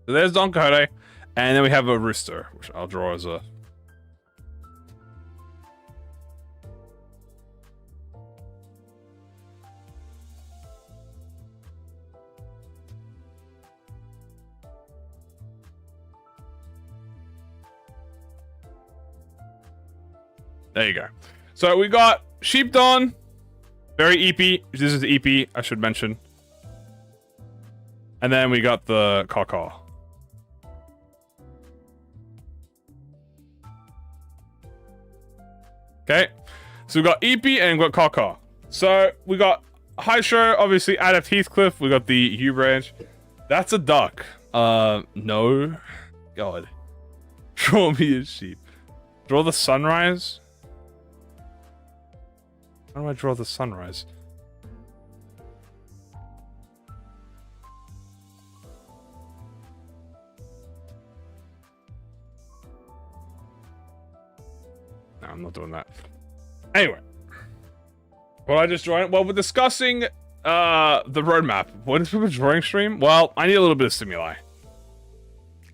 So there's Don Quixote, and then we have a rooster, which I'll draw as a... There you go. So we got Sheep Dawn, very EP. This is the EP, I should mention. And then we got the Caw. Okay, so we've got EP and we've got Caw. So we got High Show, obviously Adept Heathcliff. We got the U branch. That's a duck. No. God. Draw me a sheep. Draw the sunrise. How do I draw the sunrise? No, I'm not doing that. Anyway. What I just drawing? Well, we're discussing the roadmap. What is a drawing stream? Well, I need a little bit of stimuli.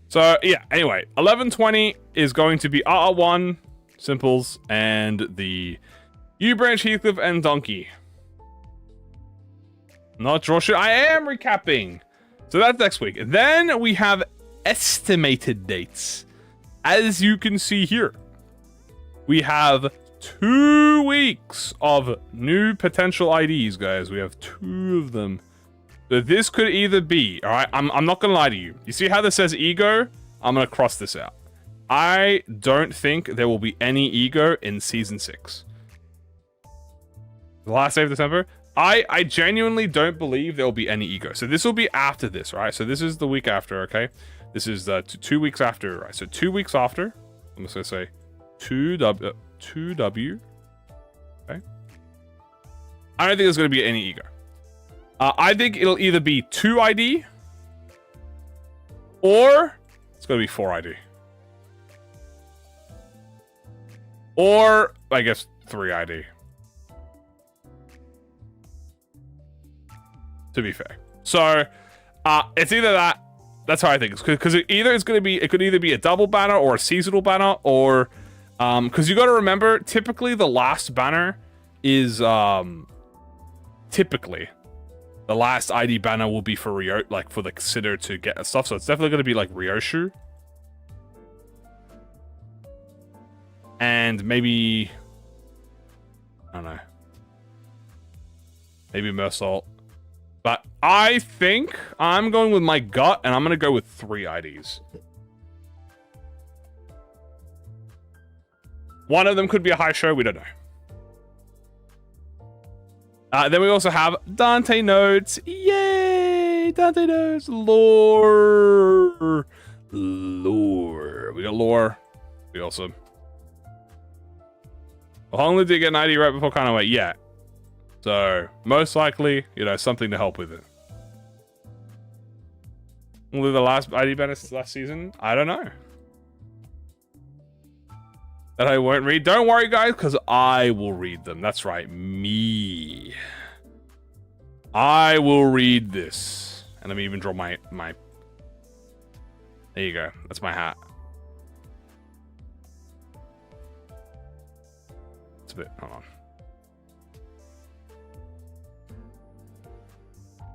So, yeah, anyway. 11:20 is going to be RR1, Simples, and the U-Branch, Heathcliff, and Donkey. Not draw shit. I am recapping. So that's next week. Then we have estimated dates. As you can see here, we have 2 weeks of new potential IDs, guys. We have 2 of them. So this could either be, all right, I'm not going to lie to you. You see how this says ego? I'm going to cross this out. I don't think there will be any ego in Season 6. The last day of December. I genuinely don't believe there will be any ego. So this will be after this, right? So this is the week after, okay? This is 2 weeks after, right? So 2 weeks after, I'm just going to say 2W. Okay. I don't think there's going to be any ego. I think it'll either be 2 ID or it's going to be 4 ID. Or, I guess, 3 ID. To be fair. So, it's either that. That's how I think. Because it could either be a double banner or a seasonal banner or... because you got to remember, typically the last banner is... typically... the last ID banner will be for Ryo, like for the consider to get stuff. So it's definitely going to be like Ryoshu. And maybe... I don't know. Maybe Mersault. But I think I'm going with my gut and I'm going to go with 3 IDs. One of them could be a high show. We don't know. Then we also have Dante Notes. Yay! Dante Notes. Lore. Lore. We got lore. Be awesome. Well, Honglu did get an ID right before kind of wait. Yeah. So, most likely, you know, something to help with it. Will the last ID banner last season? I don't know. That I won't read. Don't worry, guys, because I will read them. That's right, me. I will read this. And let me even draw my... There you go. That's my hat. It's a bit... Hold on.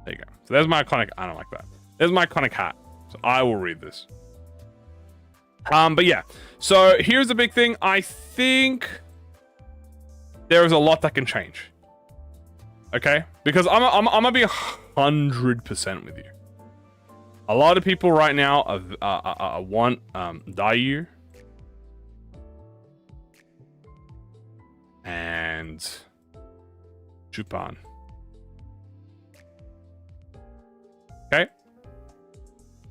There you go. So there's my iconic... I don't like that. There's my iconic hat. So I will read this. But yeah, so here's the big thing. I think there is a lot that can change. Okay, because I'm gonna be 100% with you. A lot of people right now want Dayu and Chupan. Okay,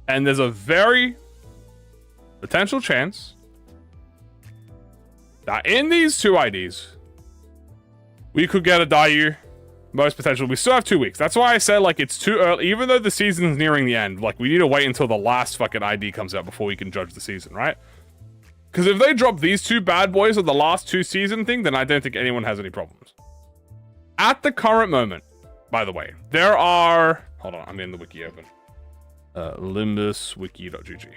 and there's a very potential chance that in these 2 IDs, we could get a Dayu. Most potential. We still have 2 weeks. That's why I said, like, it's too early. Even though the season's nearing the end, like, we need to wait until the last fucking ID comes out before we can judge the season, right? Because if they drop these 2 bad boys on the last 2 season thing, then I don't think anyone has any problems. At the current moment, by the way, there are... Hold on, I'm getting the wiki open. Limbus wiki.gg.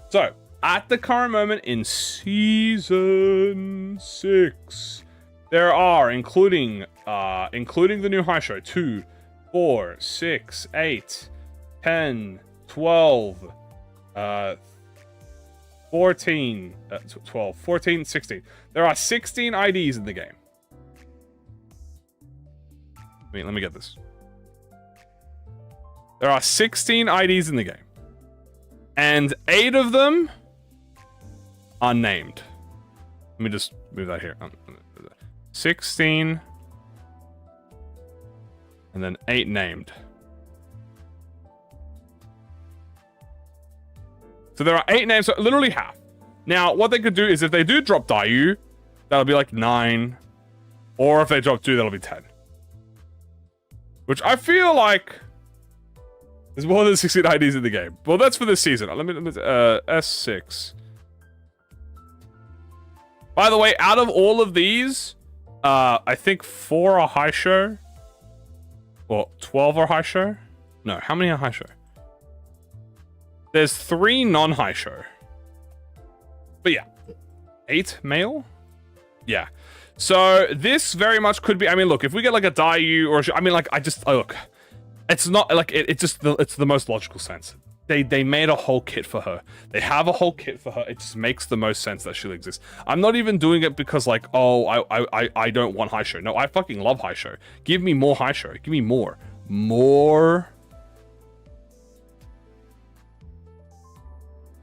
So, at the current moment in Season 6, there are, including the new high show, 2, 4, 6, 8, 10, 12, 14, 12, 14, 16. There are 16 IDs in the game. Wait, let me get this. There are 16 IDs in the game. And 8 of them are named. Let me just move that here. 16, and then 8 named. So there are 8 names, so literally half. Now, what they could do is if they do drop Dayu, that'll be like 9. Or if they drop 2, that'll be 10. Which I feel like there's more than 16 IDs in the game. Well, that's for this season. Let me S6. By the way, out of all of these, I think 4 are high show. Well, 12 are high show. No, how many are high show? There's 3 non-high show. But yeah, 8 male? Yeah. So this very much could be, I mean, look, if we get like a Dayu or I mean, like, look, it's not like, it's the most logical sense. They made a whole kit for her. They have a whole kit for her. It just makes the most sense that she'll exist. I'm not even doing it because like, oh, I don't want high show. No, I fucking love high show. Give me more high show. Give me more. More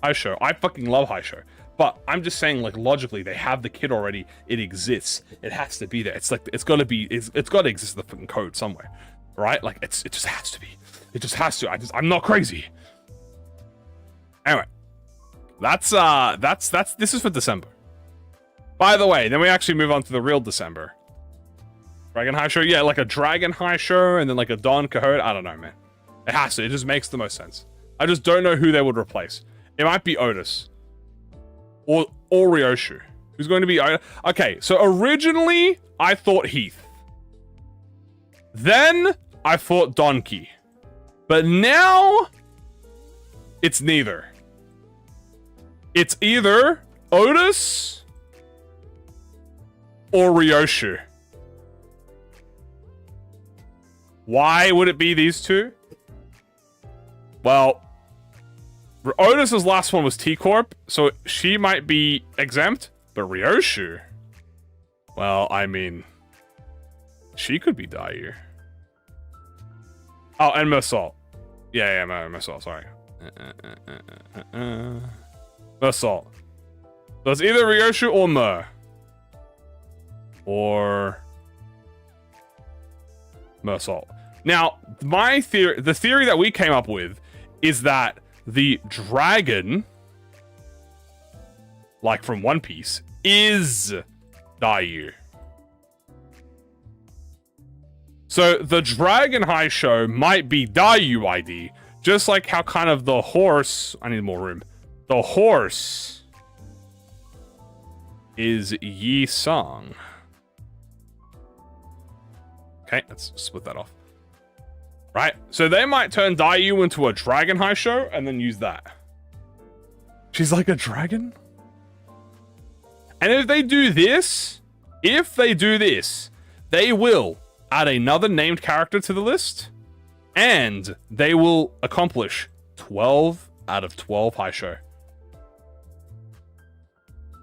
high show. I fucking love high show. But I'm just saying, like, logically, they have the kit already. It exists. It has to be there. It's like, it's gotta be, it's gotta exist in the fucking code somewhere, right? Like, it just has to be. It just has to. I'm not crazy. Anyway, that's this is for December. By the way, then we actually move on to the real December. Dragon High Show, yeah, like a Dragon High Show, and then like a Don Quixote. I don't know, man. It has to. It just makes the most sense. I just don't know who they would replace. It might be Otis. Or Ryoshu. Who's going to be... Okay, so originally, I thought Heath. Then, I thought Donkey. But now, it's neither. It's either Otis or Ryoshu. Why would it be these two? Well... Otis's last one was T-Corp, so she might be exempt, but Ryoshu, well, I mean, she could be Dayu. Oh, and Mersal. Yeah, Mersal, sorry. Mersal. So it's either Ryoshu or Mer. Or Mersal. Now, the theory that we came up with is that the dragon, like from One Piece, is Dayu. So the Dragon High Show might be Dayu ID, just like how kind of the horse... I need more room. The horse is Yi Song. Okay, let's split that off. Right, so they might turn Dayu into a Dragon High Show and then use that. She's like a dragon? And if they do this, they will add another named character to the list, and they will accomplish 12 out of 12 high show.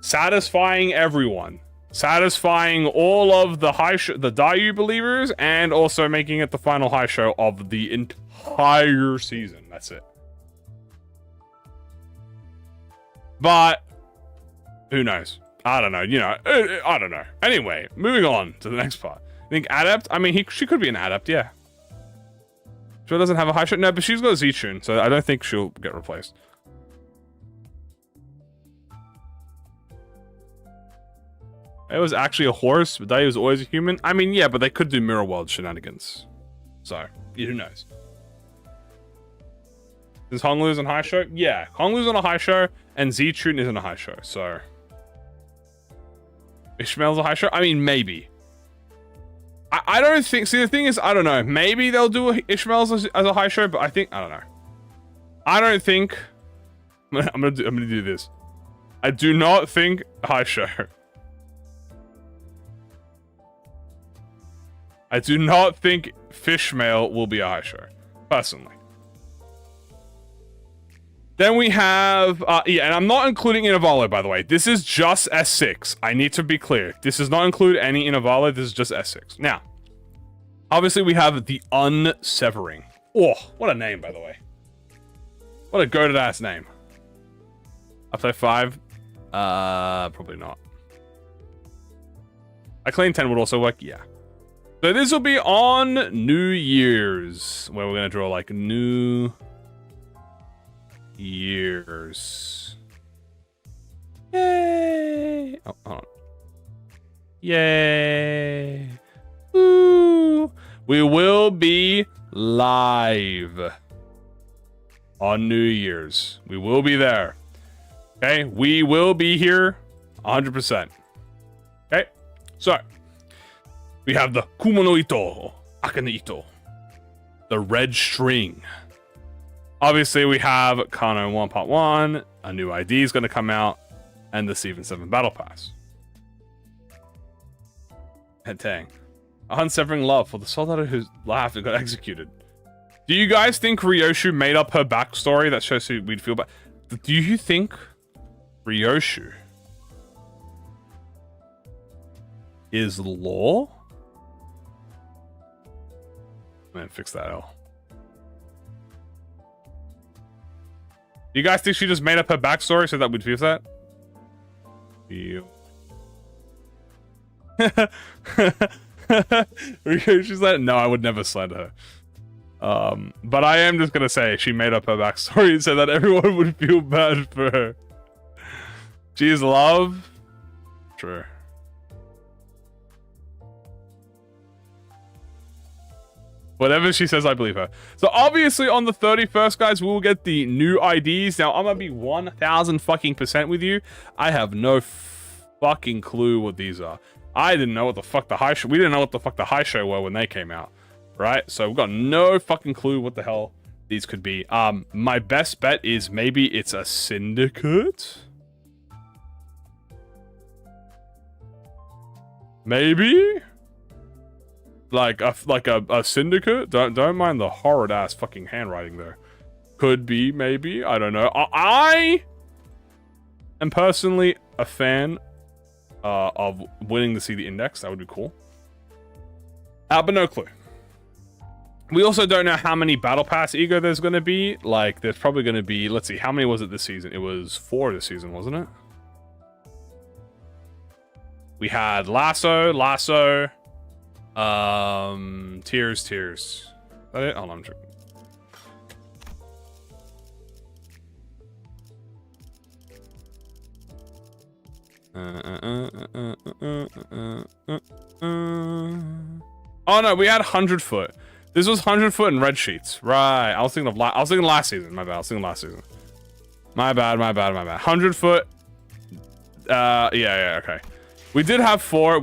Satisfying everyone. Satisfying all of the the Dayu believers, and also making it the final high show of the entire season. That's it. But who knows? I don't know. You know, I don't know. Anyway, moving on to the next part. I think Adept. I mean, she could be an Adept, yeah. She doesn't have a high show. No, but she's got a Z-Tune, so I don't think she'll get replaced. It was actually a horse, but Dayu was always a human. I mean, yeah, but they could do Mirror World shenanigans. So, who knows? Is Honglu's on high show? Yeah, Honglu's on a high show, and Z-Tune is on a high show, so... Ishmael's a high show? I mean, maybe. I don't think... See, the thing is, I don't know. Maybe they'll do Ishmael's as a high show, but I think... I don't know. I don't think... I'm gonna do this. I do not think high show. I do not think Fishmail will be a high show, personally. Then we have, yeah, and I'm not including Inavalo, by the way. This is just S6. I need to be clear. This does not include any Inavalo. This is just S6. Now, obviously we have the Unsevering. Oh, what a name, by the way. What a goated ass name. Upside 5? Probably not. A clean 10 would also work, yeah. So this will be on New Year's, where we're going to draw like New Year's. Yay! Oh, hold on. Yay! Woo! We will be live on New Year's. We will be there. Okay? We will be here 100%. Okay? So, we have the Kuma no Ito, Akane Ito, the red string. Obviously, we have Kano 1.1, a new ID is going to come out, and the Season 7 Battle Pass. Hetang. Unsevering love for the soldier who laughed and got executed. Do you guys think Ryoshu made up her backstory that shows who we'd feel bad? Do you think Ryoshu is law? Man, fix that L. Do you guys think she just made up her backstory so that we'd feel that? Feel. She's like, no, I would never slander her. But I am just gonna say she made up her backstory so that everyone would feel bad for her. She's love. True. Whatever she says, I believe her. So obviously on the 31st, guys, we'll get the new IDs. Now I'm gonna be 1000 fucking % with you. I have no fucking clue what these are. I didn't know what the fuck the high show. We didn't know what the fuck the high show were when they came out, right? So we've got no fucking clue what the hell these could be. My best bet is maybe it's a syndicate. Maybe. Like a syndicate. Don't mind the horrid ass fucking handwriting there. Could be, maybe. I don't know. I am personally a fan of winning to see the index. That would be cool. But no clue. We also don't know how many battle pass ego there's going to be. Like, there's probably going to be, let's see, how many was it this season? It was 4 this season, wasn't it? We had Lasso. Tears. Is that it? Hold on, I'm tripping. Oh no, we had 100 foot. This was 100 foot in red sheets. Right. I was thinking last season. My bad. I was thinking last season. My bad. 100 foot. Yeah, okay. We did have 4.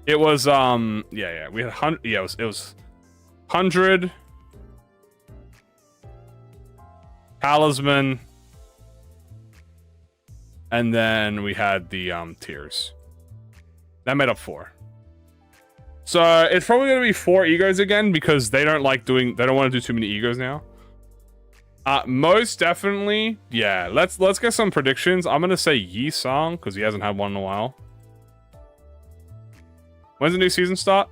It was yeah. We had 100. Yeah, it was 100 talisman, and then we had the tears. That made up 4. So it's probably gonna be 4 egos again because they don't want to do too many egos now. Most definitely, yeah. Let's get some predictions. I'm gonna say Yi Song because he hasn't had one in a while. When's the new season start?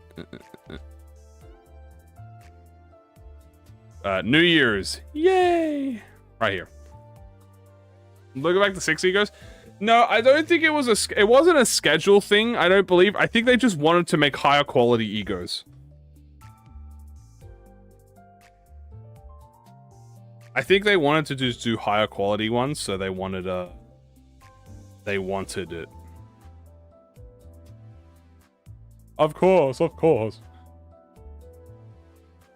New Year's. Yay! Right here. Looking back to 6 egos. No, I don't think it wasn't a schedule thing, I don't believe. I think they just wanted to make higher quality egos. I think they wanted to just do higher quality ones, so they wanted it. Of course.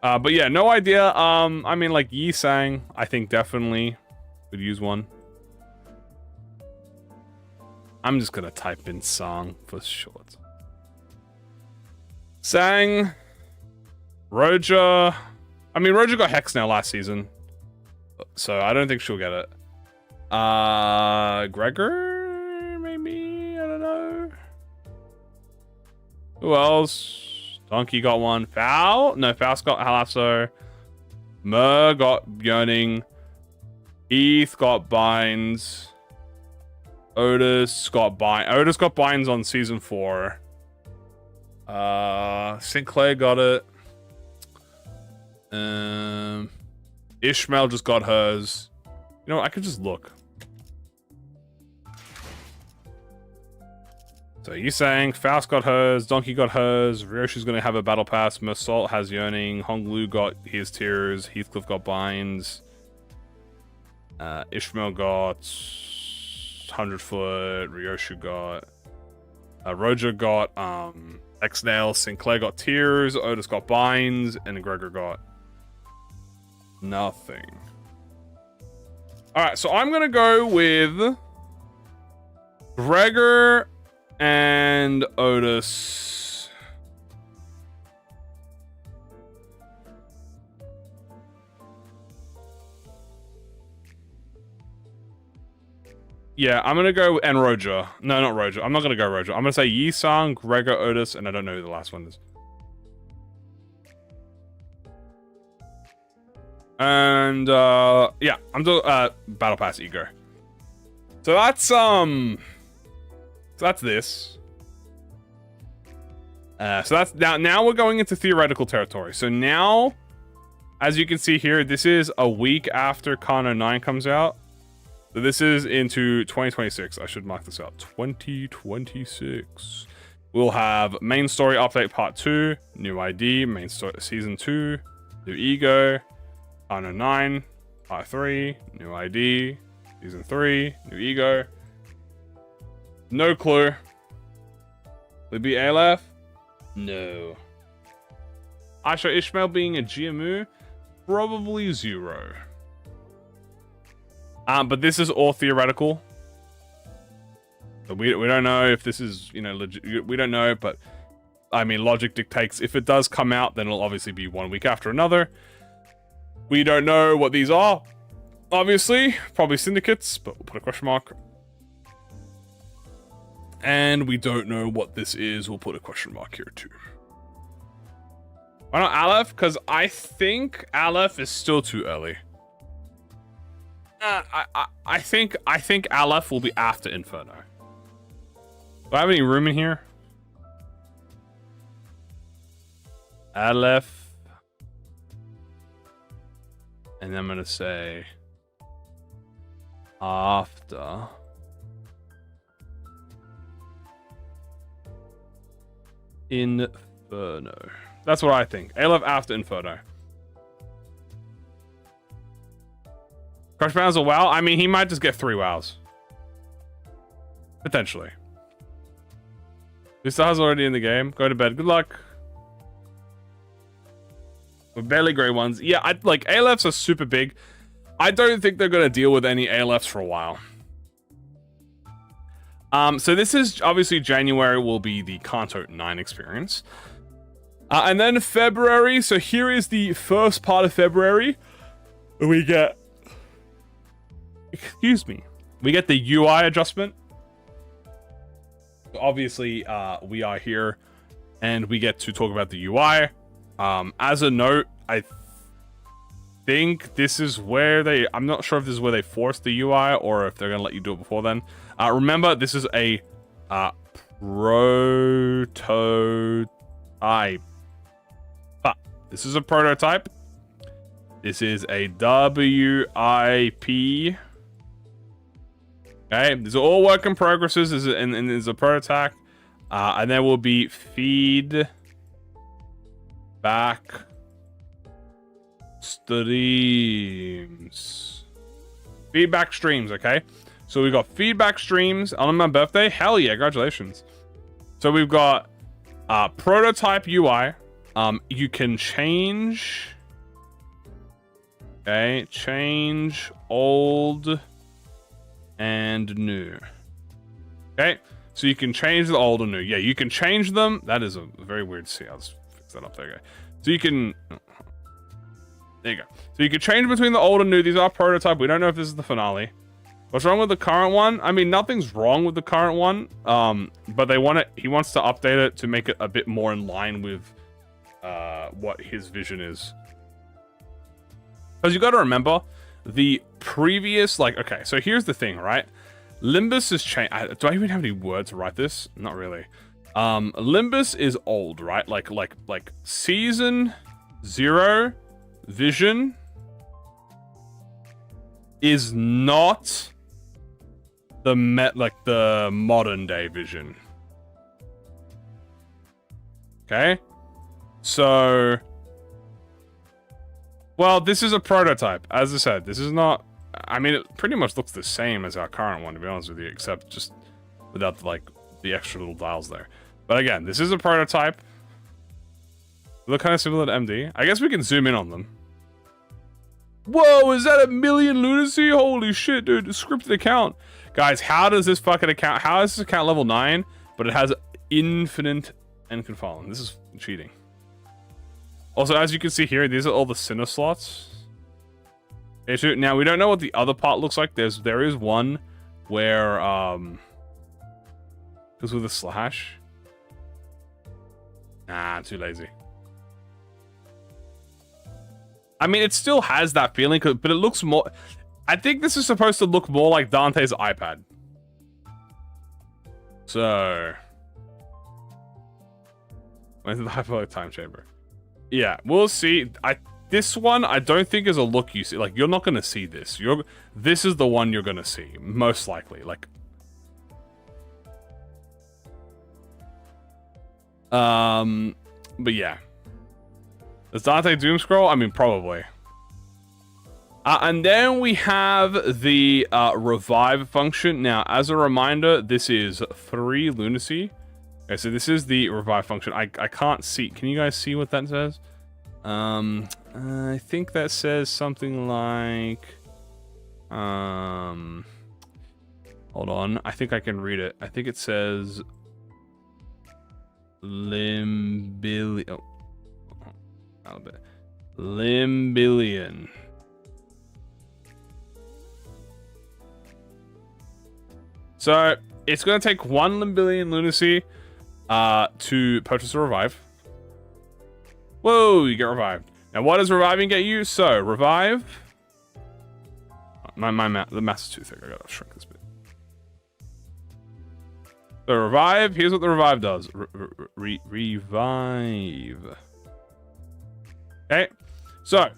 But yeah, no idea. I mean, like Yi Sang, I think definitely could use one. I'm just gonna type in Song for short. Sang, Roja. I mean, Roja got Hex now last season, so I don't think she'll get it. Gregor, maybe. I don't know. Who else? Donkey got one. Foul? No, Faust got Halasso. Mer got Yearning. Heath got Binds. Otis got Binds on season 4. Sinclair got it. Ishmael just got hers. You know, I could just look. So Yusang, Faust got hers, Donkey got hers, Ryoshi's gonna have a battle pass, Mersault has Yearning, Honglu got his Tears, Heathcliff got Binds, Ishmael got 100 Foot, Ryoshi got, Roger got X-Nail, Sinclair got Tears, Otis got Binds, and Gregor got nothing. Alright, so I'm gonna go with Gregor and Otis. Yeah, I'm gonna go and Roger. No, not Roger. I'm not gonna go Roger. I'm gonna say Yi-Sang, Gregor, Otis, and I don't know who the last one is. And yeah, I'm doing Battle Pass Ego. So that's this. So that's now we're going into theoretical territory. So now, as you can see here, this is a week after Kano 9 comes out. So this is into 2026. I should mark this out. 2026. We'll have main story update part 2, new ID, main story season 2, new ego, Kano 9, part 3, new ID, season 3, new ego. No clue. Will it be Aleph? No. Aisha Ishmael being a GMU? Probably 0. But this is all theoretical. So we don't know if this is, you know, legit. We don't know, but I mean, logic dictates if it does come out, then it'll obviously be 1 week after another. We don't know what these are. Obviously, probably syndicates, but we'll put a question mark. And we don't know what this is. We'll put a question mark here too. Why not Aleph? Because I think Aleph is still too early. I think Aleph will be after Inferno. Do I have any room in here? Aleph. And then I'm gonna say after Inferno. That's what I think. Aleph after Inferno. Crush Bounds a WoW? I mean, he might just get 3 WoWs. Potentially. Vista's already in the game. Go to bed. Good luck. With barely grey ones. Yeah, like, ALFs are super big. I don't think they're going to deal with any ALFs for a while. So this is, obviously, January will be the Kanto 9 experience. And then February. So here is the first part of February. We get... Excuse me. We get the UI adjustment. Obviously, we are here. And we get to talk about the UI. As a note, I think this is where they... I'm not sure if this is where they force the UI or if they're going to let you do it before then. Remember, this is a prototype. This is a prototype. This is a WIP. Okay, these are all work in progresses, and there's a prototype. And there will be feedback streams. Feedback streams, okay? So we've got feedback streams on my birthday. Hell yeah, congratulations. So we've got prototype UI. You can change. Okay, change old and new. Okay, so you can change the old and new. Yeah, you can change them. That is a very weird. See, I'll just fix that up there. Okay. So you can. There you go. So you can change between the old and new. These are prototype. We don't know if this is the finale. What's wrong with the current one? I mean, nothing's wrong with the current one. But they want it. He wants to update it to make it a bit more in line with what his vision is. Because you got to remember, the previous, like, okay, so here's the thing, right? Limbus is changed. Do I even have any words to write this? Not really. Limbus is old, right? Like season 0 vision is not the modern day vision. Okay? So... Well, this is a prototype. As I said, this is not... I mean, it pretty much looks the same as our current one, to be honest with you, except just without, like, the extra little dials there. But again, this is a prototype. They look kind of similar to MD. I guess we can zoom in on them. Whoa, is that 1 million lunacy? Holy shit, dude. A scripted account. Guys, how does this fucking account... How is this account level 9, but it has infinite end control? This is cheating. Also, as you can see here, these are all the center slots. Okay, so now, we don't know what the other part looks like. There is one where... goes with a slash. Nah, too lazy. I mean, it still has that feeling, but it looks more... I think this is supposed to look more like Dante's iPad. So... Where's the hyperbolic time chamber? Yeah, we'll see. This one, I don't think is a look you see. Like, you're not going to see this. This is the one you're going to see, most likely. Like... But yeah. Does Dante doom scroll? I mean, probably. And then we have the revive function. Now, as a reminder, this is 3 lunacy. Okay, so this is the revive function. I can't see. Can you guys see what that says? I think that says something like... hold on. I think I can read it. I think it says... Limbillion. Oh. A little bit. Limbillion. So, it's going to take 1 Limbillion lunacy to purchase a revive. Whoa, you get revived. Now, what does reviving get you? So, revive. The math is too thick. I gotta shrink this bit. So, revive. Here's what the revive does. Revive. Okay. So,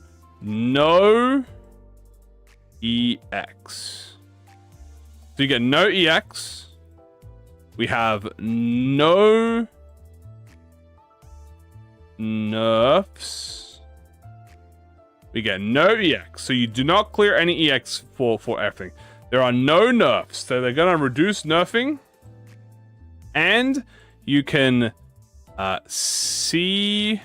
no EX. So, you get no EX. We have no nerfs. We get no EX. So, you do not clear any EX for everything. There are no nerfs. So, they're going to reduce nerfing. And you can see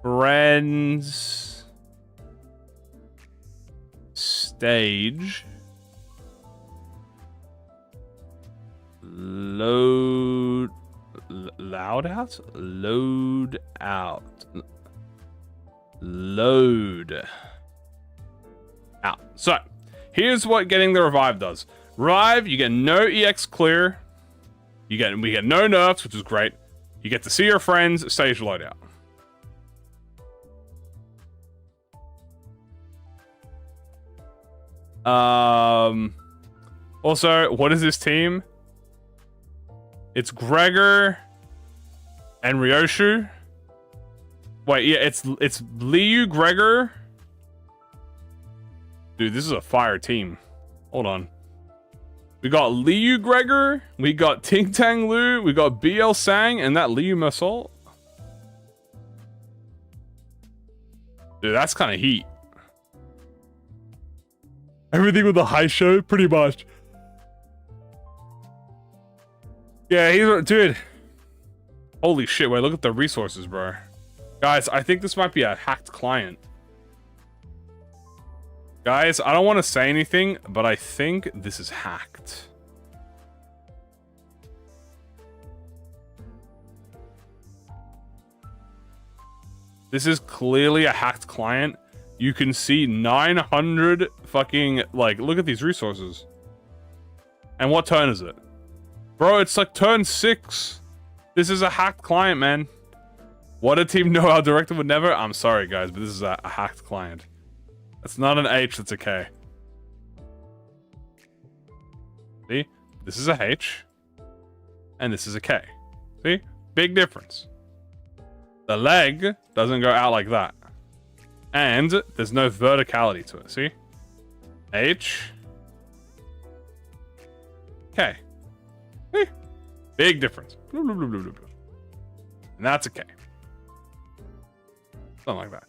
friends stage load out. So here's what getting the revive does. Revive, you get no EX clear. We get no nerfs, which is great. You get to see your friends stage loadout. Also, what is this team? It's Gregor and Ryoshu. Wait, yeah, it's Liu, Gregor. Dude, this is a fire team. Hold on. We got Liu Gregor, we got Ting Tang Lu, we got BL Sang, and that Liu Masol. Dude, that's kind of heat. Everything with the high show, pretty much. Yeah, dude. Holy shit, wait, look at the resources, bro. Guys, I think this might be a hacked client. Guys, I don't want to say anything, but I think this is hacked. This is clearly a hacked client. You can see 900 fucking, like, look at these resources. And what turn is it? Bro, it's like turn 6. This is a hacked client, man. What a team know our director would never? I'm sorry, guys, but this is a hacked client. That's not an H, that's a K. See? This is a H. And this is a K. See? Big difference. The leg doesn't go out like that. And there's no verticality to it, see? H. K. See? Big difference. And that's okay. Something like that.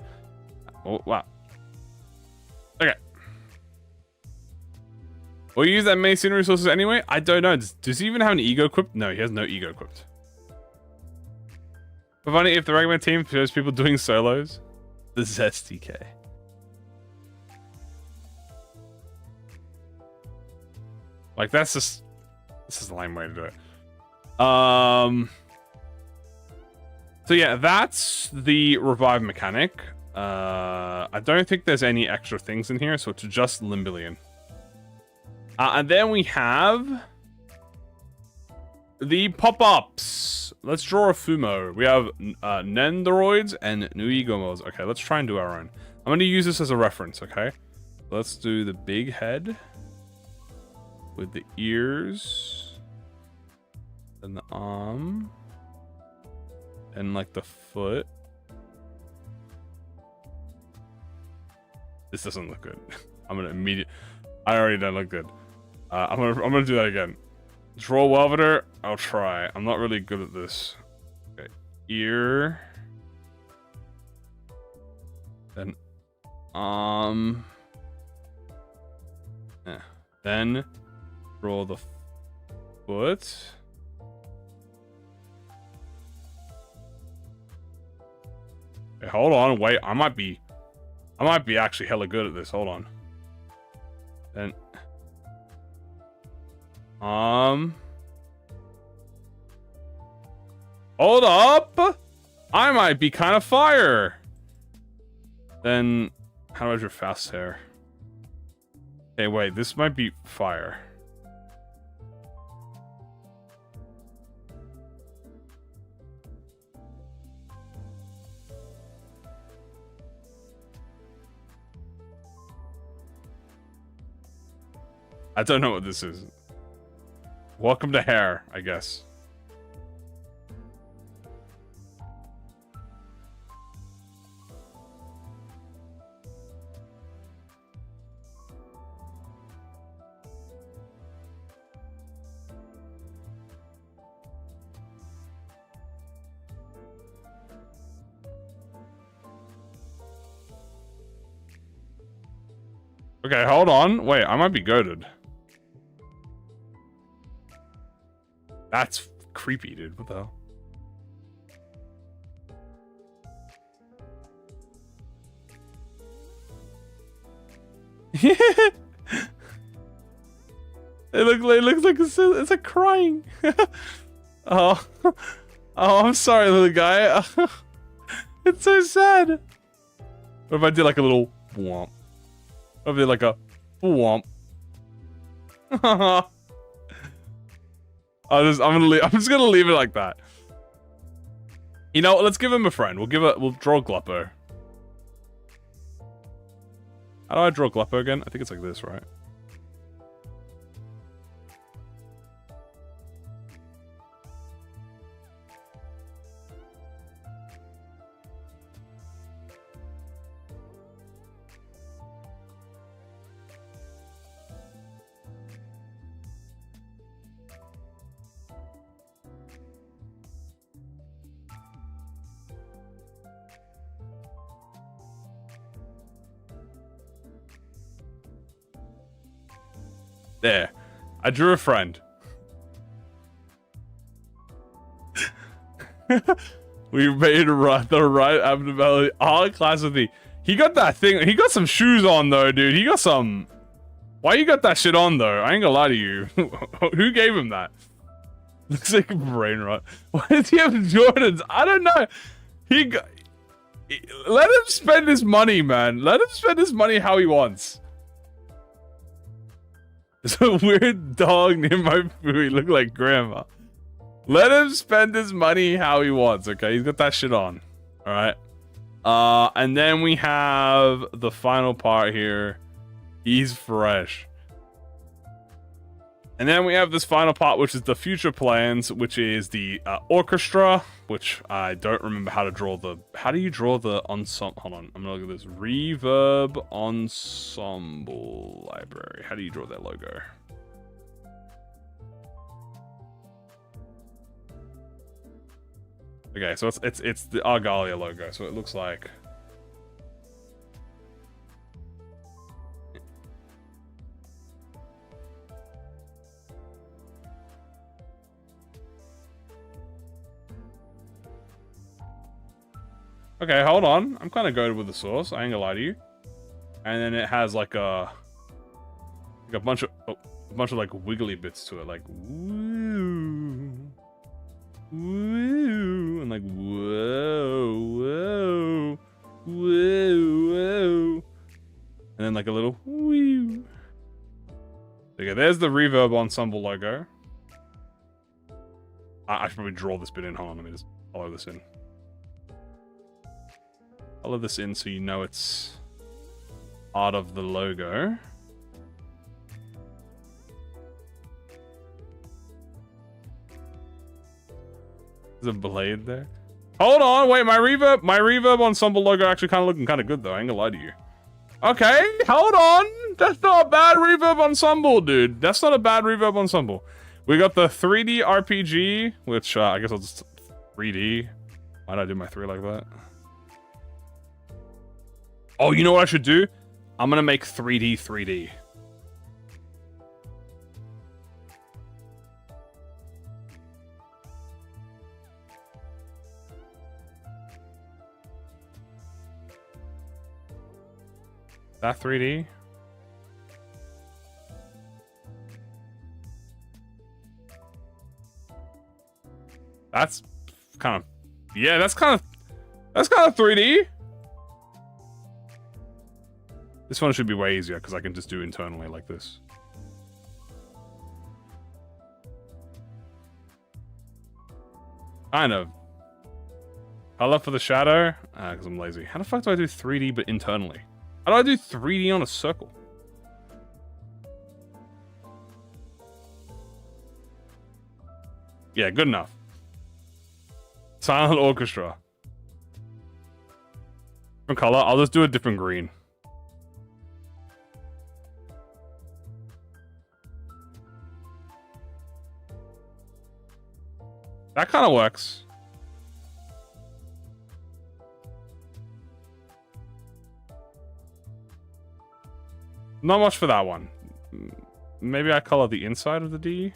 Oh, wow. Okay. Will you use that many scenery resources anyway? I don't know. Does he even have an ego equipped? No, he has no ego equipped. But funny if the regular team shows people doing solos. The ZSTK. Like, that's just... This is a lame way to do it. So yeah, that's the revive mechanic. I don't think there's any extra things in here, so it's just Limbillion. And then we have the pop-ups. Let's draw a Fumo. We have Nendoroids and Nuigomos. Okay, let's try and do our own. I'm going to use this as a reference, okay? Let's do the big head with the ears and the arm and like the foot. This doesn't look good. I'm gonna I already don't look good. I'm gonna do that again. Draw Welveter. I'll try. I'm not really good at this. Okay, ear. Then yeah. Then draw the foot. Okay, hold on. Wait, I might be actually hella good at this. Hold on. Then hold up. I might be kind of fire. Then how do I draw fast hair? Okay, wait, this might be fire. I don't know what this is. Welcome to hair, I guess. Okay, hold on. Wait, I might be goated. That's creepy, dude. What the hell? It looks like it's like crying. Oh, I'm sorry, little guy. It's so sad. What if I did like a little womp? What if I did like a womp? I'm just gonna leave it like that. You know, let's give him a friend. We'll draw Gluppo. How do I draw Gluppo again? I think it's like this, right? There. I drew a friend. We made the right abnormality. Oh, class with the. He got that thing. He got some shoes on though, dude. He got some. Why you got that shit on though? I ain't gonna lie to you. Who gave him that? Looks like a brain rot. Why does he have Jordans? I don't know. Let him spend his money, man. Let him spend his money how he wants. There's a weird dog near my food. He looked like grandma. Let him spend his money how he wants, okay? He's got that shit on. Alright. And then we have the final part here. He's fresh. And then we have this final part, which is the future plans, which is the orchestra, which I don't remember how to draw the... How do you draw the ensemble? Hold on, I'm gonna look at this. Reverb Ensemble Library. How do you draw that logo? Okay, so it's the Argalia logo, so it looks like. Okay, hold on. I'm kind of goated with the source. I ain't gonna lie to you. And then it has like a bunch of like wiggly bits to it, like woo, woo, and like whoa, whoa, whoa, whoa, and then like a little woo. Okay, there's the Reverb Ensemble logo. I should probably draw this bit in. Hold on, let me just follow this in. Follow this in so you know it's part of the logo. There's a blade there. Hold on, wait, my reverb ensemble logo actually kind of looking kind of good though. I ain't gonna lie to you. Okay, hold on. That's not a bad reverb ensemble, dude. That's not a bad reverb ensemble. We got the 3D RPG, which I guess I'll just 3D. Why'd I do my 3 like that? Oh, you know what I should do? I'm gonna make 3D. That 3D? That's kind of, yeah, that's kind of 3D. This one should be way easier because I can just do internally like this. Kind of. Color for the shadow? Because I'm lazy. How the fuck do I do 3D but internally? How do I do 3D on a circle? Yeah, good enough. Silent orchestra. Different color. I'll just do a different green. That kind of works. Not much for that one. Maybe I color the inside of the D.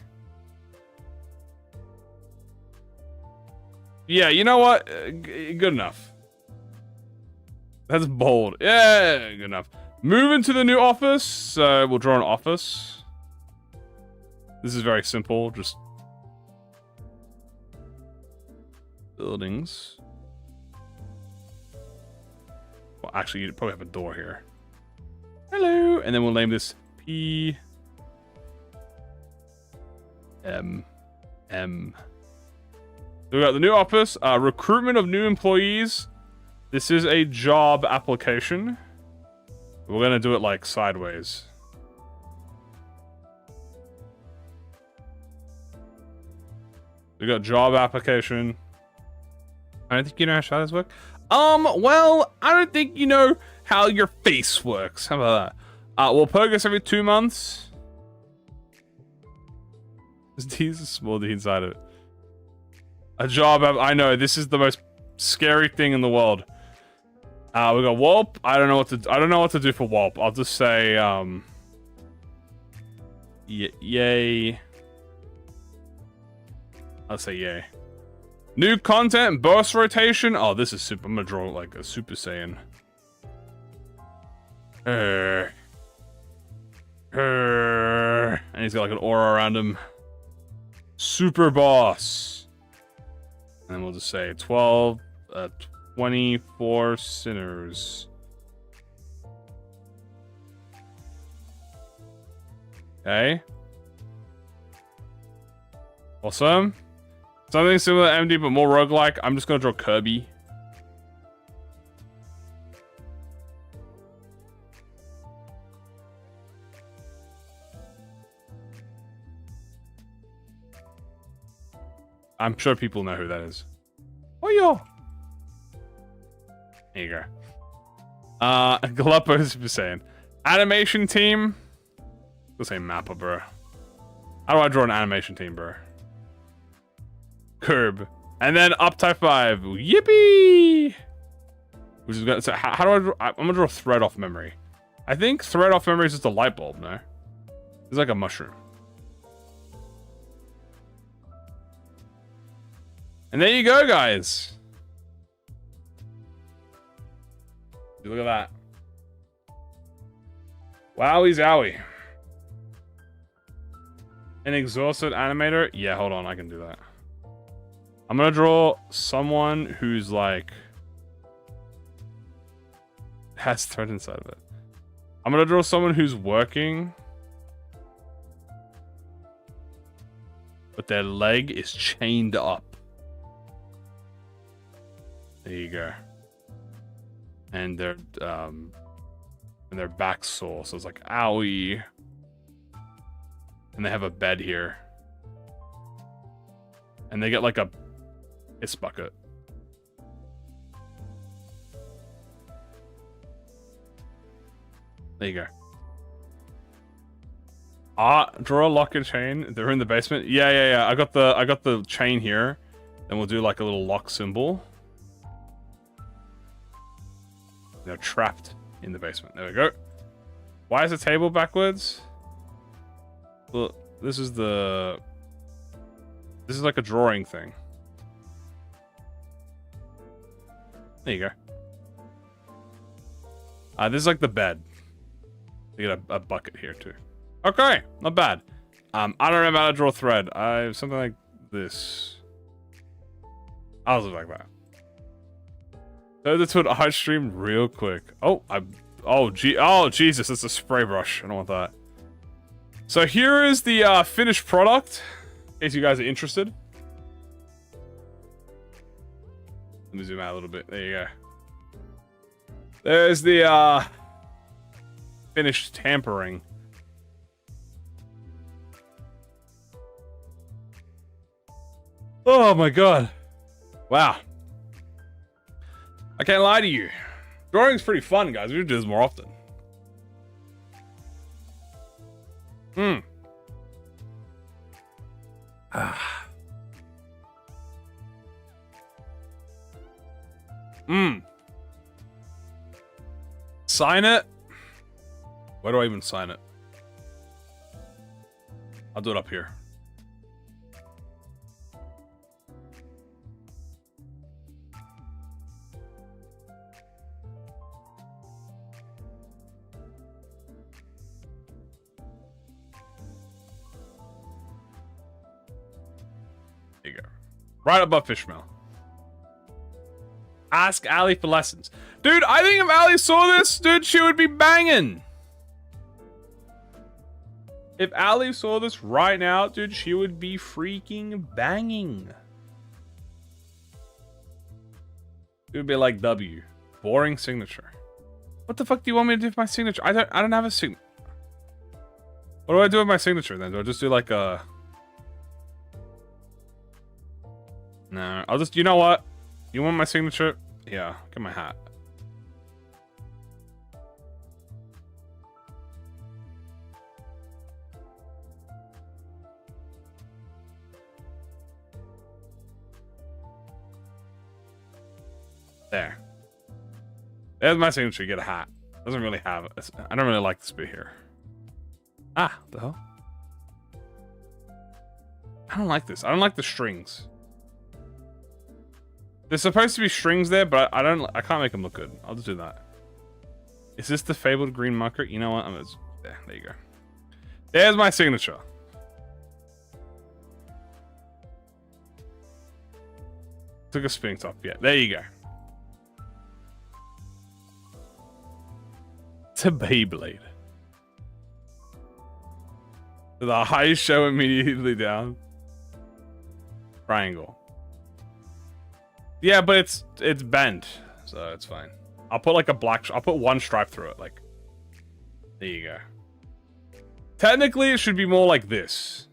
Yeah, you know what? Good enough. That's bold. Yeah, good enough. Moving to the new office. So we'll draw an office. This is very simple. Just buildings. Well, actually, you'd probably have a door here. Hello, and then we'll name this P M M. So we got the new office, recruitment of new employees. This is a job application. We're gonna do it like sideways. We got job application. I don't think you know how shadows work. Well, I don't think you know how your face works. How about that? We'll progress every 2 months. This D is a small D inside of it. A job I know, this is the most scary thing in the world. We got Wulp. I don't know what to do for Wulp. I'll just say yay. I'll say yay. New content, burst rotation. Oh, this is super. I'm gonna draw like a Super Saiyan. And he's got like an aura around him. Super boss. And then we'll just say 24 sinners. Okay. Awesome. Something similar to MD, but more roguelike. I'm just gonna draw Kirby. I'm sure people know who that is. Oh, yo. There you go. Galapagos Super Saiyan. Animation team. Let's say Mappa, bro. How do I draw an animation team, bro? Curb. And then up type 5. Yippee! Which is gonna, so how do I draw? I'm gonna draw a thread off memory. I think thread off memory is just a light bulb, no? It's like a mushroom. And there you go, guys. Look at that. Wowie zowie. An exhausted animator? Yeah, hold on, I can do that. I'm gonna draw someone who's like... has thread inside of it. I'm gonna draw someone who's working, but their leg is chained up. There you go. And their back's sore, so it's like owie. And they have a bed here. And they get like a piss bucket. There you go. Draw a lock and chain. They're in the basement. Yeah. I got the chain here. Then we'll do like a little lock symbol. They're trapped in the basement. There we go. Why is the table backwards? Well, this is like a drawing thing. There you go. This is like the bed. You get a bucket here too. Okay, not bad. I don't know how to draw thread. I have something like this. I'll look like that. So this would art stream real quick. Oh Jesus, it's a spray brush. I don't want that. So here is the finished product, in case you guys are interested. Let me zoom out a little bit. There you go. There's the finished tampering. Oh my god. Wow. I can't lie to you. Drawing's pretty fun, guys. We should do this more often. Sign it? Where do I even sign it? I'll do it up here. There you go. Right above Fishmail. Ask Allie for lessons. Dude, I think if Allie saw this, dude, she would be banging. If Allie saw this right now, dude, she would be freaking banging. It would be like W. Boring signature. What the fuck do you want me to do with my signature? I don't have a signature. What do I do with my signature then? Do I just do like a... No, I'll just... You know what? You want my signature? Yeah, get my hat. There. There's my signature. Get a hat. Doesn't really have it. I don't really like this bit here. Ah, what the hell? I don't like this. I don't like the strings. There's supposed to be strings there, but I can't make them look good. I'll just do that. Is this the fabled green marker? You know what? There you go. There's my signature. Took a spinning top. Yeah, there you go. It's a Beyblade. The highest show immediately down. Triangle. Yeah, but it's bent, so it's fine. I'll put like a black... I'll put one stripe through it, like... There you go. Technically, it should be more like this.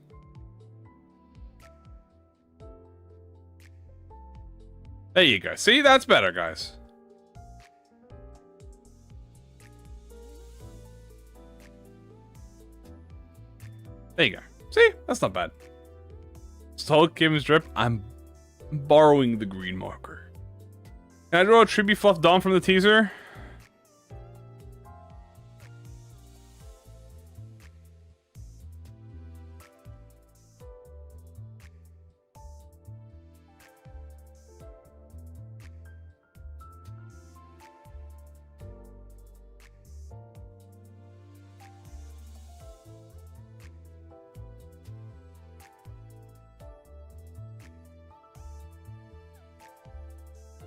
There you go. See, that's better, guys. There you go. See, that's not bad. Stole Kim's drip. I'm Borrowing the green marker. Can I draw a Tribute Fluff Dom from the teaser?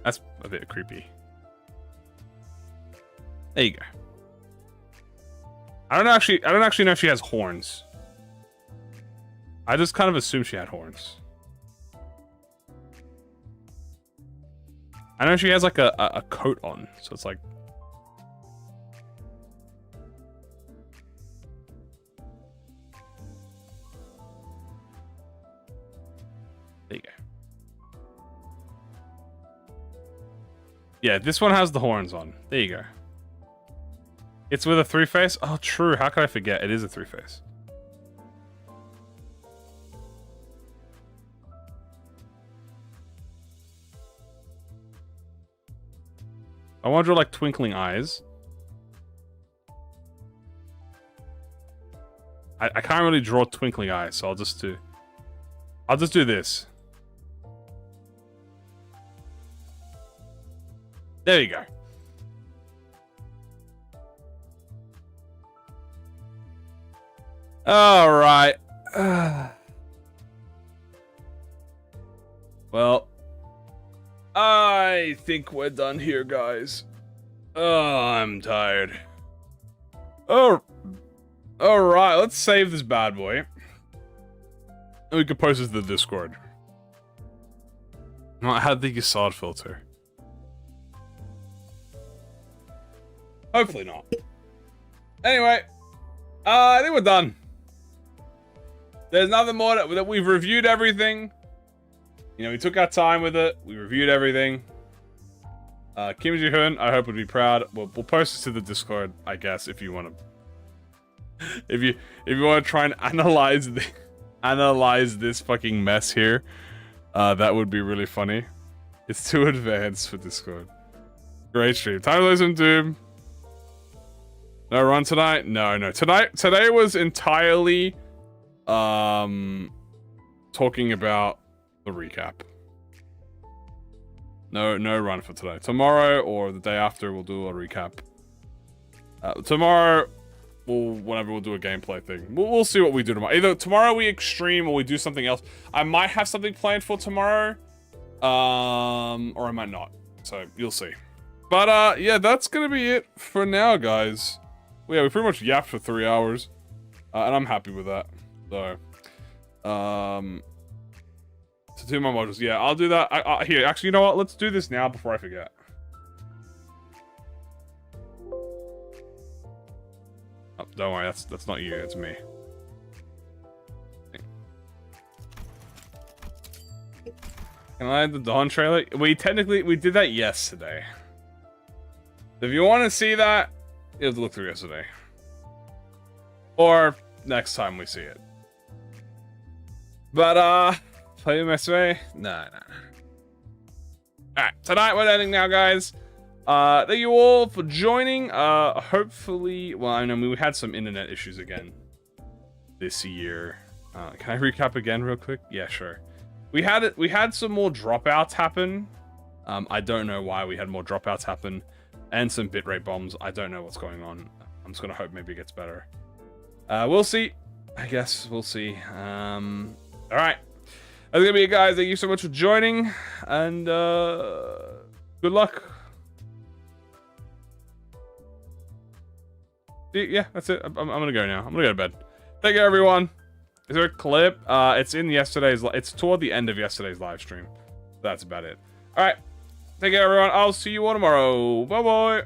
That's a bit creepy. There you go. I don't actually know if she has horns. I just kind of assumed she had horns. I know she has like a coat on, so it's like. There you go. Yeah, this one has the horns on. There you go. It's with a 3-face? Oh, true. How could I forget? It is a 3-face. I want to draw like twinkling eyes. I can't really draw twinkling eyes, so I'll just do this. There you go. All right. Well, I think we're done here, guys. Oh, I'm tired. Oh, all right. Let's save this bad boy. And we can post this to the Discord. I had the Assad filter. Hopefully not. Anyway, I think we're done. There's nothing more that we've reviewed everything. You know, we took our time with it. We reviewed everything. Kim Ji-hoon, I hope would be proud. We'll post this to the Discord, I guess, if you want to. If you want to try and analyze this fucking mess here, that would be really funny. It's too advanced for Discord. Great stream. Time to listen to. No run tonight? No. Today was entirely talking about the recap. No run for today. Tomorrow or the day after we'll do a recap. Tomorrow we'll do a gameplay thing. We'll see what we do tomorrow. Either tomorrow we extreme or we do something else. I might have something planned for tomorrow. Or I might not. So you'll see. But yeah, that's gonna be it for now, guys. Well, yeah, we pretty much yapped for 3 hours, and I'm happy with that. So, to do my modules, yeah, I'll do that. Here, actually, you know what? Let's do this now before I forget. Oh, don't worry, that's not you, it's me. Can I add the Dawn trailer? We did that yesterday. If you want to see that, you have to look through yesterday. Or next time we see it. But, play my way? No. Alright, tonight we're ending now, guys. Thank you all for joining. Hopefully, well, I know we had some internet issues again this year. Can I recap again real quick? Yeah, sure. We had some more dropouts happen. I don't know why we had more dropouts happen. And some bitrate bombs. I don't know what's going on. I'm just gonna hope maybe it gets better. We'll see. I guess we'll see. Alright. That's gonna be it, guys. Thank you so much for joining. And good luck. Yeah, that's it. I'm gonna go now. I'm gonna go to bed. Thank you, everyone. Is there a clip? It's in yesterday's. It's toward the end of yesterday's live stream. That's about it. All right. Take care, everyone. I'll see you all tomorrow. Bye bye.